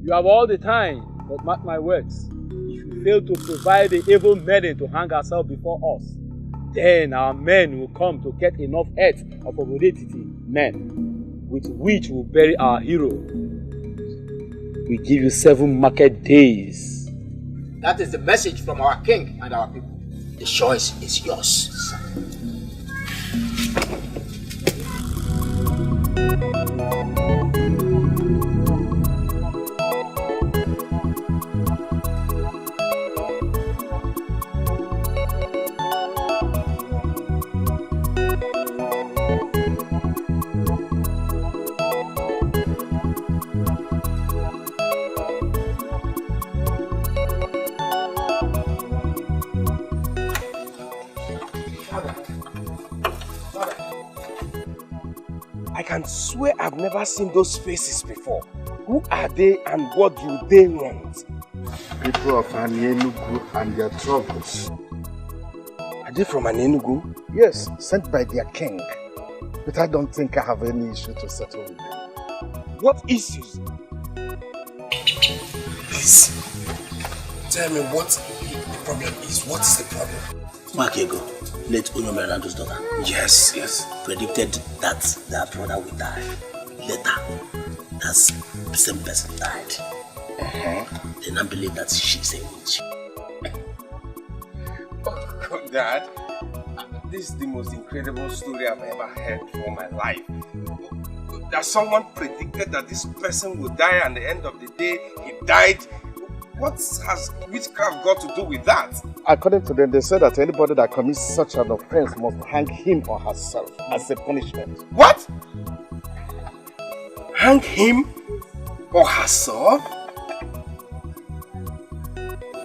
You have all the time, but mark my words. If you fail to provide the evil maiden to hang herself before us, then our men will come to get enough heads of Okolie men, with which we'll bury our hero. We give you 7 market days. That is the message from our king and our people. The choice is yours. I can swear I've never seen those faces before. Who are they and what do they want? People of Enugu and their troubles. Are they from Enugu? Yes, sent by their king. But I don't think I have any issue to settle with them. What issues? Please, tell me what the problem is. What is the problem? Makego, late Onyomelando's daughter. Yes. Predicted that their brother would die. Later, that same person died. They now believe that she's a witch. Oh God, Dad. This is the most incredible story I've ever heard for my life. That someone predicted that this person would die and at the end of the day, he died. What has witchcraft got to do with that? According to them, they said that anybody that commits such an offense must hang him or herself as a punishment. What? Hang him or herself?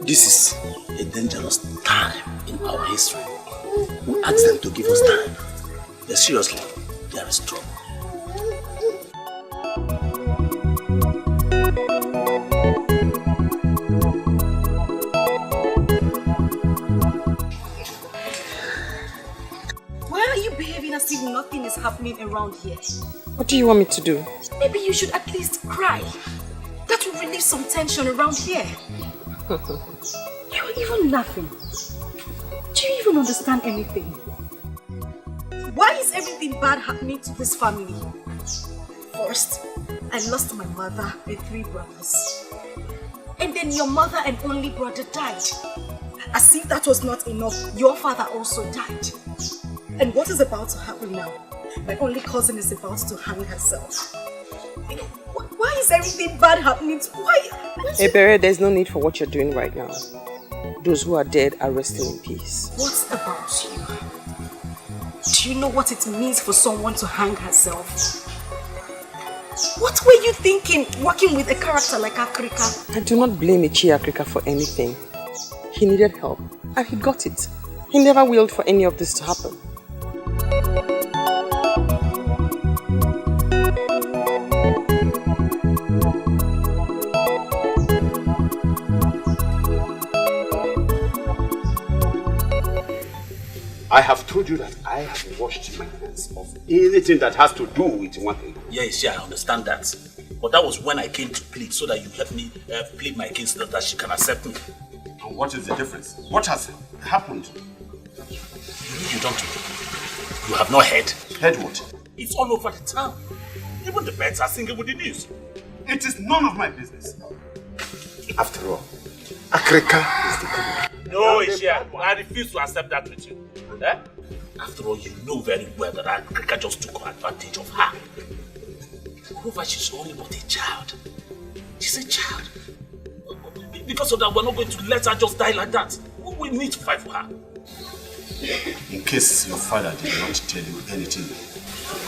This is a dangerous time in our history. We ask them to give us time. But seriously, there is trouble. Why are you behaving as if nothing is happening around here? What do you want me to do? Maybe you should at least cry. That will relieve some tension around here. You're even laughing. Do you even understand anything? Why is everything bad happening to this family? First, I lost my mother and 3 brothers. And then your mother and only brother died. As if that was not enough, your father also died. And what is about to happen now? My only cousin is about to hang herself. Why is everything bad happening? Why? Ebere, there's no need for what you're doing right now. Those who are dead are resting in peace. What about you? Do you know what it means for someone to hang herself? What were you thinking working with a character like Akrika? I do not blame Ichi Akrika for anything. He needed help and he got it. He never willed for any of this to happen. I have told you that I have washed my hands of anything that has to do with one thing. Yes, I understand that. But that was when I came to plead, so that you help me plead my case so that she can accept me. And what is the difference? What has happened? You don't. You have not heard. Heard what? It's all over the town. Even the birds are singing with the news. It is none of my business. After all, Akrika is the criminal. No, Ishia, I refuse to accept that with you. Eh? After all, you know very well that Akrika just took advantage of her. Moreover, she's only not a child. She's a child. Because of that, we're not going to let her just die like that. We need to fight for her. In case your father did not tell you anything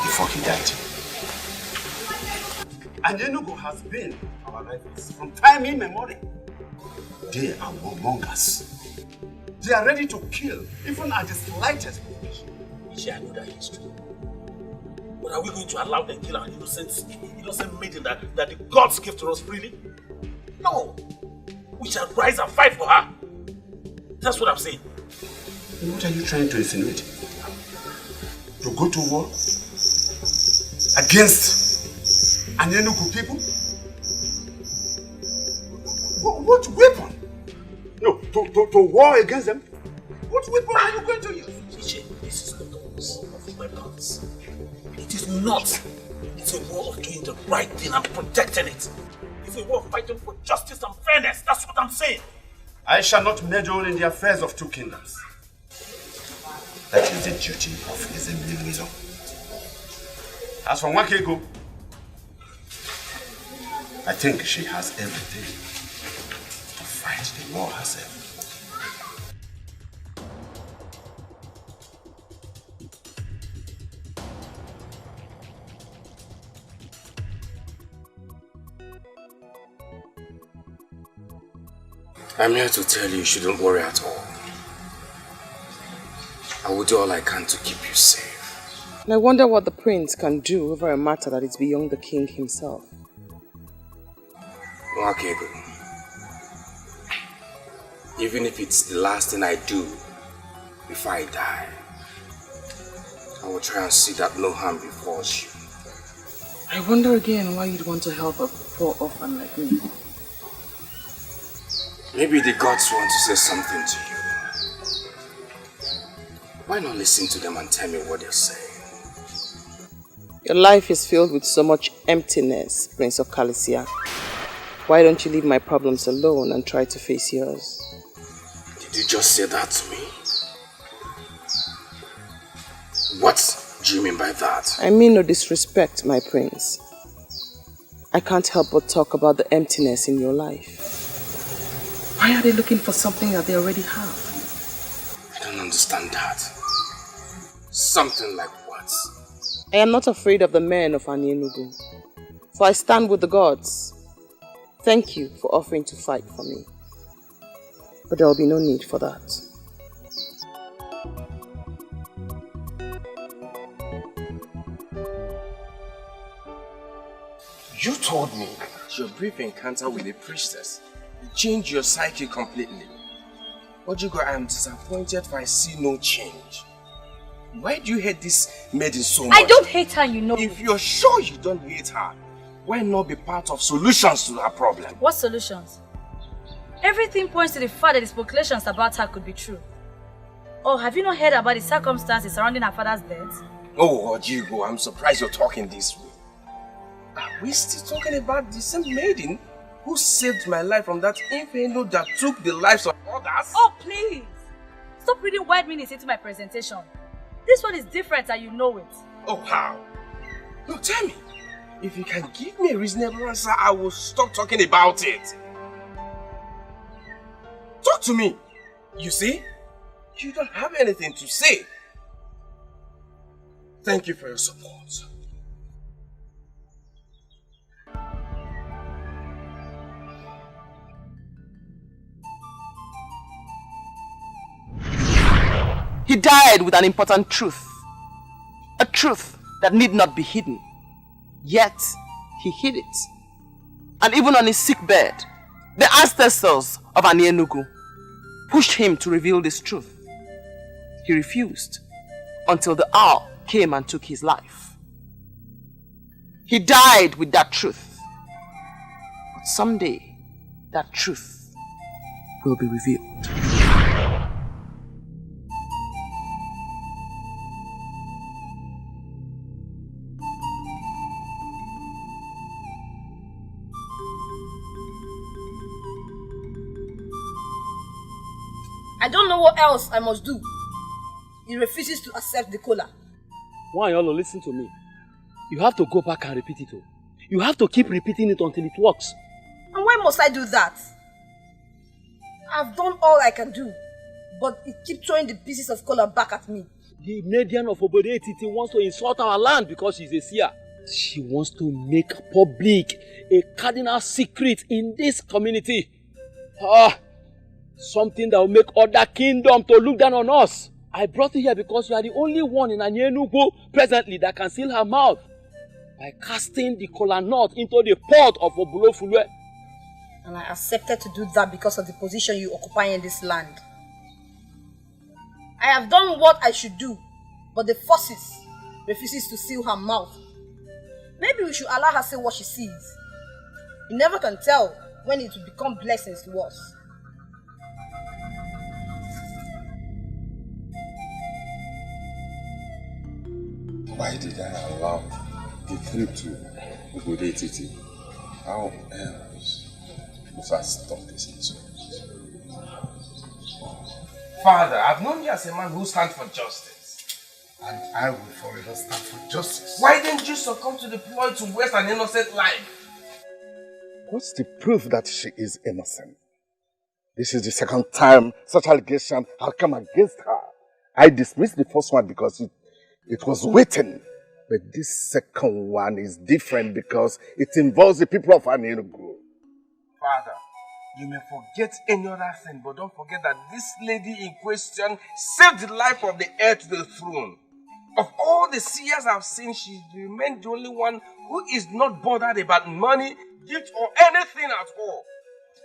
before he died. And Enugu has been our rivals from time immemorial. They are among us. They are ready to kill, even at the slightest provocation. I know that history. But are we going to allow them kill our innocent maiden that the gods give to us freely? No. We shall rise and fight for her. That's what I'm saying. What are you trying to insinuate? To go to war against Anyenugu people? What weapon? No, to war against them? What weapon are you going to use? DJ, this is not a war of weapons. It is not. It's a war of doing the right thing and protecting it. It's a war of fighting for justice and fairness. That's what I'm saying. I shall not meddle in the affairs of two kingdoms. That is the duty of Ezemilizo. As for Nwakego, I think she has everything to fight the war herself. I'm here to tell you shouldn't worry at all. I will do all I can to keep you safe. And I wonder what the prince can do over a matter that is beyond the king himself. Nwakego, even if it's the last thing I do before I die, I will try and see that no harm befalls you. I wonder again why you'd want to help a poor orphan like me. Maybe the gods want to say something to you. Why not listen to them and tell me what they're saying? Your life is filled with so much emptiness, Prince of Calicia. Why don't you leave my problems alone and try to face yours? Did you just say that to me? What do you mean by that? I mean no disrespect, my prince. I can't help but talk about the emptiness in your life. Why are they looking for something that they already have? I don't understand that. Something like what? I am not afraid of the men of Anyenugu, for I stand with the gods. Thank you for offering to fight for me. But there will be no need for that. You told me your brief encounter with the priestess changed your psyche completely. Ojigo, I am disappointed for I see no change. Why do you hate this maiden so much? I don't hate her, you know. If you're sure you don't hate her, why not be part of solutions to her problem? What solutions? Everything points to the fact that the speculations about her could be true. Oh, have you not heard about the circumstances surrounding her father's death? Oh, Ojigo, I'm surprised you're talking this way. Are we still talking about the same maiden who saved my life from that inferno that took the lives of others? Oh, please! Stop reading wide meanings into my presentation. This one is different and you know it. Oh, how? No, tell me. If you can give me a reasonable answer, I will stop talking about it. Talk to me. You see? You don't have anything to say. Thank you for your support. He died with an important truth. A truth that need not be hidden. Yet, he hid it. And even on his sick bed, the ancestors of Anyenugu pushed him to reveal this truth. He refused until the hour came and took his life. He died with that truth. But someday, that truth will be revealed. I don't know what else I must do. He refuses to accept the cola. Why, Yolo, listen to me. You have to go back and repeat it. You have to keep repeating it until it works. And why must I do that? I've done all I can do, but he keeps throwing the pieces of cola back at me. The Median of Okolie wants to insult our land because she's a seer. She wants to make public a cardinal secret in this community. Something that will make other kingdoms to look down on us. I brought you here because you are the only one in Anyenugu presently that can seal her mouth by casting the kola nut into the pot of Obulofulwe. And I accepted to do that because of the position you occupy in this land. I have done what I should do, but the forces refuses to seal her mouth. Maybe we should allow her say what she sees. You never can tell when it will become blessings to us. Why did I allow the trip to Okolie? How else must I stop this incident? Father, I've known you as a man who stands for justice. And I will forever stand for justice. Why didn't you succumb to the ploy to waste an innocent life? What's the proof that she is innocent? This is the second time such allegation have come against her. I dismissed the first one because it was waiting. But this second one is different because it involves the people of Anienugu. Father, you may forget any other thing, but don't forget that this lady in question saved the life of the heir to the throne. Of all the seers I've seen, she remained the only one who is not bothered about money, gift, or anything at all.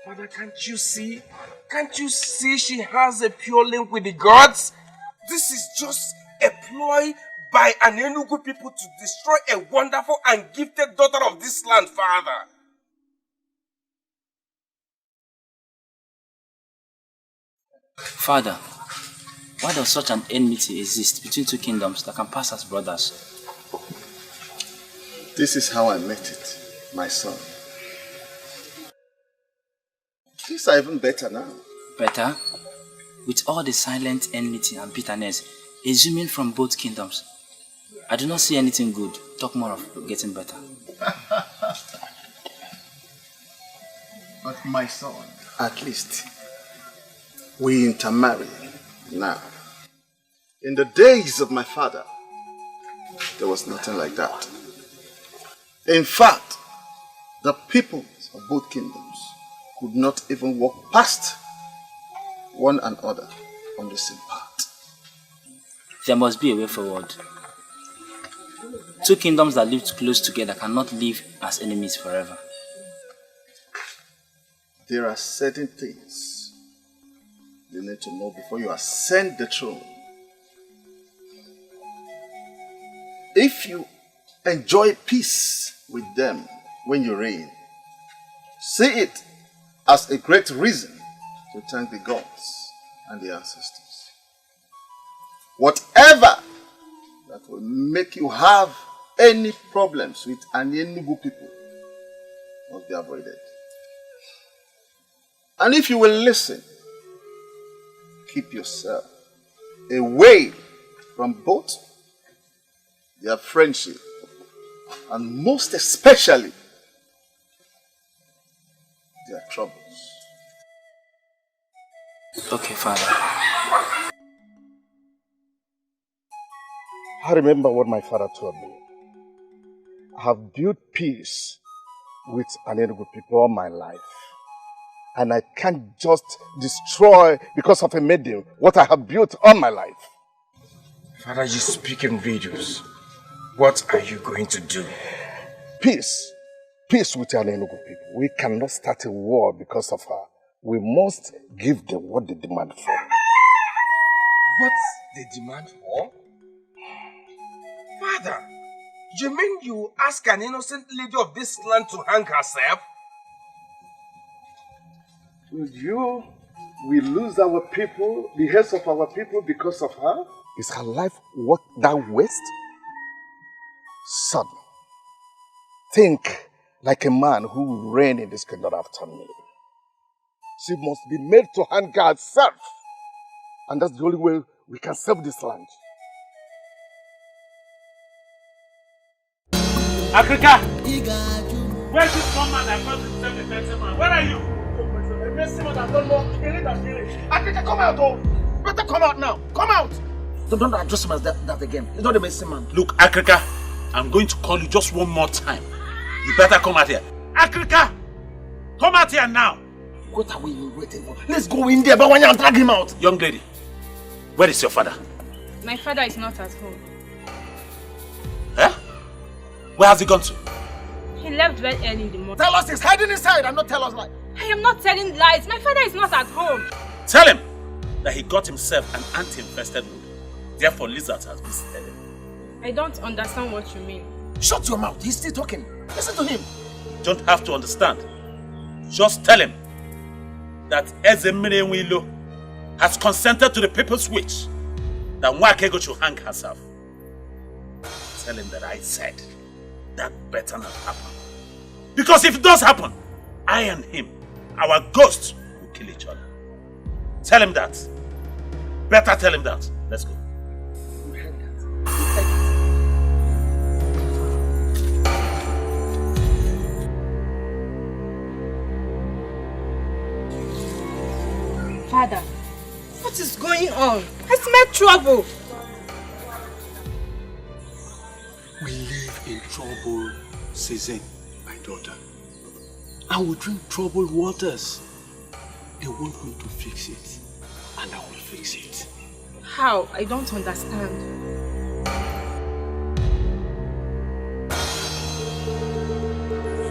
Father, can't you see? Can't you see she has a pure link with the gods? This is just a ploy by Anienugu people to destroy a wonderful and gifted daughter of this land, Father. Father, why does such an enmity exist between two kingdoms that can pass as brothers? This is how I met it, my son. Things are even better now. Better? With all the silent enmity and bitterness exhuming from both kingdoms, I do not see anything good. Talk more of getting better. But my son, at least we intermarry now. In the days of my father, there was nothing like that. In fact, the peoples of both kingdoms could not even walk past one another on the same path. There must be a way forward. Two kingdoms that lived close together cannot live as enemies forever. There are certain things you need to know before you ascend the throne. If you enjoy peace with them when you reign, see it as a great reason to thank the gods and the ancestors. Whatever that will make you have any problems with Anienugu people must be avoided. And if you will listen, keep yourself away from both their friendship and most especially their troubles. Okay, Father. I remember what my father told me. I have built peace with Anienugu people all my life. And I can't just destroy, because of a medium, what I have built all my life. Father, you speak in riddles. What are you going to do? Peace. Peace with Anienugu people. We cannot start a war because of her. We must give them what they demand for. What they demand for? Father, you mean you ask an innocent lady of this land to hang herself? We lose our people, the heads of our people because of her? Is her life worth that waste? Son, think like a man who will reign in this kingdom after me. She must be made to hang herself. And that's the only way we can save this land. Africa! Where's this one man that calls himself a better man? Where are you? Africa, come out, oh! Better come out now! Come out! Don't address him as that again. He's not a messy man. Look, Africa, I'm going to call you just one more time. You better come out here. Africa! Come out here now! What are we waiting for? Let's go in there, but when you drag him out. Young lady, where is your father? My father is not at home. Eh? Where has he gone to? He left very early in the morning. Tell us he's hiding inside and not tell us lies. I am not telling lies. My father is not at home. Tell him! that he got himself an anti-infested wood. Therefore, lizards has visited him. I don't understand what you mean. Shut your mouth. He's still talking. Listen to him. You don't have to understand. Just tell him that Ezemirenwilo has consented to the people's wish that Nwakego should hang herself. Tell him that I said that better not happen. Because if it does happen, I and him, our ghosts, will kill each other. Tell him that. Better tell him that. Let's go. Father, what is going on? I smell trouble. We live in trouble season, my daughter. And we drink troubled waters. They want me to fix it, and I will fix it. How? I don't understand.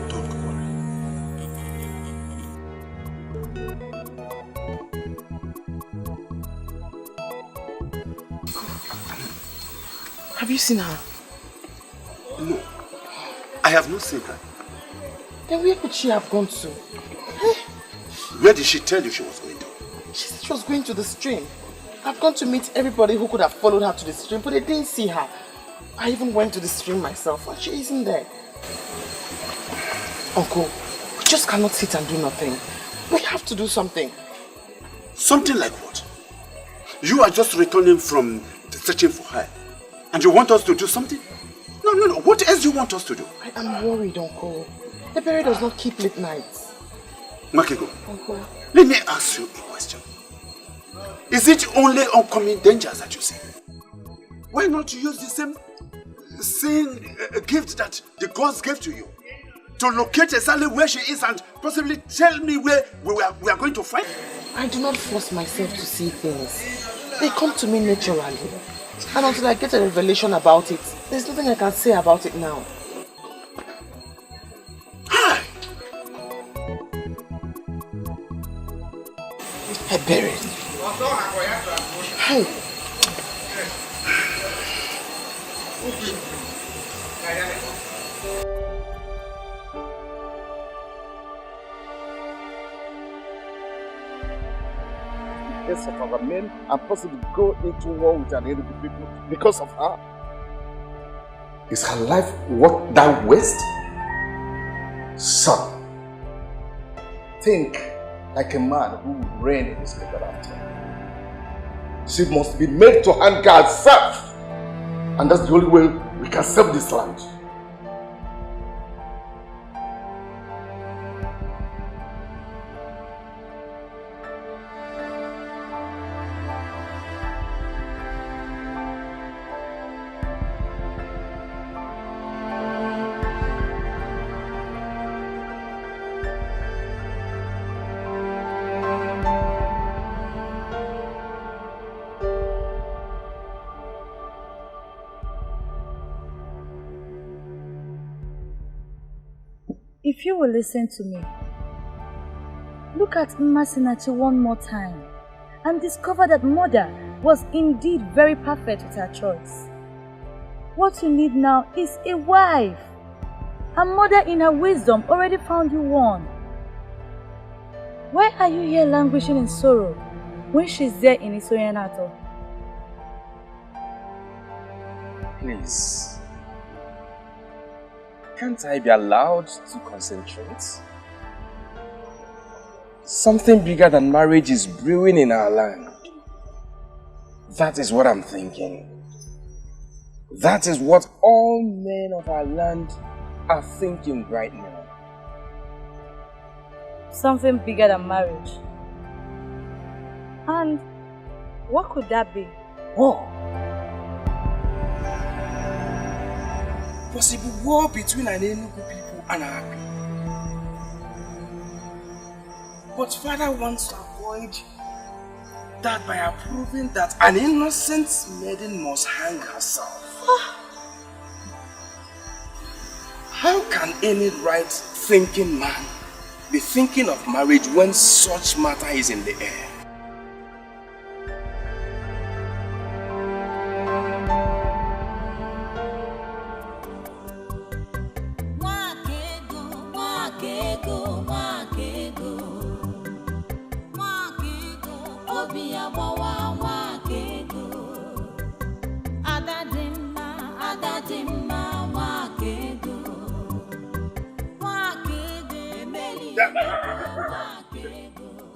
Don't worry. Have you seen her? No, I have not seen her. Then where could she have gone to? Where did she tell you she was going to? She said she was going to the stream. I've gone to meet everybody who could have followed her to the stream, but they didn't see her. I even went to the stream myself, and she isn't there. Uncle, we just cannot sit and do nothing. We have to do something. Something like what? You are just returning from searching for her, and you want us to do something? No. What else do you want us to do? I am worried, Uncle. The berry does not keep late nights. Nwakego, Uncle. let me ask you a question. Is it only oncoming dangers that you see? Why not use the same gift that the gods gave to you? To locate exactly where she is and possibly tell me where we are going to find her? I do not force myself to see things. They come to me naturally. And until I get a revelation about it, there's nothing I can say about it now. I buried. Hey. Yes, of our men and possibly go into war with an enemy people because of her. Is her life worth that waste? Son, think like a man who will reign in his later after. She must be made to hang herself, and that's the only way we can save this land. If you will listen to me, look at Mmasinachi one more time and discover that Mother was indeed very perfect with her choice. What you need now is a wife. And Mother in her wisdom already found you one. Why are you here languishing in sorrow when she's there in Isoyanato? Please. Can't I be allowed to concentrate? Something bigger than marriage is brewing in our land. That is what I'm thinking. That is what all men of our land are thinking right now. Something bigger than marriage. And what could that be? War. Possible war between an Enugu people and our people. But Father wants to avoid that by approving that an innocent maiden must hang herself. How can any right-thinking man be thinking of marriage when such matter is in the air?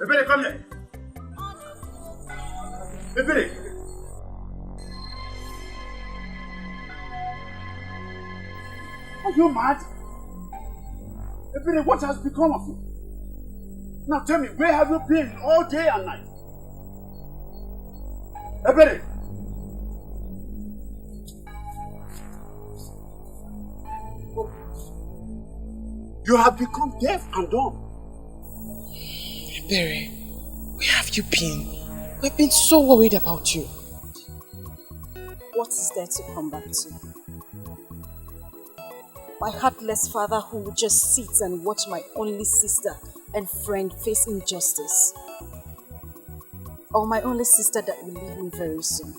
Ebere, come here. Ebere. Are you mad? Ebere, what has become of you? Now tell me, where have you been all day and night? Ebere. You have become deaf and dumb. Ebere, where have you been? We've been so worried about you. What is there to come back to? My heartless father who would just sit and watch my only sister and friend face injustice. Or my only sister that will leave me very soon.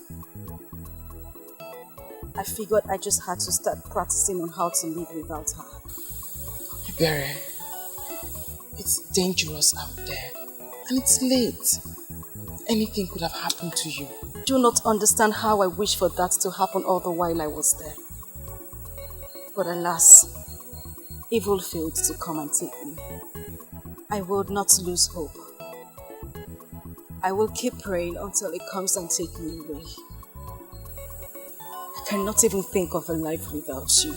I figured I just had to start practicing on how to live without her. Ebere, it's dangerous out there and it's late. Anything could have happened to you. Do not understand how I wish for that to happen all the while I was there. But alas, evil failed to come and take me. I will not lose hope. I will keep praying until it comes and takes me away. I cannot even think of a life without you.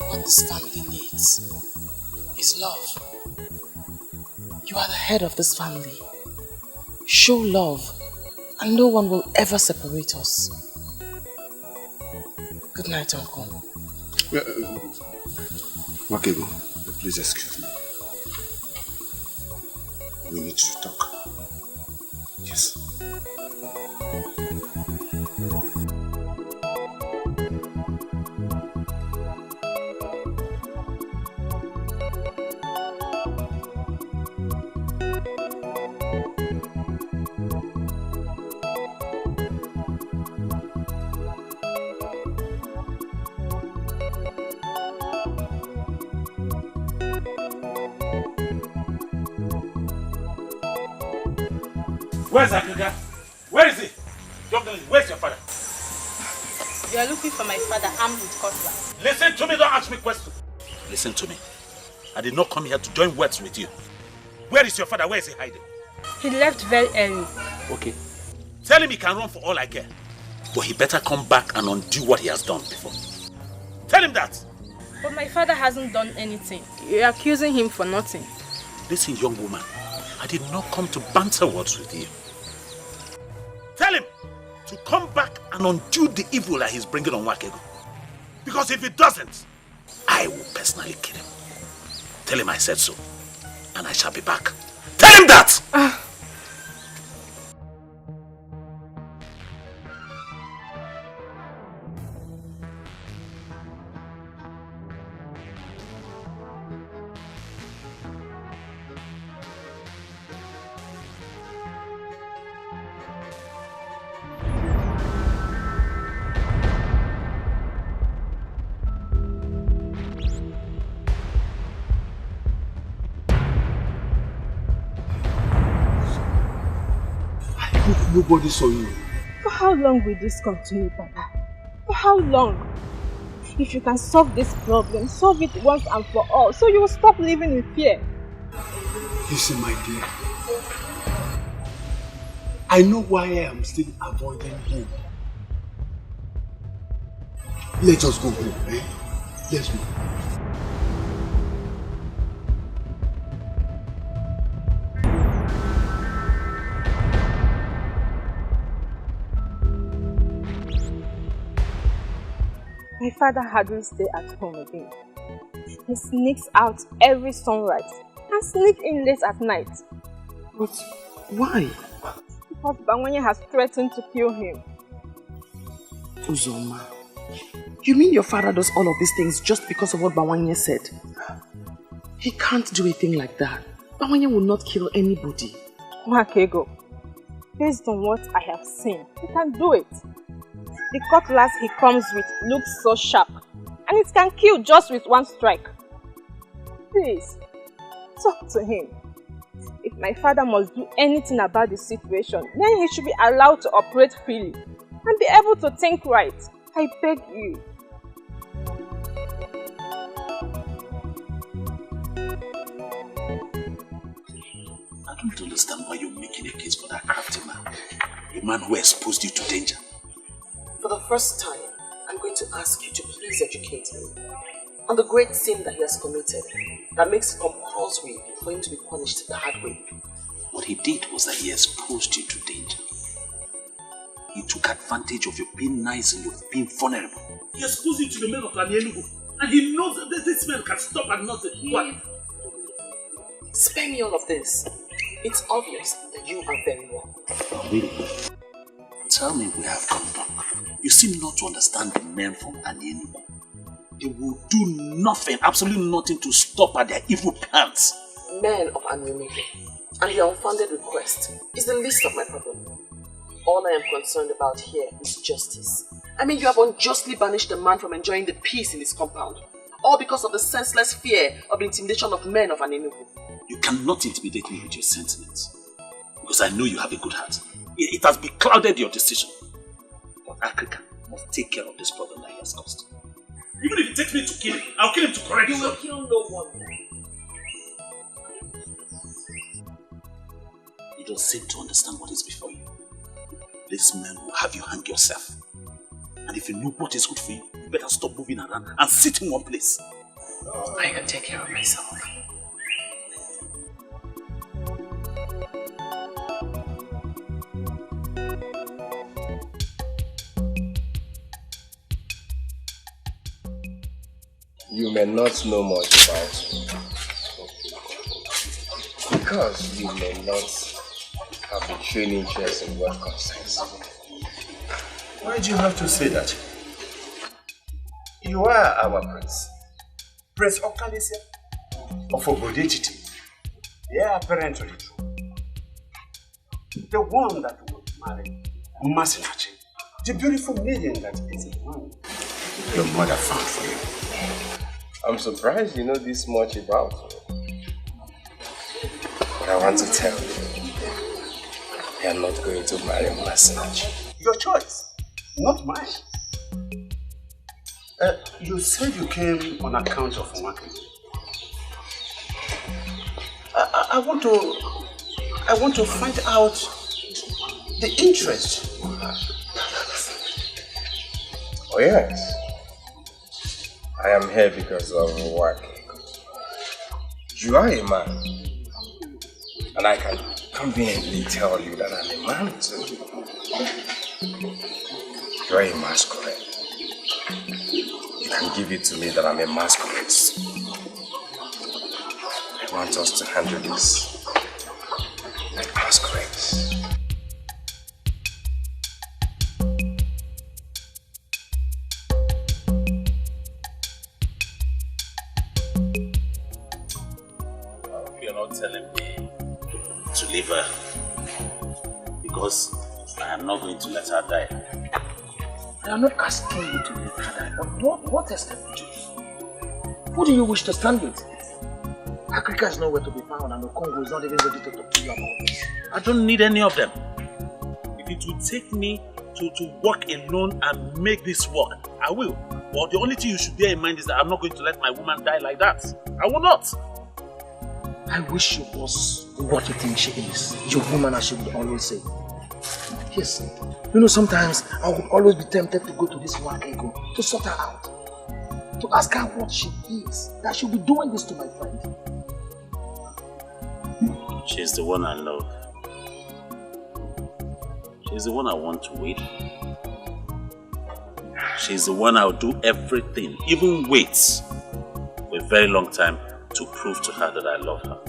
What this family needs is love. You are the head of this family. Show love, and no one will ever separate us. Good night, Uncle. Wakego, please excuse me. We need to talk. Yes. Where's Akuga? Where is he? Young lady, where's your father? You are looking for my father armed with cutlass. Listen to me, don't ask me questions. Listen to me. I did not come here to join words with you. Where is your father? Where is he hiding? He left very early. Okay. Tell him he can run for all I care. But he better come back and undo what he has done before. Tell him that. But my father hasn't done anything. You're accusing him for nothing. Listen, young woman. I did not come to banter words with you. Tell him to come back and undo the evil that he's bringing on Wakego. Because if he doesn't, I will personally kill him. Tell him I said so. And I shall be back. Tell him that! Nobody saw you. For how long will this continue, Papa? For how long? If you can solve this problem, solve it once and for all, so you will stop living in fear. Listen, my dear. I know why I am still avoiding home. Let us go home, eh? Let's go. My father hadn't stayed at home again. He sneaks out every sunrise and sneaks in late at night. But why? Because Bawanye has threatened to kill him. Uzoma, you mean your father does all of these things just because of what Bawanye said? He can't do a thing like that. Bawanye will not kill anybody. Wakego, based on what I have seen, he can do it. The cutlass he comes with looks so sharp, and it can kill just with one strike. Please, talk to him. If my father must do anything about the situation, then he should be allowed to operate freely and be able to think right. I beg you. I don't understand why you're making a case for that crafty man. A man who exposed you to danger. For the first time, I'm going to ask you to please educate me on the great sin that he has committed that makes it compulsory for him to be punished the hard way. What he did was that he exposed you to danger. He took advantage of your being nice and your being vulnerable. He exposed you to the men of Enugu, and he knows that this man can stop at nothing. What? Spare me all of this. It's obvious that you are very wrong. Really? Tell me we have come back. You seem not to understand the men from Enugu. They will do nothing, absolutely nothing to stop at their evil plans. Men of Enugu and your unfounded request is the least of my problem. All I am concerned about here is justice. I mean, you have unjustly banished a man from enjoying the peace in his compound, all because of the senseless fear of the intimidation of men of Enugu. You cannot intimidate me with your sentiments, because I know you have a good heart. It has beclouded your decision. But Africa must take care of this problem that he has caused. Even if it takes me to kill him, I'll kill him to correct him. You will kill no one. You don't seem to understand what is before you. This man will have you hang yourself. And if you know what is good for you, you better stop moving around and sit in one place. I can take care of myself. You may not know much about me. Because you may not have a training interest in what concerns me. Why do you have to say that? You are our prince. Prince Okolie of Obodetiti. They are apparently true. The one that would marry Masinachi. The beautiful maiden that is a man your mother found for you. I'm surprised you know this much about me. But I want to tell you, I am not going to marry Masinachi. Your choice, not mine. You said you came on account of Nwake. I want to find out the interest you have. Oh yes. I am here because of Nwake. You are a man. And I can conveniently tell you that I'm a man too. You are a masquerade. You can give it to me that I'm a masquerade. I want us to handle this like masquerades. You're not telling me to leave her because I am not going to let her die. I am not asking you to leave her die, but what else can you do? Who do you wish to stand with? Africa is nowhere to be found and the Congo is not even ready to talk to you about this. I don't need any of them. If it will take me to work alone and make this work, I will. But the only thing you should bear in mind is that I'm not going to let my woman die like that. I will not. I wish she was what you think she is. Your woman, as she would always say. Yes. You know, sometimes I would always be tempted to go to this one ego to sort her out. To ask her what she is. That she'll be doing this to my friend. She's the one I love. She's the one I want to wait for. She's the one I'll do everything, even wait for a very long time to prove to her that I love her.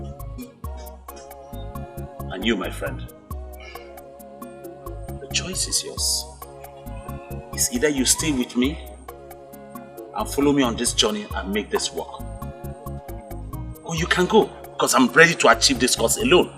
And you, my friend, the choice is yours. It's either you stay with me and follow me on this journey and make this work, or you can go, because I'm ready to achieve this cause alone.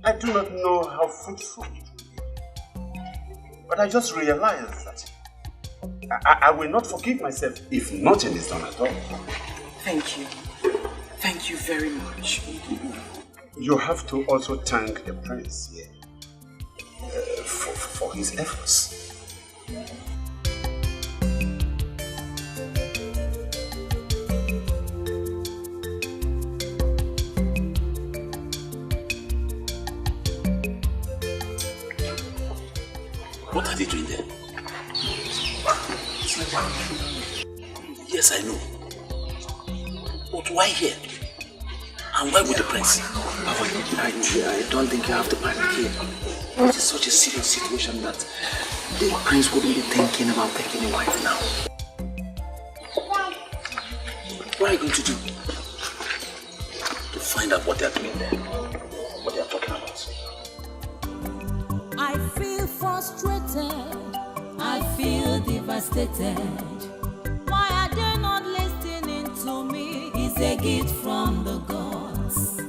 I do not know how fruitful it will be. But I just realized that I will not forgive myself if nothing is done at all. Thank you. Thank you very much. You have to also thank the prince here for his efforts. What are they doing there? Yes, I know. But why here? And why with the prince? I don't think you have to panic here. It is such a serious situation that the prince wouldn't be thinking about taking a wife now. What are you going to do? To find out what they are doing there. What they are talking about. I feel frustrated. I feel devastated. Why are they not listening to me? It's a gift from the gods.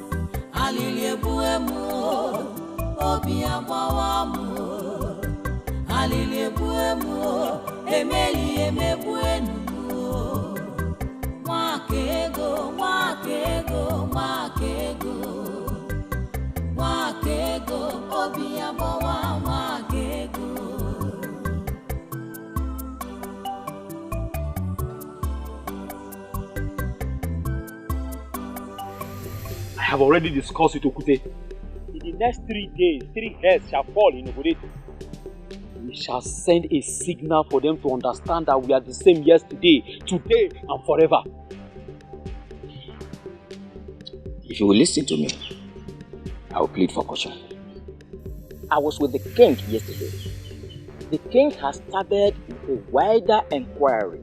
Aliliebuemu, Obiabawamu. Aliliebuemu, Emeli emebuenu. Wakego, wakego, wakego. Wakego, Obiabawa, wakego. I have already discussed with Okute. In the next 3 days, 3 heads shall fall in Okolie. We shall send a signal for them to understand that we are the same yesterday, today, and forever. If you will listen to me, I will plead for caution. I was with the king yesterday. The king has started a wider inquiry,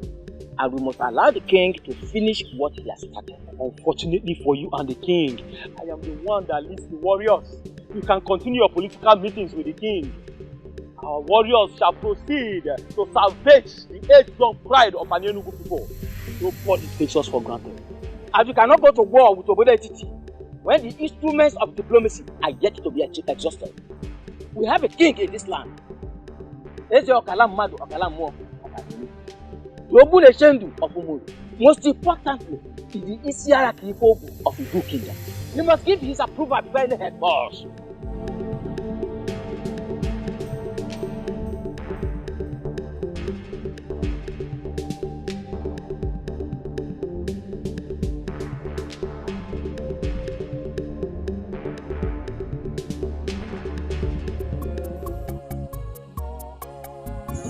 and we must allow the king to finish what he has started. Unfortunately for you and the king, I am the one that leads the warriors. You can continue your political meetings with the king. Our warriors shall proceed to salvage the age-long pride of Anyenugu people. Nobody takes us for granted. As you cannot go to war with Obodo Etiti when the instruments of diplomacy are yet to be exhausted. We have a king in this land. Eze Okalam Madu Okalam Mo Yobule Shendu of Umuru. Most importantly, is the Isiara Kifogu of the Igu Kingdom. You must give his approval before any head boss.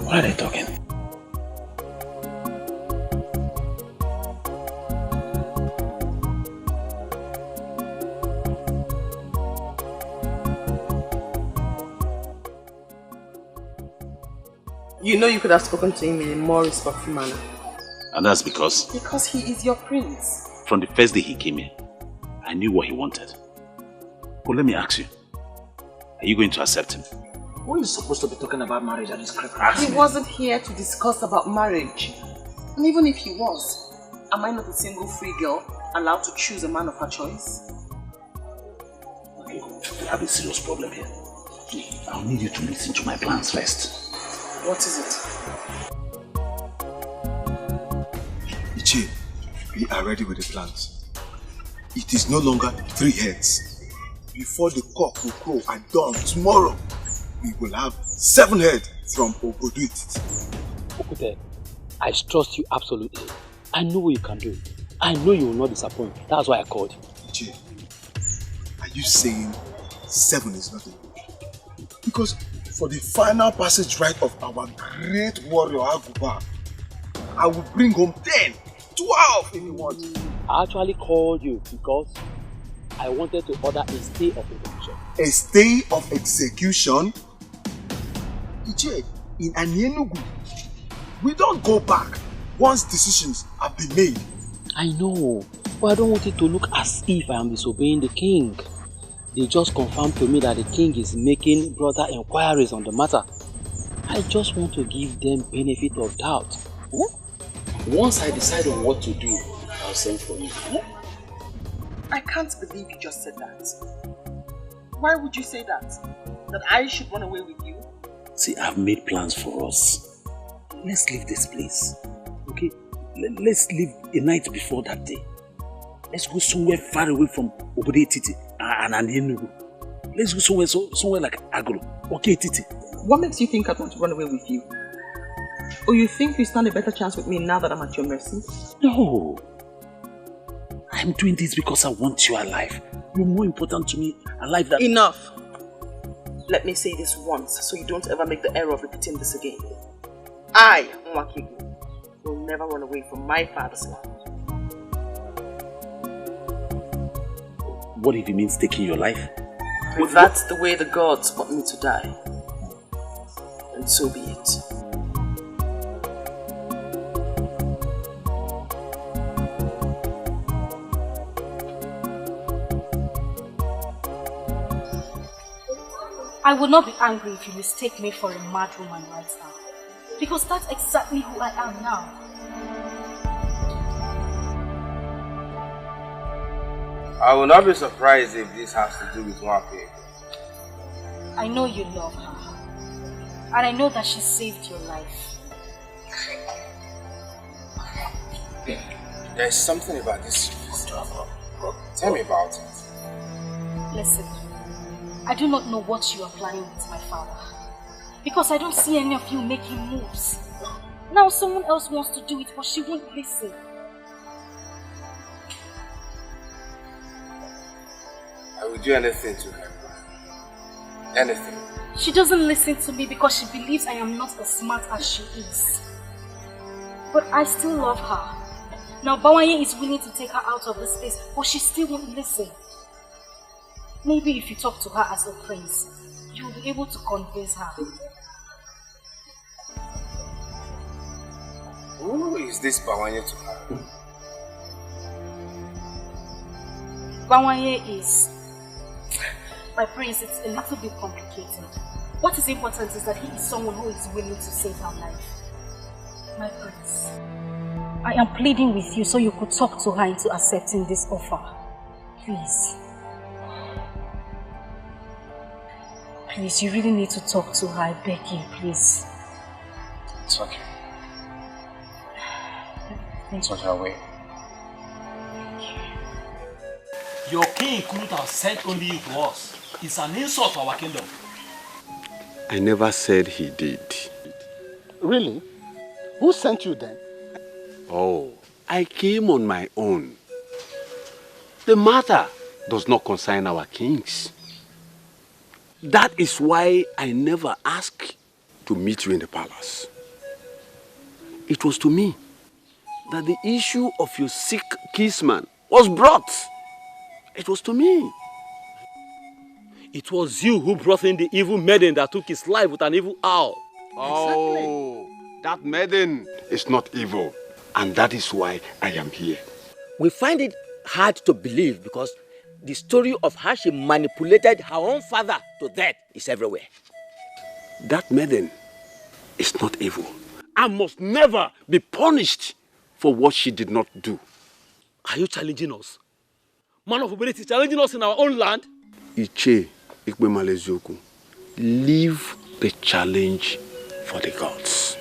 What are they talking? You know you could have spoken to him in a more respectful manner. And that's because? Because he is your prince. From the first day he came here, I knew what he wanted. But let me ask you, are you going to accept him? Who is supposed to be talking about marriage at this critical? He wasn't here to discuss about marriage. And even if he was, am I not a single free girl allowed to choose a man of her choice? Okay, we have a serious problem here. I'll need you to listen to my plans first. What is it? Ichie, we are ready with the plans. It is no longer 3 heads. Before the cock will crow at dawn tomorrow, we will have 7 heads from Obodo Etiti. Okute, I trust you absolutely. I know what you can do. I know you will not disappoint. That's why I called you. Ichie, are you saying 7 is not enough? Because for the final passage right of our great warrior Aguba, I will bring home 10, 12 if you want. I actually called you because I wanted to order a stay of execution. A stay of execution? Ichie, in Anyenugu, we don't go back once decisions have been made. I know, but I don't want it to look as if I am disobeying the king. They just confirmed to me that the king is making broader inquiries on the matter. I just want to give them benefit of doubt. Once I decide on what to do, I'll send for you. I can't believe you just said that. Why would you say that? That I should run away with you? See, I've made plans for us. Let's leave this place. Okay? Let's leave a night before that day. Let's go somewhere far away from Okolie Titi and Enugu. Let's go somewhere like Agro. Okay, Titi. What makes you think I want to run away with you? Or you think you stand a better chance with me now that I'm at your mercy? No. I'm doing this because I want you alive. You're more important to me alive than... Enough. Let me say this once so you don't ever make the error of repeating this again. I, Nwakigu, will never run away from my father's land. What if it means taking your life? If that's the way the gods want me to die, then so be it. I would not be angry if you mistake me for a mad woman right now. Because that's exactly who I am now. I will not be surprised if this has to do with Nwake. I know you love her. And I know that she saved your life. There's something about this drama. Tell me about it. Listen, I do not know what you are planning with my father. Because I don't see any of you making moves. Now someone else wants to do it, but she won't listen. I will do anything to help her. Anything. She doesn't listen to me because she believes I am not as smart as she is. But I still love her. Now Bawanye is willing to take her out of this place, but she still won't listen. Maybe if you talk to her as a prince, you will be able to convince her. Who is this Bawanye to her? Bawanye is... My prince, it's a little bit complicated. What is important is that he is someone who is willing to save her life. My prince, I am pleading with you so you could talk to her into accepting this offer. Please. Please, you really need to talk to her. I beg you, please. It's okay. It's on her way. Your king couldn't have sent only you to us. It's an insult to our kingdom. I never said he did. Really? Who sent you then? Oh, I came on my own. The matter does not concern our kings. That is why I never asked to meet you in the palace. It was to me that the issue of your sick kinsman was brought. It was to me. It was you who brought in the evil maiden that took his life with an evil owl. Oh, that maiden is not evil. And that is why I am here. We find it hard to believe because the story of how she manipulated her own father to death is everywhere. That maiden is not evil and must never be punished for what she did not do. Are you challenging us? Man of Okolie is challenging us in our own land? Iche Ikpemaleziokwu, leave the challenge for the gods.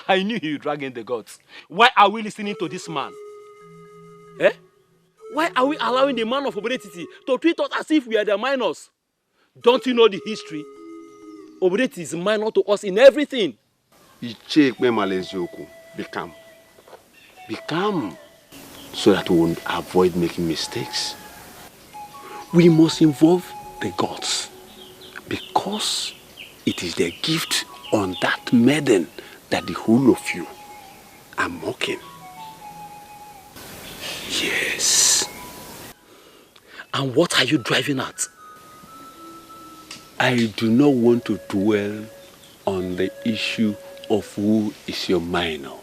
I knew you dragging the gods. Why are we listening to this man? Eh? Why are we allowing the man of Okolie to treat us as if we are the minors? Don't you know the history? Okolie is minor to us in everything. Iche Ikpemaleziokwu, be calm. Be calm so that we won't avoid making mistakes. We must involve the gods because it is their gift on that maiden that the whole of you are mocking. Yes. And what are you driving at? I do not want to dwell on the issue of who is your minor.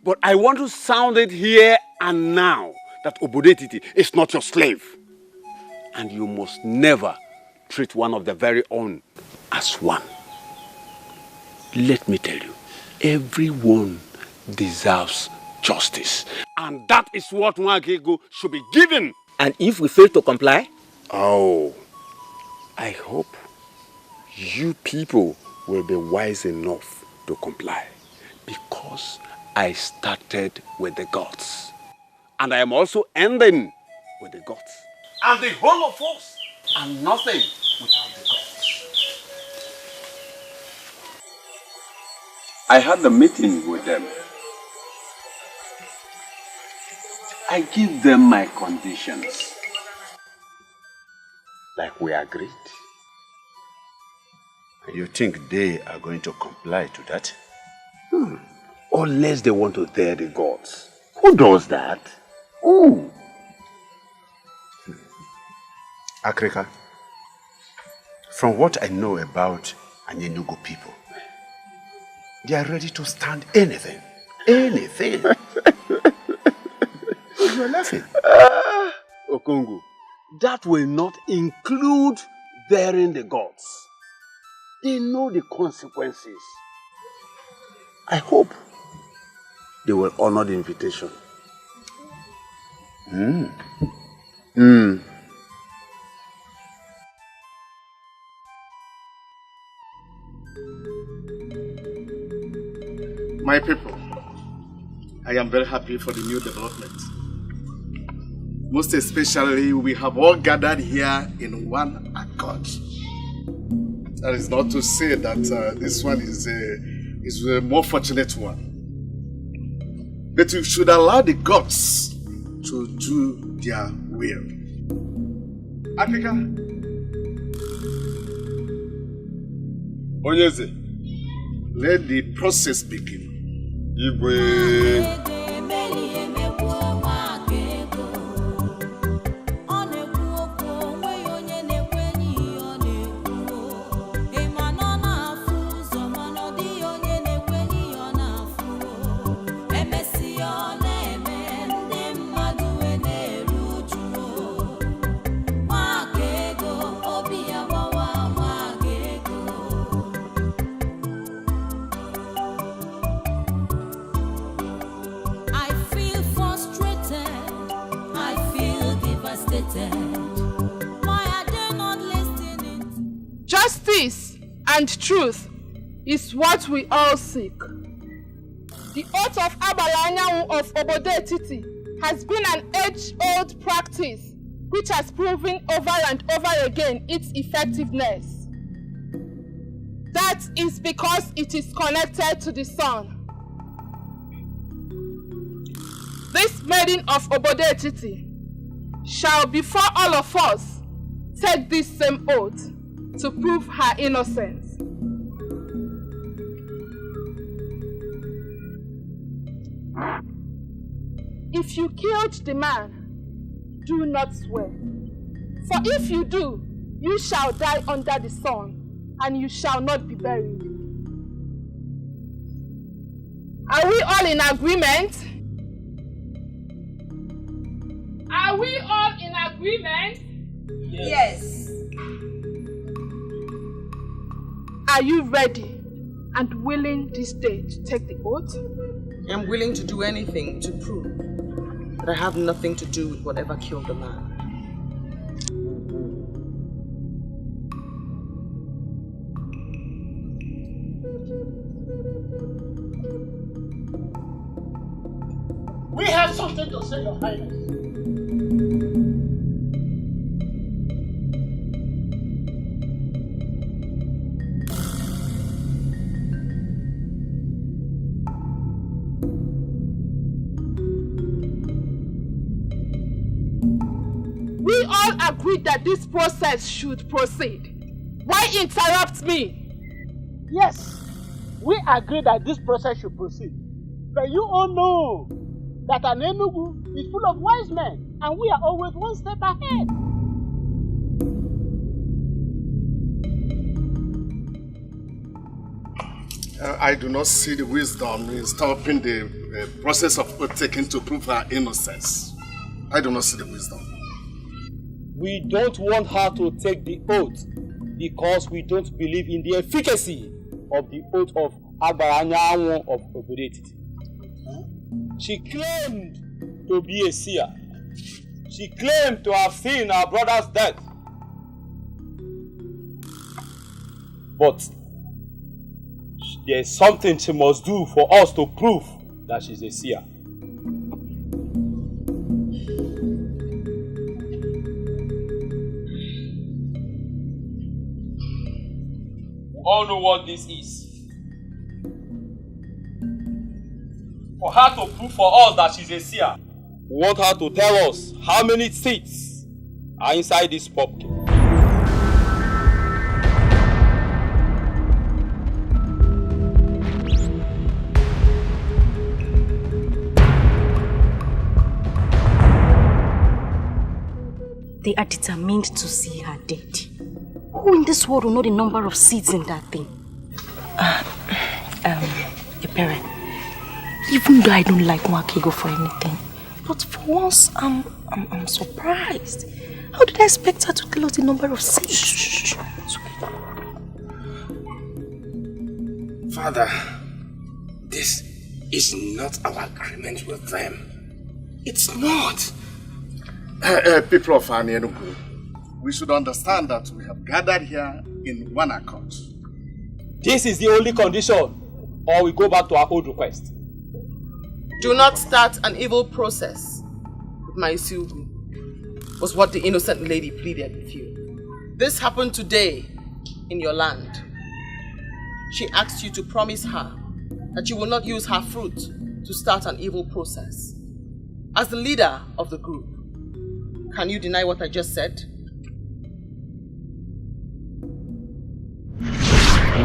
But I want to sound it here and now that Okolie is not your slave. And you must never treat one of the very own as one. Let me tell you, everyone deserves justice. And that is what Nwakego should be given. And if we fail to comply? Oh, I hope you people will be wise enough to comply, because I started with the gods, and I am also ending with the gods. And the whole of us are nothing without the gods. I had a meeting with them. I give them my conditions, like we agreed. You think they are going to comply to that? Unless they want to dare the gods. Who does that? Who? Akrika, from what I know about Anyenugu people, they are ready to stand anything. Anything. You are laughing. Okongu, that will not include daring the gods. They know the consequences. I hope they will honor the invitation. My people, I am very happy for the new development. Most especially, we have all gathered here in one accord. That is not to say that this one is a more fortunate one. But we should allow the gods to do their will. Africa. Onyeze, let the process begin. Igwe. Justice and truth is what we all seek. The oath of Abalanyawu of Obodetiti has been an age-old practice which has proven over and over again its effectiveness. That is because it is connected to the sun. This maiden of Obodetiti shall before all of us take this same oath to prove her innocence. If you killed the man, do not swear. For if you do, you shall die under the sun, and you shall not be buried. Are we all in agreement? Are we all in agreement? Yes. Are you ready and willing this day to take the oath? I'm willing to do anything to prove that I have nothing to do with whatever killed the man. We have something to say, Your Highness. We all agreed that this process should proceed. Why interrupt me? Yes, we agree that this process should proceed. But you all know that an Enugu is full of wise men, and we are always one step ahead. I do not see the wisdom in stopping the process of oath taking to prove her innocence. I do not see the wisdom. We don't want her to take the oath because we don't believe in the efficacy of the oath of Agbaranyawo of Obodetiti. She claimed to be a seer, She claimed to have seen her brother's death. But there's something she must do for us to prove that she's a seer. We all know what this is. For her to prove for us that she's a seer, we want her to tell us how many seeds are inside this pumpkin. They are determined to see her dead. Who in this world will know the number of seeds in that thing? Your parent. Even though I don't like Mwakego for anything, but for once, I'm surprised. How did I expect her to tell us the number of seeds? Shh. It's okay. Father, this is not our agreement with them. It's not. People of Enugu, we should understand that we have gathered here in one accord. This is the only condition, or we go back to our old request. Do not start an evil process with my Isugu, was what the innocent lady pleaded with you. This happened today in your land. She asked you to promise her that you will not use her fruit to start an evil process. As the leader of the group, can you deny what I just said?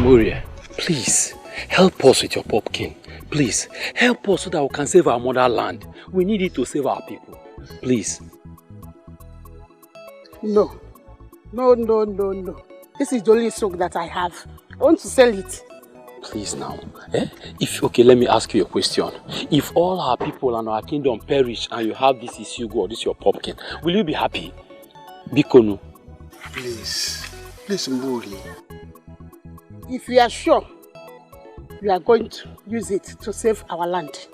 Moria, please, help us with your pumpkin. Please, help us so that we can save our motherland. We need it to save our people. Please. No. This is the only soak that I have. I want to sell it. Please now. Okay, let me ask you a question. If all our people and our kingdom perish and you have this isugu or this your pumpkin, will you be happy? Bikonu. Please, Mburi. If you are sure you are going to use it to save our land,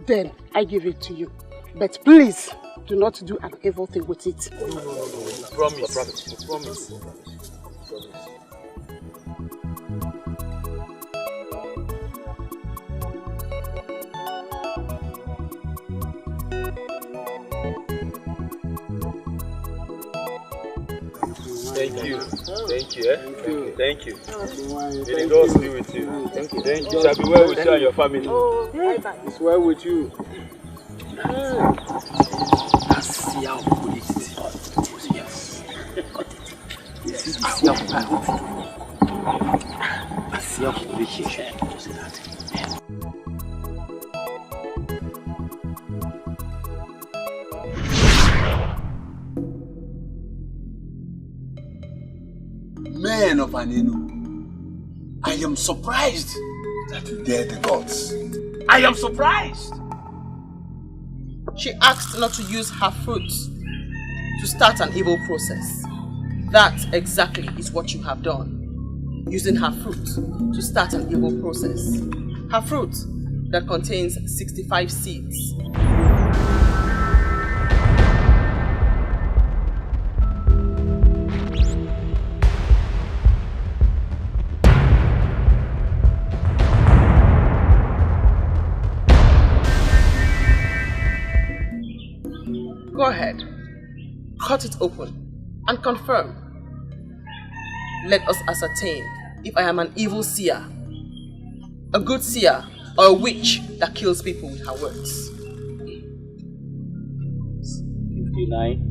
then I give it to you. But please, do not do an evil thing with it. No. Promise. Thank you. Thank you. May the Lord be with you. Thank you. It shall be well with you and your family. It's well with you. Men of Anenu, I am surprised that you dare the gods. I am surprised. She asked not to use her fruit to start an evil process. That exactly is what you have done. Using her fruit to start an evil process. Her fruit that contains 65 seeds. Go ahead, cut it open and confirm. Let us ascertain if I am an evil seer, a good seer, or a witch that kills people with her words. 59.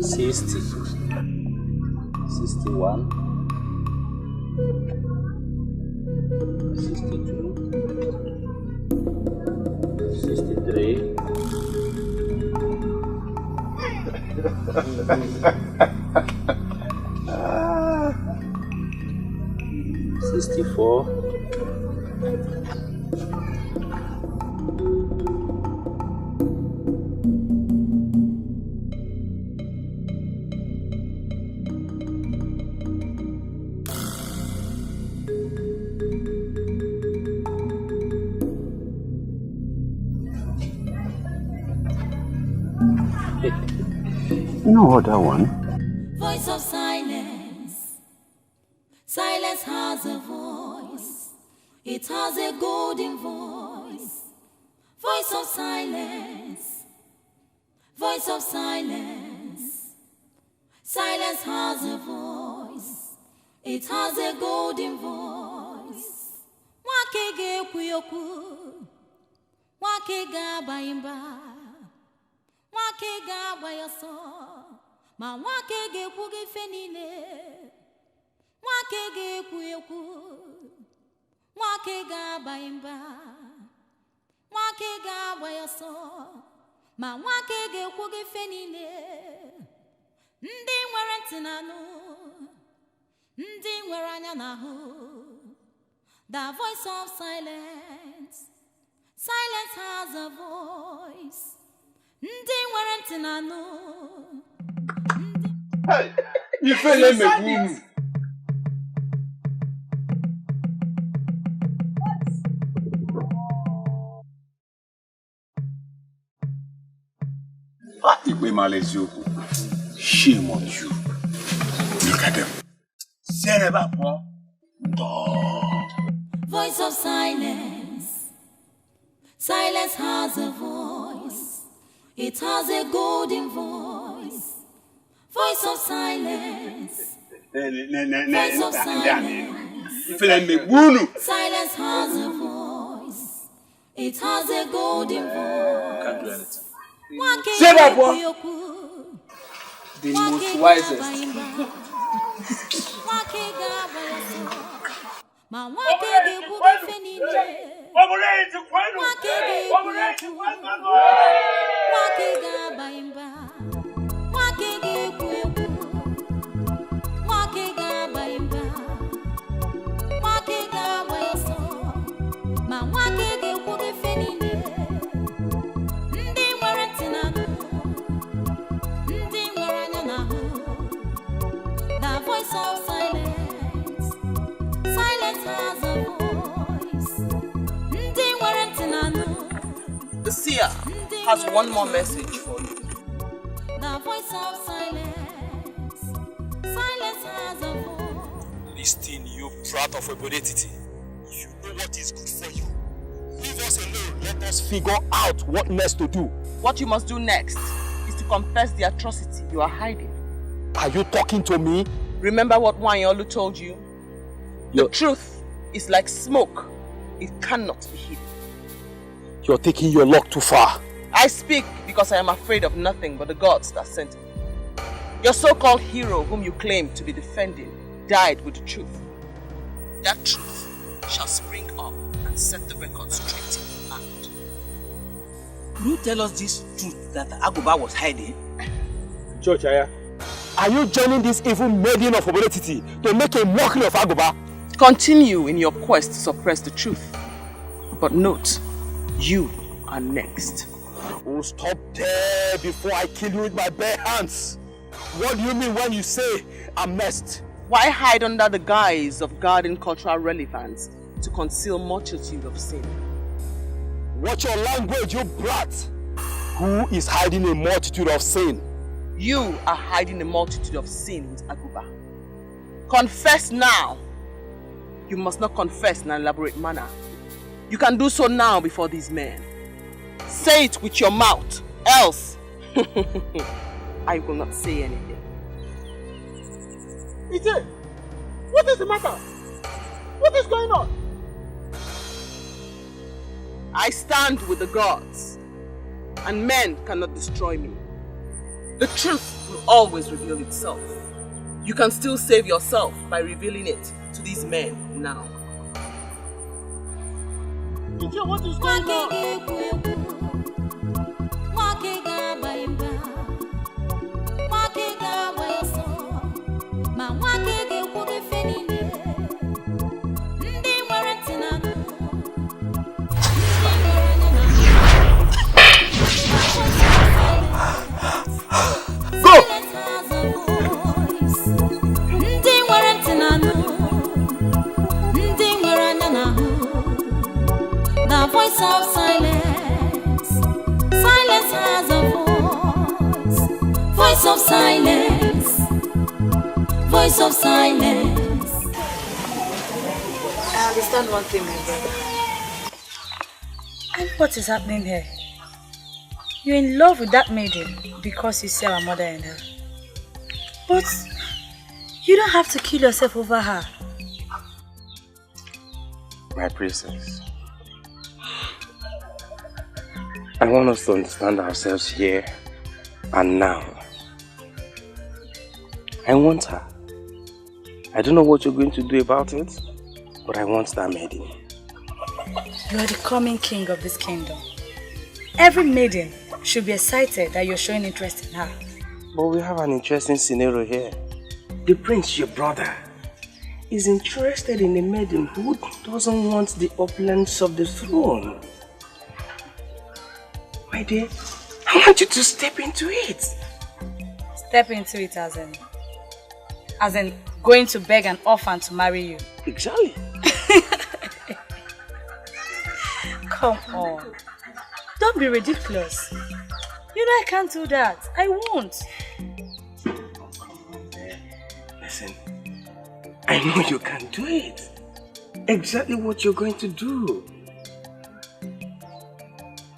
60. 61. 62, 63, 64, 65, No other one. Voice of silence. Silence has a voice. It has a golden voice. Voice of silence. Voice of silence. Silence has a voice. It has a golden voice. Wake ge kuyoku. Wake ga baimba. Wake ga bayaso. Ma wake ge kuge fenile. Wake ge kuyoku. Wake ga baimba. Wake ga bayaso. Ma wake ge kuge fenile. Ndi nwere ntị n'anụ. Ndi nwere anya n'ahụ. The voice of silence. Silence has a voice. Ndi nwere ntị n'anụ. Hey, ifele megbu. Ikpe mara eziokwu. Shame on you. Look at them. Voice of silence. Silence has a voice. It has a golden voice. Voice of silence. Voice of silence. Silence has a voice. It has a golden voice. Can't do anything. Say that, boy. The most wisest. The seer has one more message for you. The voice of silence. Silence has a voice. Listen, you brat of a bodetity. If you know what is good for you, leave us alone. Let us figure out what next to do. What you must do next is to confess the atrocity you are hiding. Are you talking to me? Remember what Wanyolu told you? The truth is like smoke. It cannot be hidden. You're taking your luck too far. I speak because I am afraid of nothing but the gods that sent me. Your so-called hero, whom you claim to be defending, died with the truth. That truth shall spring up and set the record straight in the land. Will you tell us this truth that Aguba was hiding? Church, are you joining this evil maiden of Obodetiti to make a mockery of Aguba? Continue in your quest to suppress the truth. But note, you are next. Oh, stop there before I kill you with my bare hands. What do you mean when you say I'm next? Why hide under the guise of guarding cultural relevance to conceal multitude of sin? Watch your language, you brat! Who is hiding a multitude of sin? You are hiding a multitude of sin with Aguba. Confess now. You must not confess in an elaborate manner. You can do so now before these men. Say it with your mouth, else I will not say anything. Ije, what is the matter? What is going on? I stand with the gods, and men cannot destroy me. The truth will always reveal itself. You can still save yourself by revealing it to these men now. Ije, what is going on? Voice of silence. Silence has a voice. Voice Voice of silence. Voice of silence. I understand one thing, my brother. And what is happening here? You're in love with that maiden because you see our mother and her. But you don't have to kill yourself over her. My priestess, I want us to understand ourselves here and now. I want her. I don't know what you're going to do about it, but I want that maiden. You are the coming king of this kingdom. Every maiden should be excited that you're showing interest in her. But we have an interesting scenario here. The prince, your brother, is interested in a maiden who doesn't want the opulence of the throne. My dear, I want you to step into it. Step into it as in going to beg an orphan to marry you. Exactly. Come on. Don't be ridiculous. You know I can't do that. I won't. Listen, I know you can do it. Exactly what you're going to do.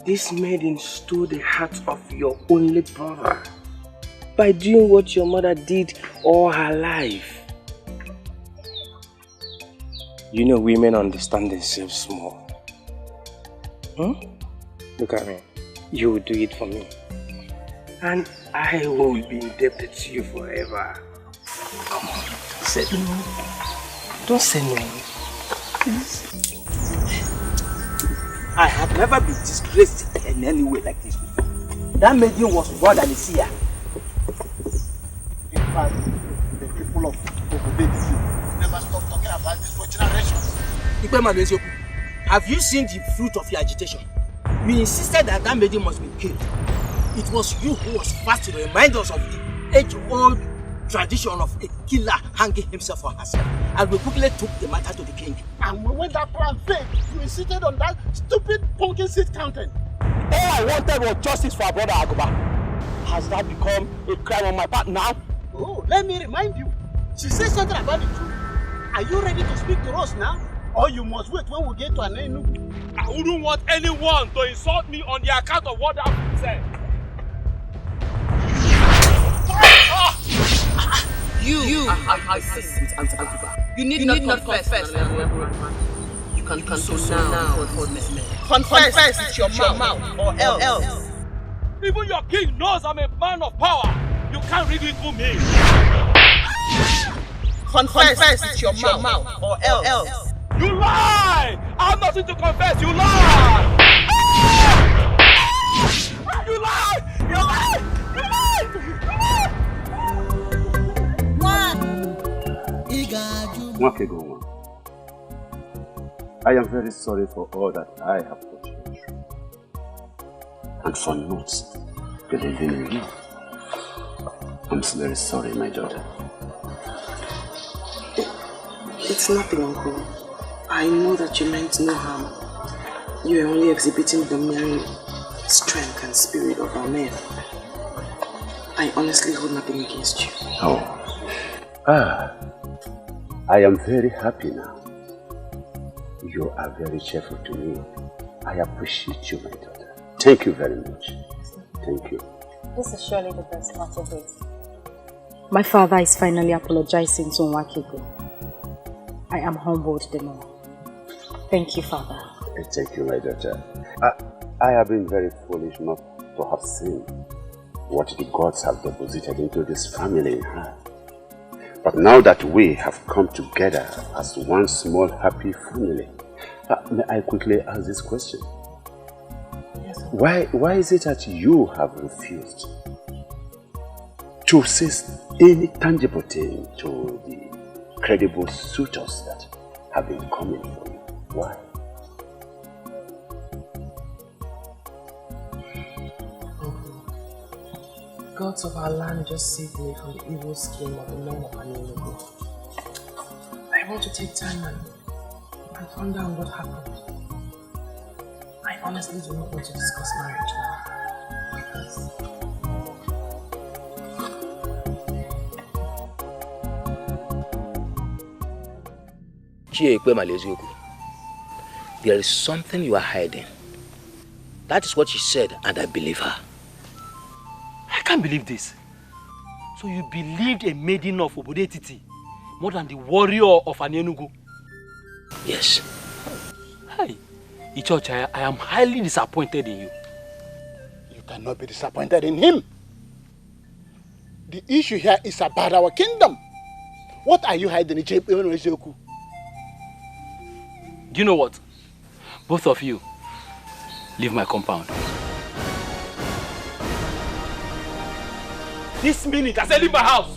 This maiden stole the heart of your only brother by doing what your mother did all her life. You know women understand themselves small. Look at me. You will do it for me. And I will be indebted to you forever. Come on, say no. Don't say no. Please. I have never been disgraced in any way like this before. That maiden was more than a seer. In fact, the people of Okolie never stop talking about this for generations. Have you seen the fruit of your agitation? You insisted that that maiden must be killed. It was you who was first to remind us of the age-old tradition of a killer hanging himself for herself. And we quickly took the matter to the king. And when that plan failed, you insisted on that stupid pumpkin seed counting. All I wanted was justice for our brother Agoba. Has that become a crime on my part now? Oh, let me remind you. She said something about the truth. Are you ready to speak to us now? Or you must wait when we get to an end? I wouldn't want anyone to insult me on the account of what I've said. I see. You need not confess. You can so now for this man. Confess with your mouth or else. Even your king knows I'm a man of power. You can't read it through me. Confess with your mouth or else. You lie! I have nothing to confess. You lie! You lie! You lie! You lie! Mwakegoma, I am very sorry for all that I have put you through, and for not believing in you. I'm very sorry, my daughter. It's nothing, Uncle. I know that you meant no harm. You are only exhibiting the mere strength and spirit of our men. I honestly hold nothing against you. I am very happy now. You are very cheerful to me. I appreciate you, my daughter. Thank you very much. Thank you. This is surely the best part of it. My father is finally apologizing to Nwakego. I am humbled the more. Thank you, Father. Thank you, my daughter. I have been very foolish not to have seen what the gods have deposited into this family in her. But now that we have come together as one small happy family, may I quickly ask this question? Yes, Why is it that you have refused to say any tangible thing to the credible suitors that have been coming for you? Why? Gods of our land just saved me from the evil scheme of the men of Nollywood. I want to take time and find out what happened. I honestly do not want to discuss marriage now. There is something you are hiding. That is what she said, and I believe her. I can't believe this. So you believed a maiden of Obodetiti more than the warrior of Anienugu? Yes. Hey, Ichocha, I am highly disappointed in you. You cannot be disappointed in him. The issue here is about our kingdom. What are you hiding? Do you know what? Both of you, leave my compound. This minute, I said leave my house!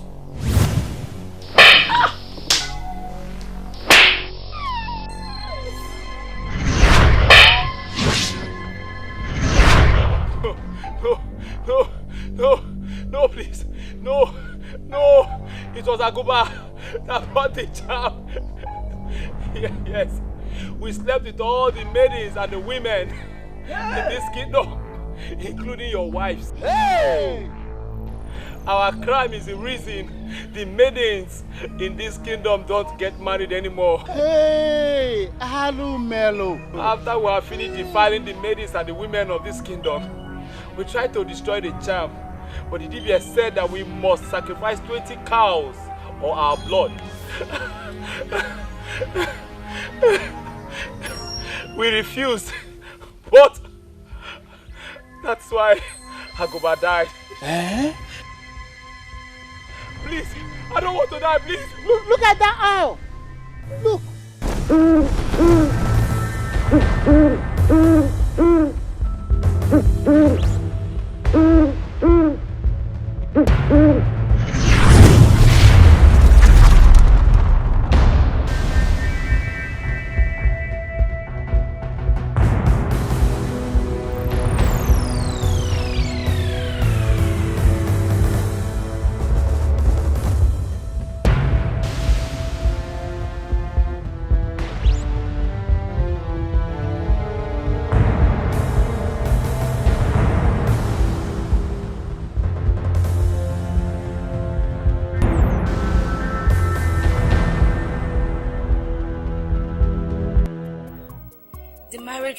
No, please. No. It was Aguba that brought the charm. Yes. We slept with all the maidens and the women in this kingdom, including your wives. Hey! Our crime is the reason the maidens in this kingdom don't get married anymore. Hey! Hello, Melo. After we have finished defiling the maidens and the women of this kingdom, we tried to destroy the charm. But the DBS said that we must sacrifice 20 cows or our blood. We refused, but that's why Agoba died. Eh? Please, I don't want to die, please. Look at that owl. Look.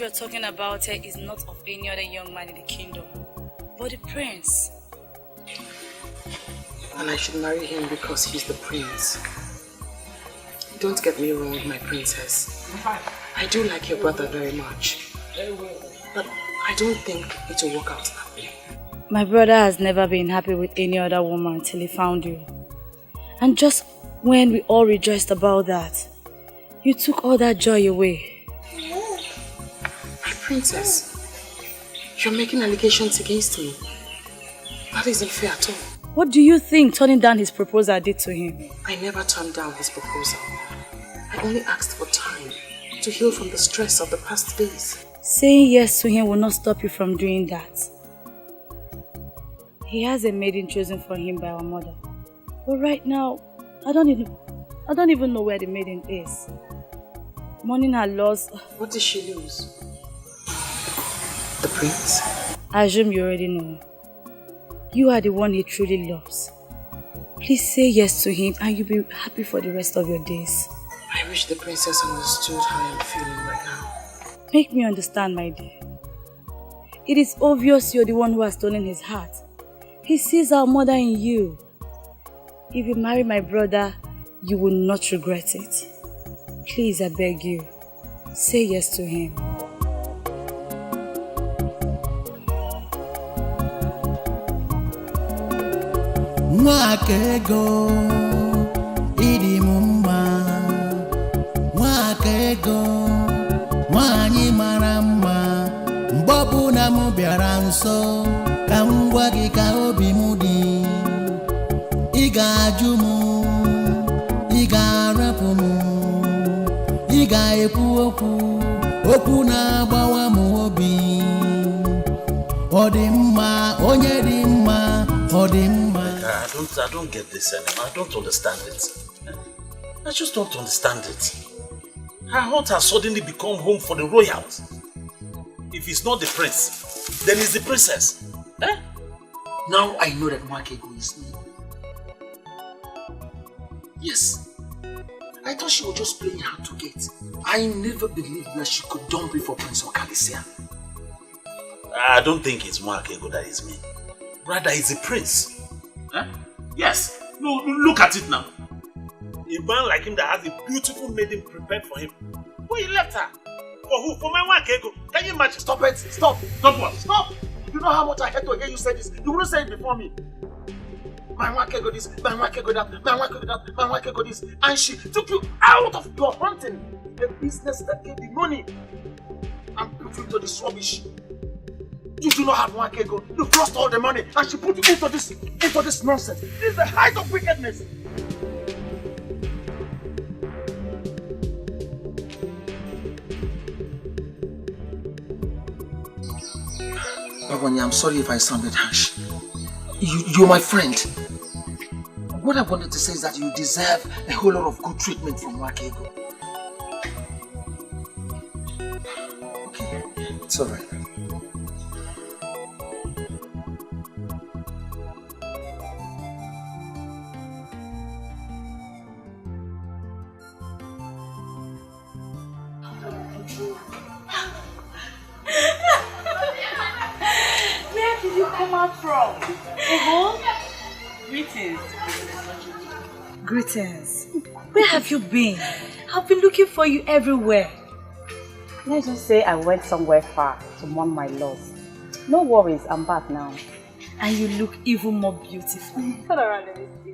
You're talking about her is not of any other young man in the kingdom, but the prince. And I should marry him because he's the prince. Don't get me wrong, my princess. I do like your brother very much. But I don't think it will work out that way. My brother has never been happy with any other woman till he found you. And just when we all rejoiced about that, you took all that joy away. Princess, you're making allegations against me. That isn't fair at all. What do you think turning down his proposal did to him? I never turned down his proposal. I only asked for time to heal from the stress of the past days. Saying yes to him will not stop you from doing that. He has a maiden chosen for him by our mother. But right now, I don't even know where the maiden is. Mourning her loss. What did she lose? The prince? I assume you already know. You are the one he truly loves. Please say yes to him and you'll be happy for the rest of your days. I wish the princess understood how I'm feeling right now. Make me understand, my dear. It is obvious you're the one who has stolen his heart. He sees our mother in you. If you marry my brother, you will not regret it. Please, I beg you, say yes to him. Nwakego ịdị m mma, Nwakego nwanyị mara mma, mgbe ọbụla m bịara nso ka m gwa gị ka obi m dị, ị ga-ajụ m, ị ga-arapụ m, ị ga-ekwu okwu na-agbawa m obi, ọ dị mma, onye dị mma, ọ dị mma. I don't get this anymore. I don't understand it. I just don't understand it. Her heart has suddenly become home for the royals. If it's not the prince, then it's the princess. Eh? Now I know that Nwakego is me. Yes, I I thought she was just playing hard to get. I never believed that she could dump me for Prince Okolie. I don't think it's Mwakego that is me. Rather, it's a prince. Huh? Yes. No, look at it now. A man like him that has a beautiful maiden prepared for him. Who he left her? For who? For my Mwakego. Can you imagine? Stop it! Stop! Stop what? Stop! You know how much I hate to hear you say this. You wouldn't say it before me. My Mwakego this, my Mwakego that, my Mwakego that, my Mwakego this. And she took you out of your hunting. The business that gave the money. And put you into this rubbish. You do not have Mwakego. You've lost all the money. And she put you into this nonsense. This is the height of wickedness. Babanya, I'm sorry if I sounded harsh. You're my friend. What I wanted to say is that you deserve a whole lot of good treatment from Mwakego. Okay, it's alright. Where did you come out from? Greetings. Greetings. Where have you been? I've been looking for you everywhere. Let's just say I went somewhere far to mourn my loss. No worries, I'm back now. And you look even more beautiful. Turn around and see.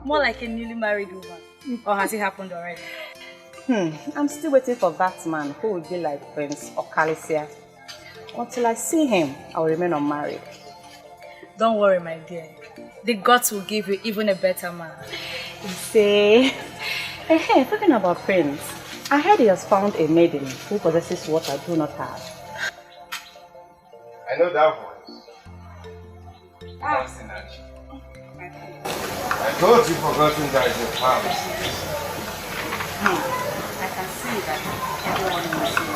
More like a newly married woman. Or has it happened already? I'm still waiting for that man who will be like Prince Okolie. Until I see him, I will remain unmarried. Don't worry, my dear. The gods will give you even a better man. Say, hey, talking about Prince, I heard he has found a maiden who possesses what I do not have. I know that one. Ah. I thought you forgotten that it's a farm. I can see that everyone must see.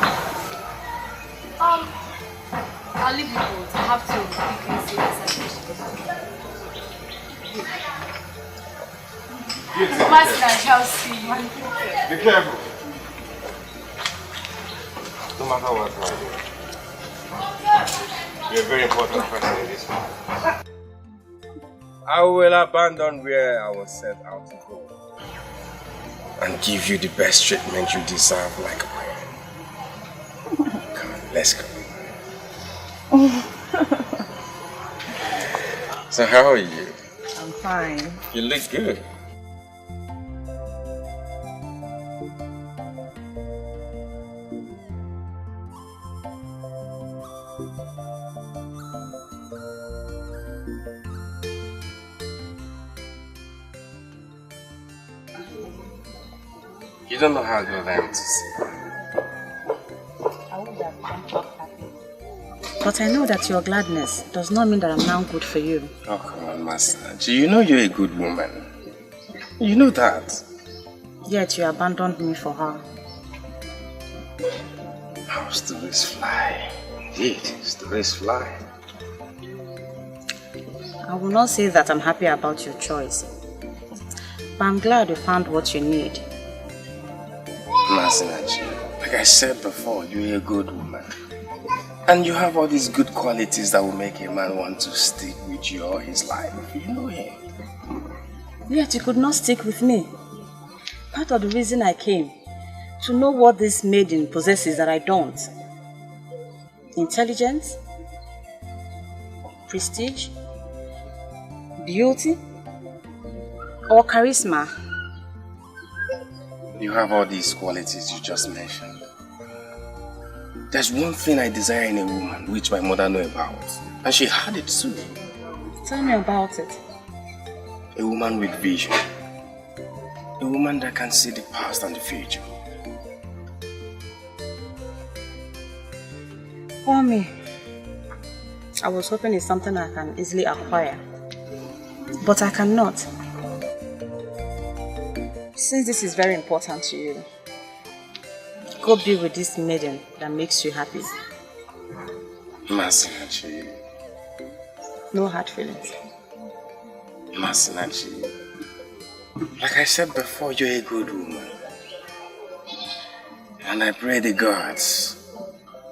I'll leave you both. I have to quickly see this. Be careful. No matter what, you're a very important person in this house. I will abandon where I was set out to go and give you the best treatment you deserve, like a queen. Come on, let's go. So how are you? I'm fine. You look good. You don't know how good I am to see. But I know that your gladness does not mean that I'm now good for you. Oh, come on, Master. You know you're a good woman. You know that. Yet you abandoned me for her. How stories fly. Indeed, stories fly. I will not say that I'm happy about your choice. But I'm glad you found what you need. Masinachi, like I said before, you're a good woman. And you have all these good qualities that will make a man want to stick with you all his life. You know him. Yet you could not stick with me. Part of the reason I came, to know what this maiden possesses that I don't. Intelligence, prestige, beauty, or charisma. You have all these qualities you just mentioned. There's one thing I desire in a woman, which my mother knew about. And she had it too. Tell me about it. A woman with vision. A woman that can see the past and the future. For me, I was hoping it's something I can easily acquire. But I cannot. Since this is very important to you, go be with this maiden that makes you happy. Masinachi. No hard feelings. Masinachi. Like I said before, you're a good woman. And I pray the gods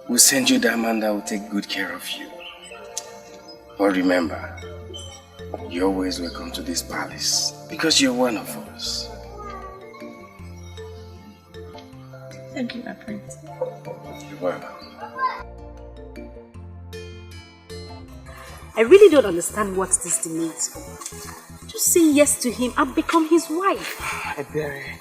will send you that man that will take good care of you. But remember, you're always welcome to this palace because you're one of us. Thank you, my prince. You're welcome. I really don't understand what this demands for. Just say yes to him and become his wife. Ebere,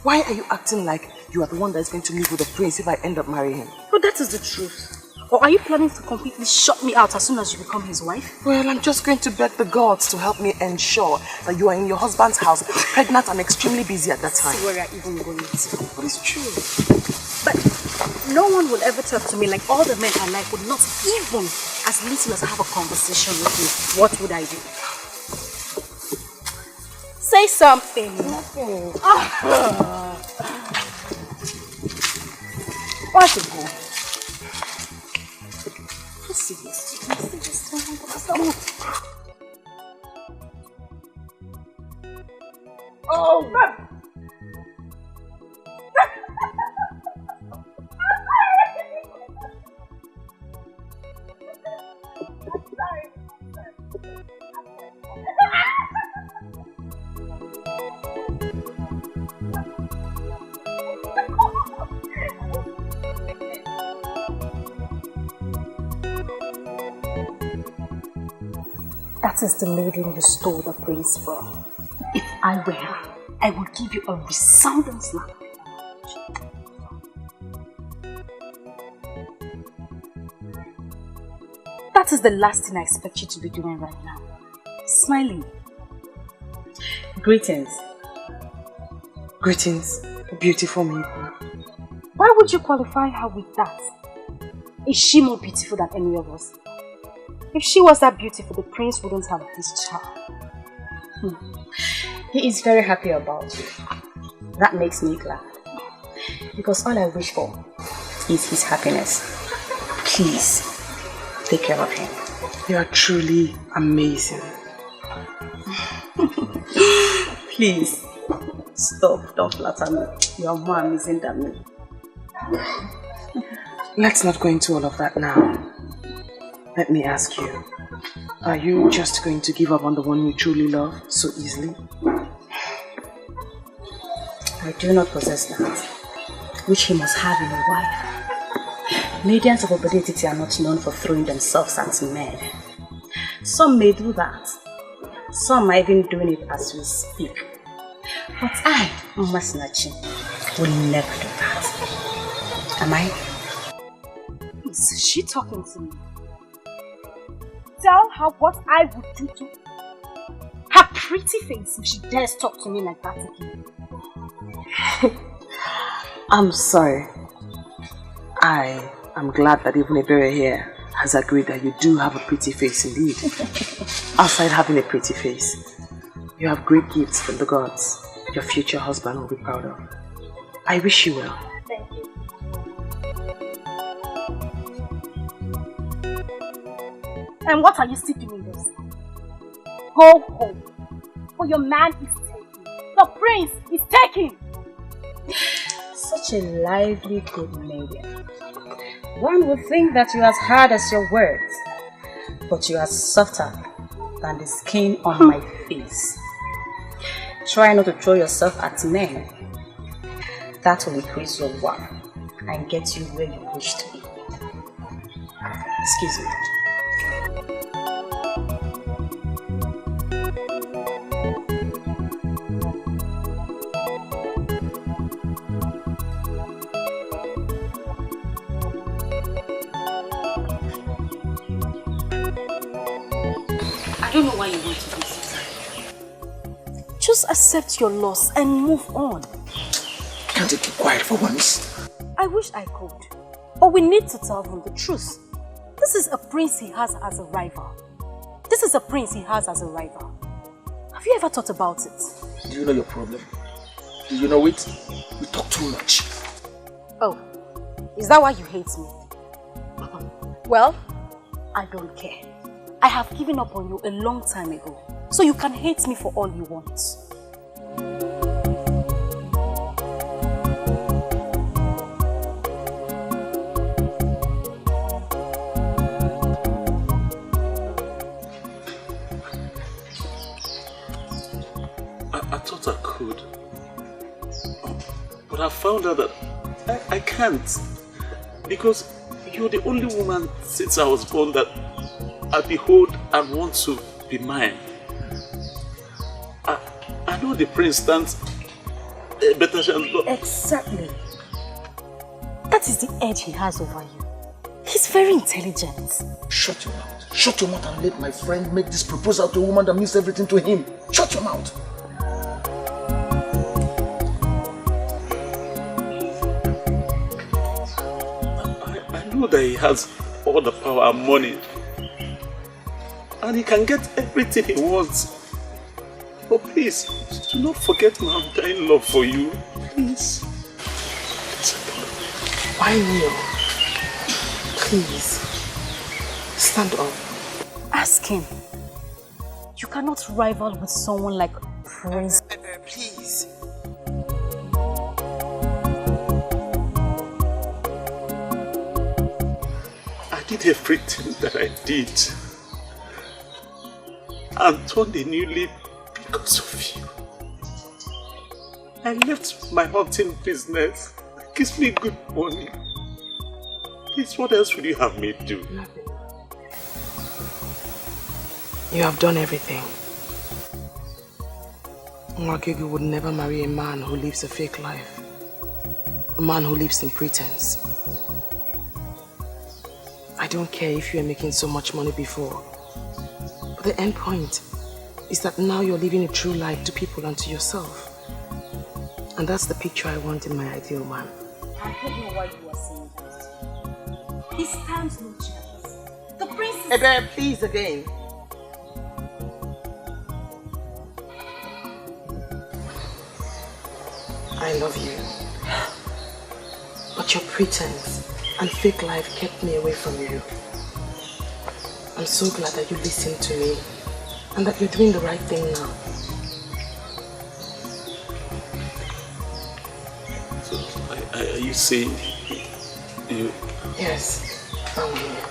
why are you acting like you are the one that's going to live with the prince if I end up marrying him? But that is the truth. Or are you planning to completely shut me out as soon as you become his wife? Well, I'm just going to beg the gods to help me ensure that you are in your husband's house, pregnant and extremely busy at that time. See where you're even going to. But it's true. But no one will ever talk to me like all the men I like would not even as little as have a conversation with me. What would I do? Say something. Nothing. What's it for? Oh, man. That is the maiden you stole the prince from. If I were her, I would give you a resounding slap. That is the last thing I expect you to be doing right now. Smiling. Greetings. Greetings, beautiful maiden. Why would you qualify her with that? Is she more beautiful than any of us? If she was that beautiful, the prince wouldn't have this child. He is very happy about you. That makes me glad. Because all I wish for is his happiness. Please, take care of him. You are truly amazing. Please, stop. Don't flatter me. You are more amazing than me. Let's not go into all of that now. Let me ask you, are you just going to give up on the one you truly love so easily? I do not possess that, which he must have in a wife. Maidens of Obedetiti are not known for throwing themselves at men. Some may do that. Some are even doing it as we speak. But I, Masinachi, will never do that. Am I? Is she talking to me? Tell her what I would do to her pretty face if she dares talk to me like that again. I'm sorry. I am glad that even Ebere here has agreed that you do have a pretty face indeed. Outside having a pretty face, you have great gifts from the gods your future husband will be proud of. I wish you well. Thank you. And what are you still doing this? Go home. For your man is taken. The prince is taken. Such a lively good maiden. One would think that you are as hard as your words, but you are softer than the skin on my face. Try not to throw yourself at men. That will increase your worth and get you where you wish to be. Excuse me. I don't know why you want to do this. Just accept your loss and move on. Can't you keep quiet for once? I wish I could. But we need to tell him the truth. This is a prince he has as a rival. This is a prince he has as a rival. Have you ever thought about it? Do you know your problem? Do you know it? You talk too much. Oh, is that why you hate me? Well, I don't care. I have given up on you a long time ago. So you can hate me for all you want. But I found out that I can't. Because you're the only woman since I was born that I behold and want to be mine. I know the prince stands a better chance, but... Exactly. That is the edge he has over you. He's very intelligent. Shut your mouth. Shut your mouth and let my friend make this proposal to a woman that means everything to him. Shut your mouth. I know that he has all the power and money. And he can get everything he wants. But please, do not forget my undying love for you. Please. Why kneel? Please. Stand up. Ask him. You cannot rival with someone like Prince. Please. I did everything that I did. And turned a new leaf because of you. I left my hunting business. It gives me good money. Please, what else would you have me do? Nothing. You have done everything. Nwakegu would never marry a man who lives a fake life. A man who lives in pretense. I don't care if you are making so much money before. But the end point is that now you're living a true life to people and to yourself. And that's the picture I want in my ideal man. I don't know why you are saying that. He stands no chance. The prince is... Ebe, please again. I love you. But your pretense and fake life kept me away from you. I'm so glad that you listened to me and that you're doing the right thing now. So, are you saying you... Yes, I'm here.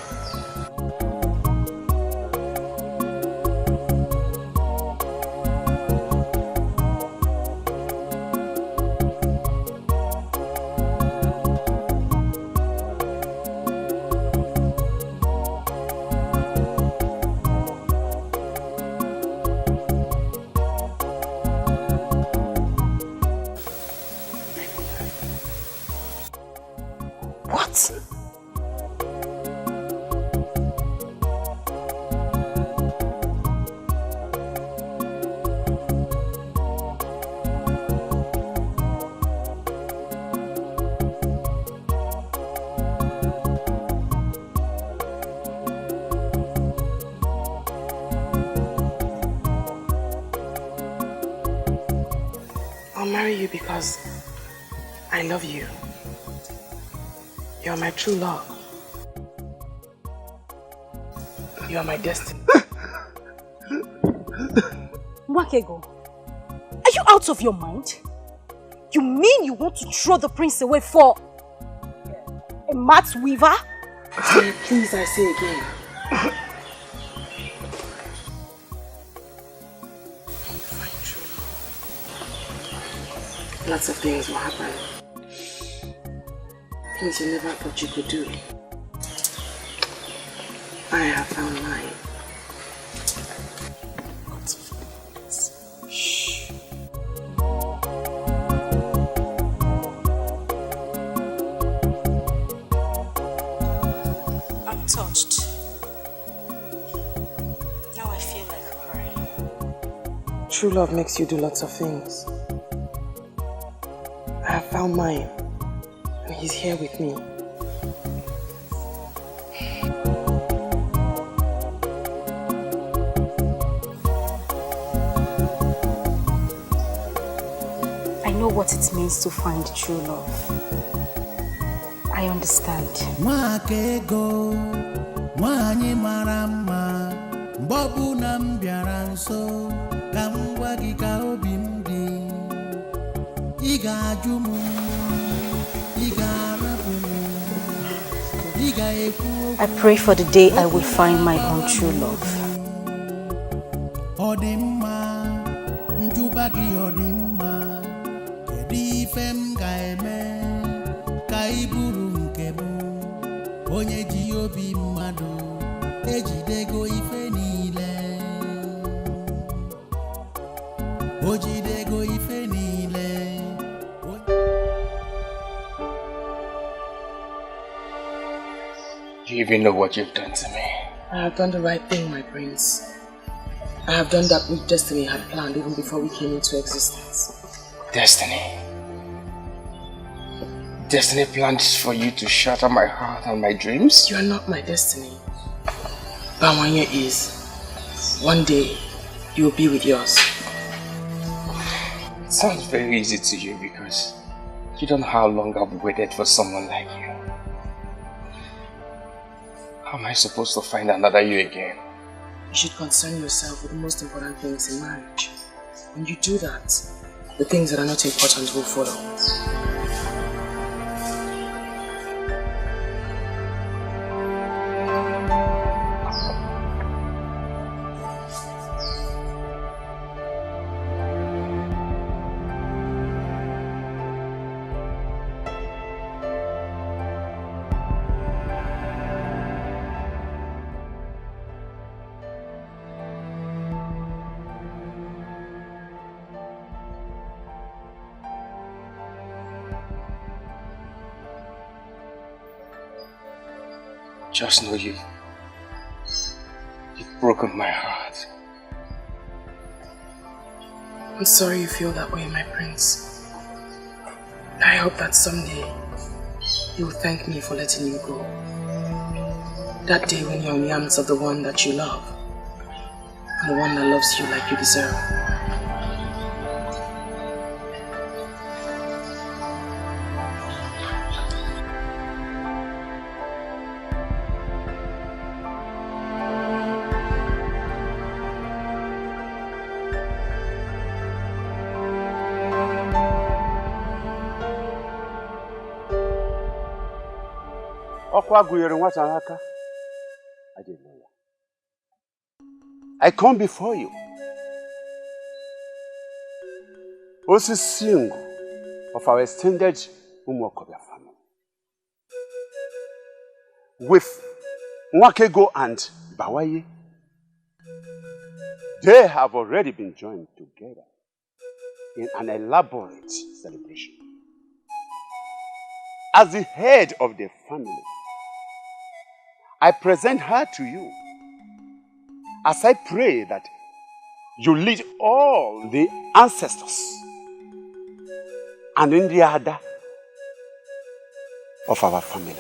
I'll marry you because I love you. You're my true love. You are my destiny. Nwakego, are you out of your mind? You mean you want to throw the prince away for a mat weaver? Please, I say again. Lots of things will happen. Things you never thought you could do. I have found mine. Shh. I'm touched. Now I feel like crying. True love makes you do lots of things. I have found mine, and he's here with me. I know what it means to find true love. I understand. Nwakego, nwanyị mara mma, mgbe ọbụla m bịara nso, ka m gwa gị ka obi m dị. Ị ga-ajụ m, ị ga-arapụ m, ị ga-ekwu. I pray for the day I will find my own true love. Ọ dị mma, njuba gị ọ dị mma, kedu ife m ga-eme ka ị bụrụ nke m onye ji obi mmadụ ejidego ife niile o jidego ife niile. Do you even know what you've done to me? I have done the right thing, my prince. I have done that which destiny had planned even before we came into existence. Destiny? Destiny planned for you to shatter my heart and my dreams? You are not my destiny. Bawanya is. One day, you will be with yours. It sounds very easy to you because you don't know how long I've waited for someone like you. How am I supposed to find another you again? You should concern yourself with the most important things in marriage. When you do that, the things that are not important will follow. Just know you've broken my heart. I'm sorry you feel that way, my prince. I hope that someday you will thank me for letting you go. That day when you're in the arms of the one that you love, and the one that loves you like you deserve. I come before you, also single of our extended Okolie family, with Nwakego and Bawaye. They have already been joined together in an elaborate celebration. As the head of the family, I present her to you as I pray that you lead all the ancestors and in the order of our family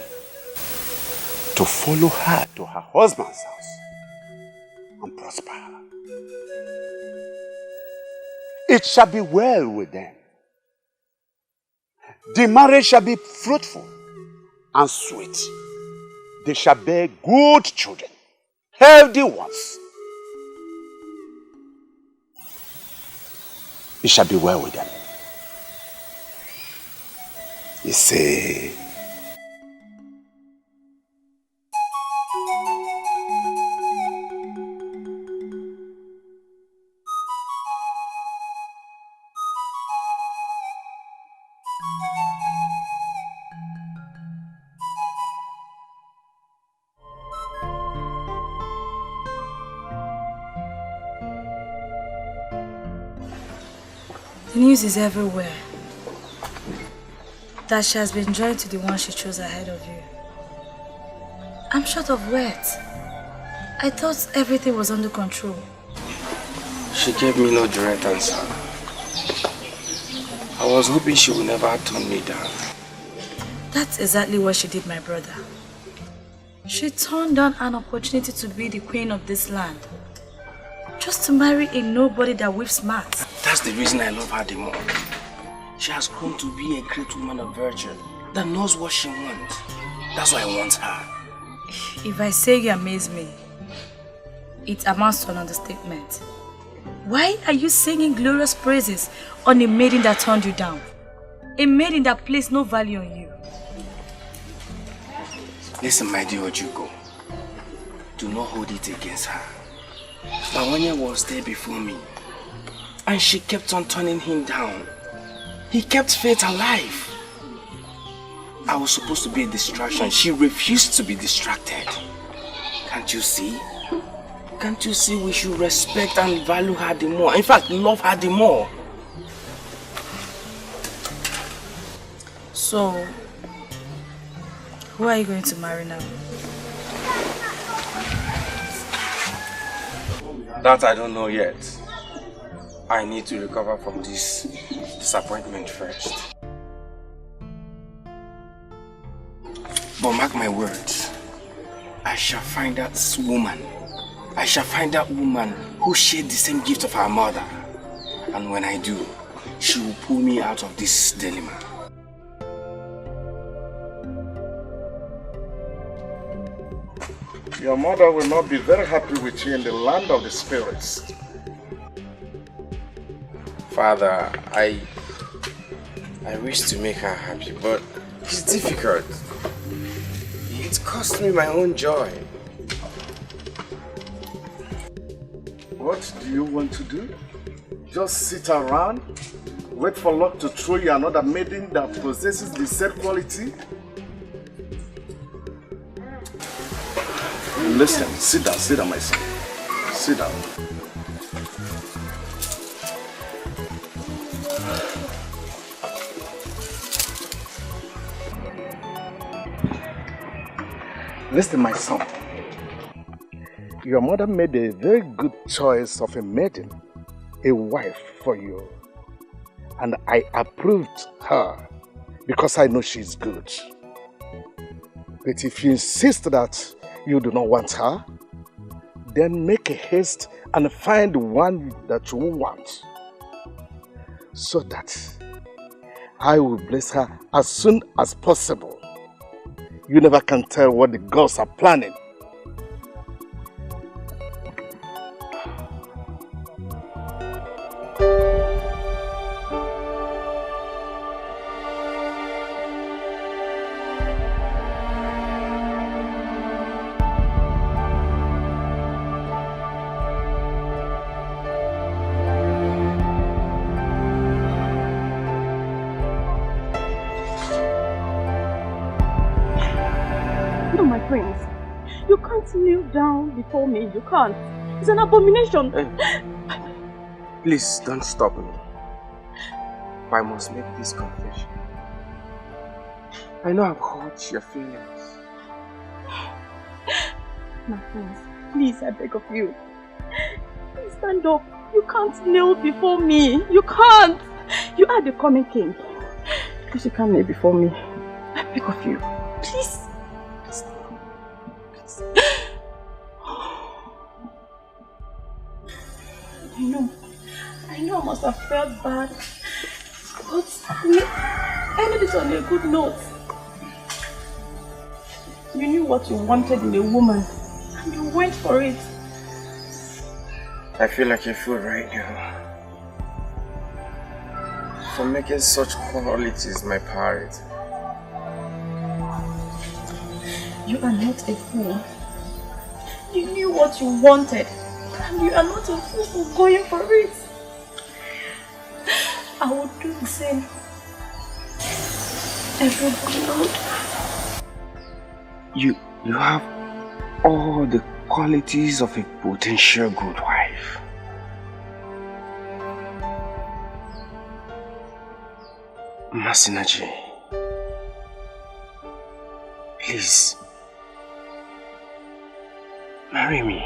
to follow her to her husband's house and prosper her. It shall be well with them. The marriage shall be fruitful and sweet. They shall bear good children, healthy ones. It shall be well with them. You say, the news is everywhere that she has been joined to the one she chose ahead of you. I'm short of words. I thought everything was under control. She gave me no direct answer. I was hoping she would never turn me down. That's exactly what she did, my brother. She turned down an opportunity to be the queen of this land, just to marry a nobody that whips mats. That's the reason I love her the more. She has grown to be a great woman of virtue that knows what she wants. That's why I want her. If I say you amaze me, it amounts to an understatement. Why are you singing glorious praises on a maiden that turned you down? A maiden that placed no value on you. Listen, my dear Ojugo. Do not hold it against her. Bawanya was there before me, and she kept on turning him down. He kept faith alive. I was supposed to be a distraction. She refused to be distracted. Can't you see? Can't you see we should respect and value her the more? In fact, love her the more. So, who are you going to marry now? That I don't know yet. I need to recover from this disappointment first. But mark my words, I shall find that woman. I shall find that woman who shared the same gift of her mother. And when I do, she will pull me out of this dilemma. Your mother will not be very happy with you in the land of the spirits. Father, I wish to make her happy, but it's difficult. It cost me my own joy. What do you want to do? Just sit around, wait for luck to throw you another maiden that possesses the said quality? Listen, sit down, my son. Sit down. Listen, my son. Your mother made a very good choice of a maiden, a wife for you. And I approved her because I know she's good. But if you insist that you do not want her, then make a haste and find one that you want, so that I will bless her as soon as possible. You never can tell what the gods are planning. Kneel down before me. You can't. It's an abomination. Please don't stop me. I must make this confession. I know I've hurt your feelings. My friends, please, I beg of you. Please stand up. You can't kneel before me. You can't. You are the coming king. Please, you can't kneel before me. I beg of you. Please. I know I must have felt bad, but I ended it on a good note. You knew what you wanted in a woman, and you went for it. I feel like a fool right now for making such qualities my priority. You are not a fool. You knew what you wanted, and you are not a fool for going for it. I would do the same. Everybody would. You have all the qualities of a potential good wife. Masinaji, please, marry me.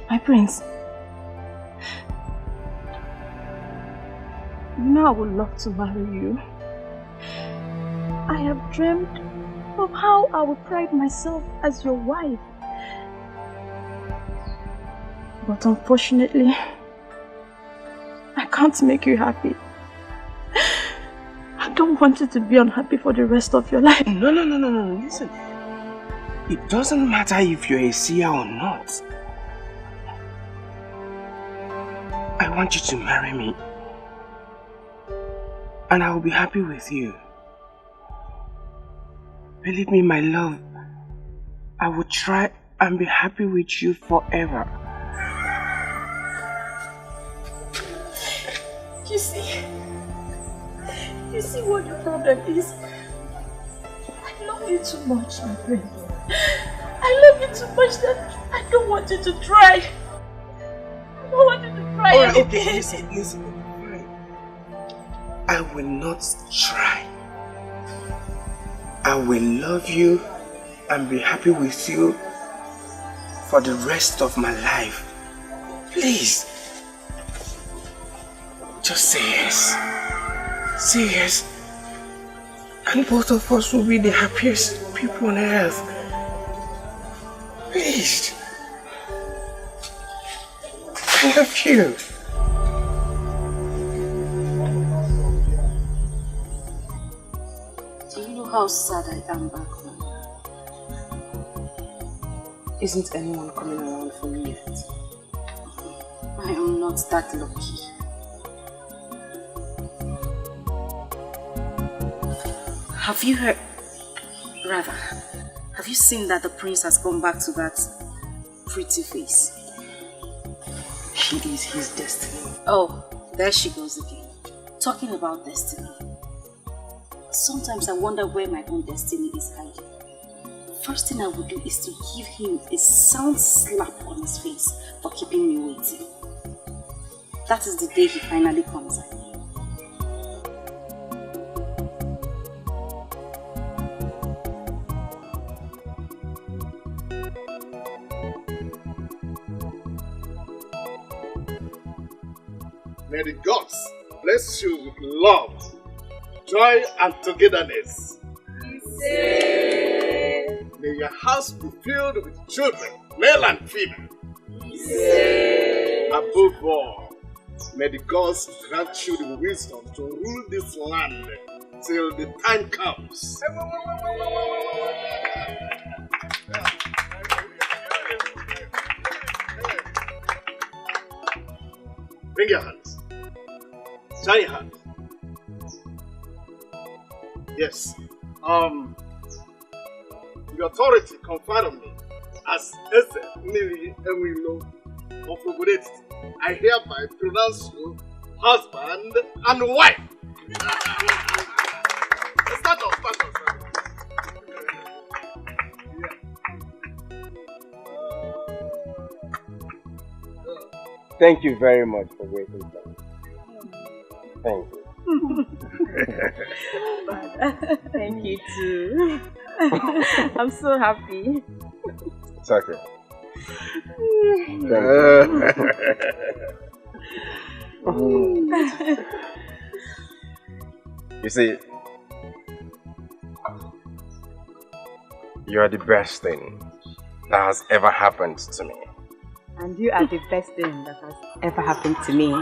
My prince, you know I would love to marry you. I have dreamed of how I would pride myself as your wife. But unfortunately, I can't make you happy. I don't want you to be unhappy for the rest of your life. No, listen. It doesn't matter if you're a seer or not. I want you to marry me. And I will be happy with you. Believe me, my love, I will try and be happy with you forever. You see what the problem is? I love you too much, my friend. I love you too much that I don't want you to try. I don't want you to try. Alright, okay, listen. I will not try. I will love you and be happy with you for the rest of my life. Please. Just say yes. Say yes. And both of us will be the happiest people on earth. Please. I love you. Do you know how sad I am back home? Isn't anyone coming around for me yet? I am not that lucky. Have you heard, rather, have you seen that the prince has gone back to that pretty face? She is his destiny. Oh, there she goes again. Talking about destiny. Sometimes I wonder where my own destiny is hiding. First thing I would do is to give him a sound slap on his face for keeping me waiting. That is the day he finally comes out. May the gods bless you with love, joy, and togetherness. May your house be filled with children, male and female. Above all, may the gods grant you the wisdom to rule this land till the time comes. Bring your hands. Join your hands. Yes. The authority conferred on me as Eze Miri Emilo of Okolie. I hereby pronounce you husband and wife. Start off. Thank you very much for waiting for me. Thank you. Thank you too. I'm so happy. It's okay. You see, you are the best thing that has ever happened to me. And you are the best thing that has ever happened to me.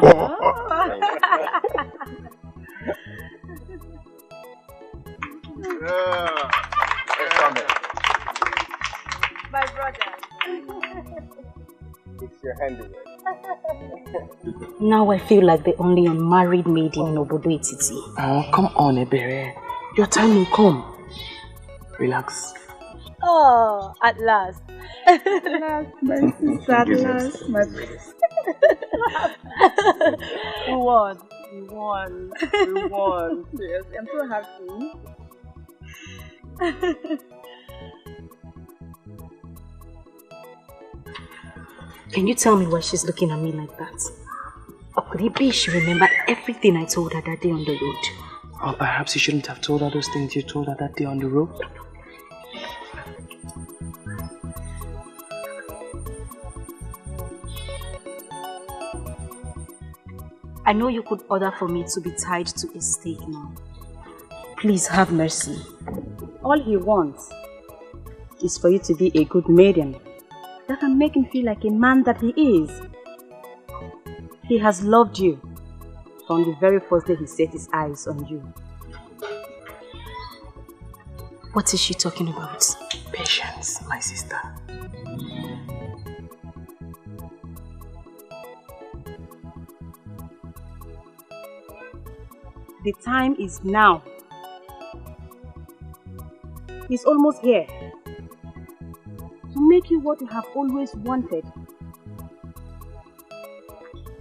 My brother. It's your handiwork. Now I feel like the only unmarried maiden in Obodo Etiti. Oh, come on, Ebere. Your time will come. Relax. Oh, at last. At last, my sister, at last, my princess. We won. Yes, I'm so happy. Can you tell me why she's looking at me like that? Or could it be she remembered everything I told her that day on the road? Or perhaps you shouldn't have told her those things you told her that day on the road. I know you could order for me to be tied to a stake now. Please have mercy. All he wants is for you to be a good maiden that can make him feel like a man that he is. He has loved you from the very first day he set his eyes on you. What is she talking about? Patience, my sister. The time is now. He's almost here. To make you what you have always wanted.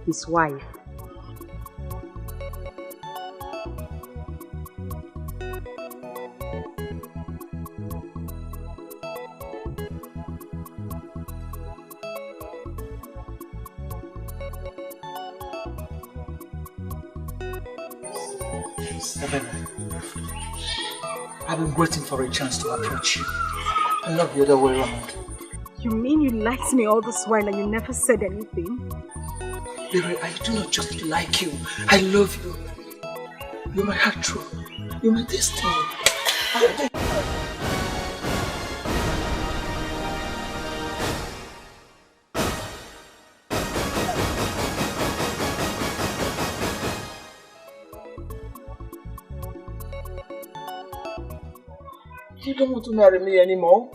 His wife. I've been waiting for a chance to approach you. And not the other way around. You mean you liked me all this while and you never said anything? Baby, I do not just like you. I love you. You're my heart true. You're my destiny. You don't want to marry me anymore?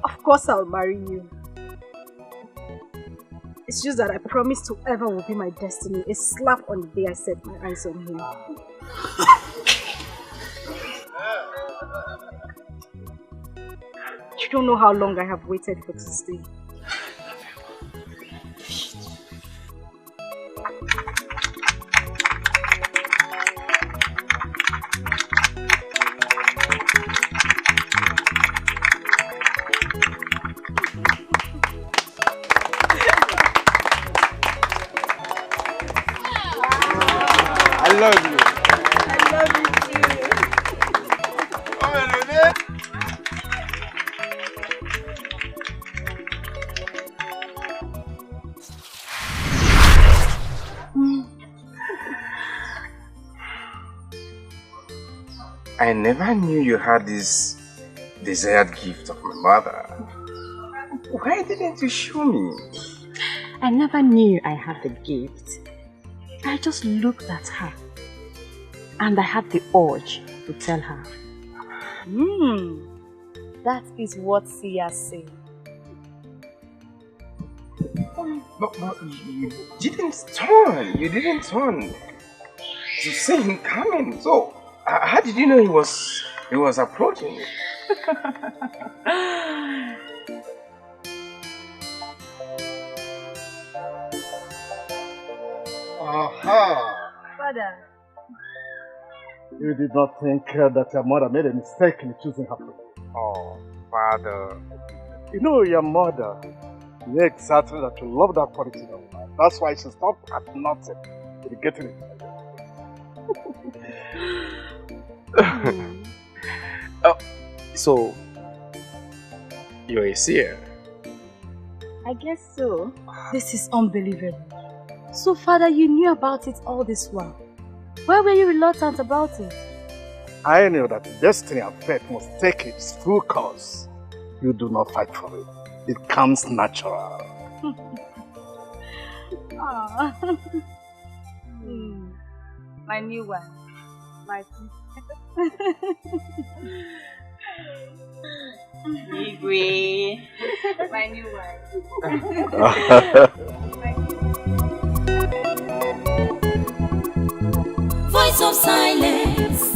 Of course I'll marry you. It's just that I promised whoever will be my destiny a slap on the day I set my eyes on him. You don't know how long I have waited for this day. I love you. I love you too. I never knew you had this desired gift of my mother. Why didn't you show me? I never knew I had the gift. I just looked at her and I had the urge to tell her. That is what Sia said. But you didn't turn. You didn't turn to see him coming. So how did you know he was approaching you? Aha! Father. You did not think that your mother made a mistake in choosing her. Oh, Father. You know your mother. You know exactly that you love that quality of life. That's why she stopped at nothing to getting it. Oh, so you're a seer? I guess so. This is unbelievable. So, Father, you knew about it all this while. Why were you reluctant about it? I knew that destiny and fate must take its full course. You do not fight for it. It comes natural. My new one. My Igwe. My new Voice of silence,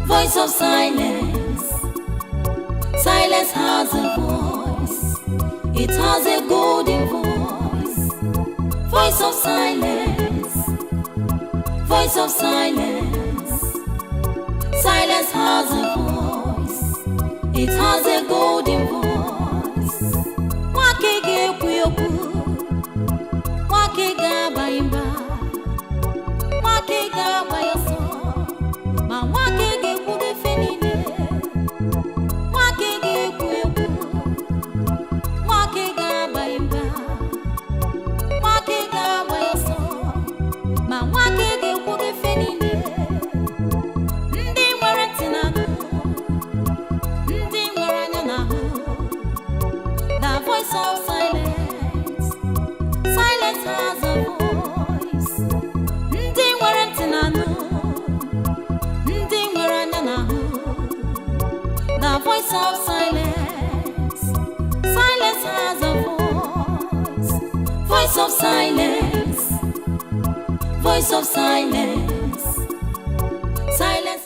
voice of silence. Silence has a voice, it has a golden voice. Voice of silence, voice of silence. Silence has a voice, it has a golden voice. Wake ge kuyoku, wake ga baimba. Wake ga bayoso, ma wake ge kuge fenine. Wake ge kuyoku, wake ga baimba. Wake ga bayoso, ma wake ge kuge fenine. Ndi nwere tinanu, ndi nwere anya nahu. The voice of silence, silence has a voice. Ndi nwere tinanu, ndi nwere anya nahu. The voice of silence, silence has a voice. Voice of silence. Voice of silence.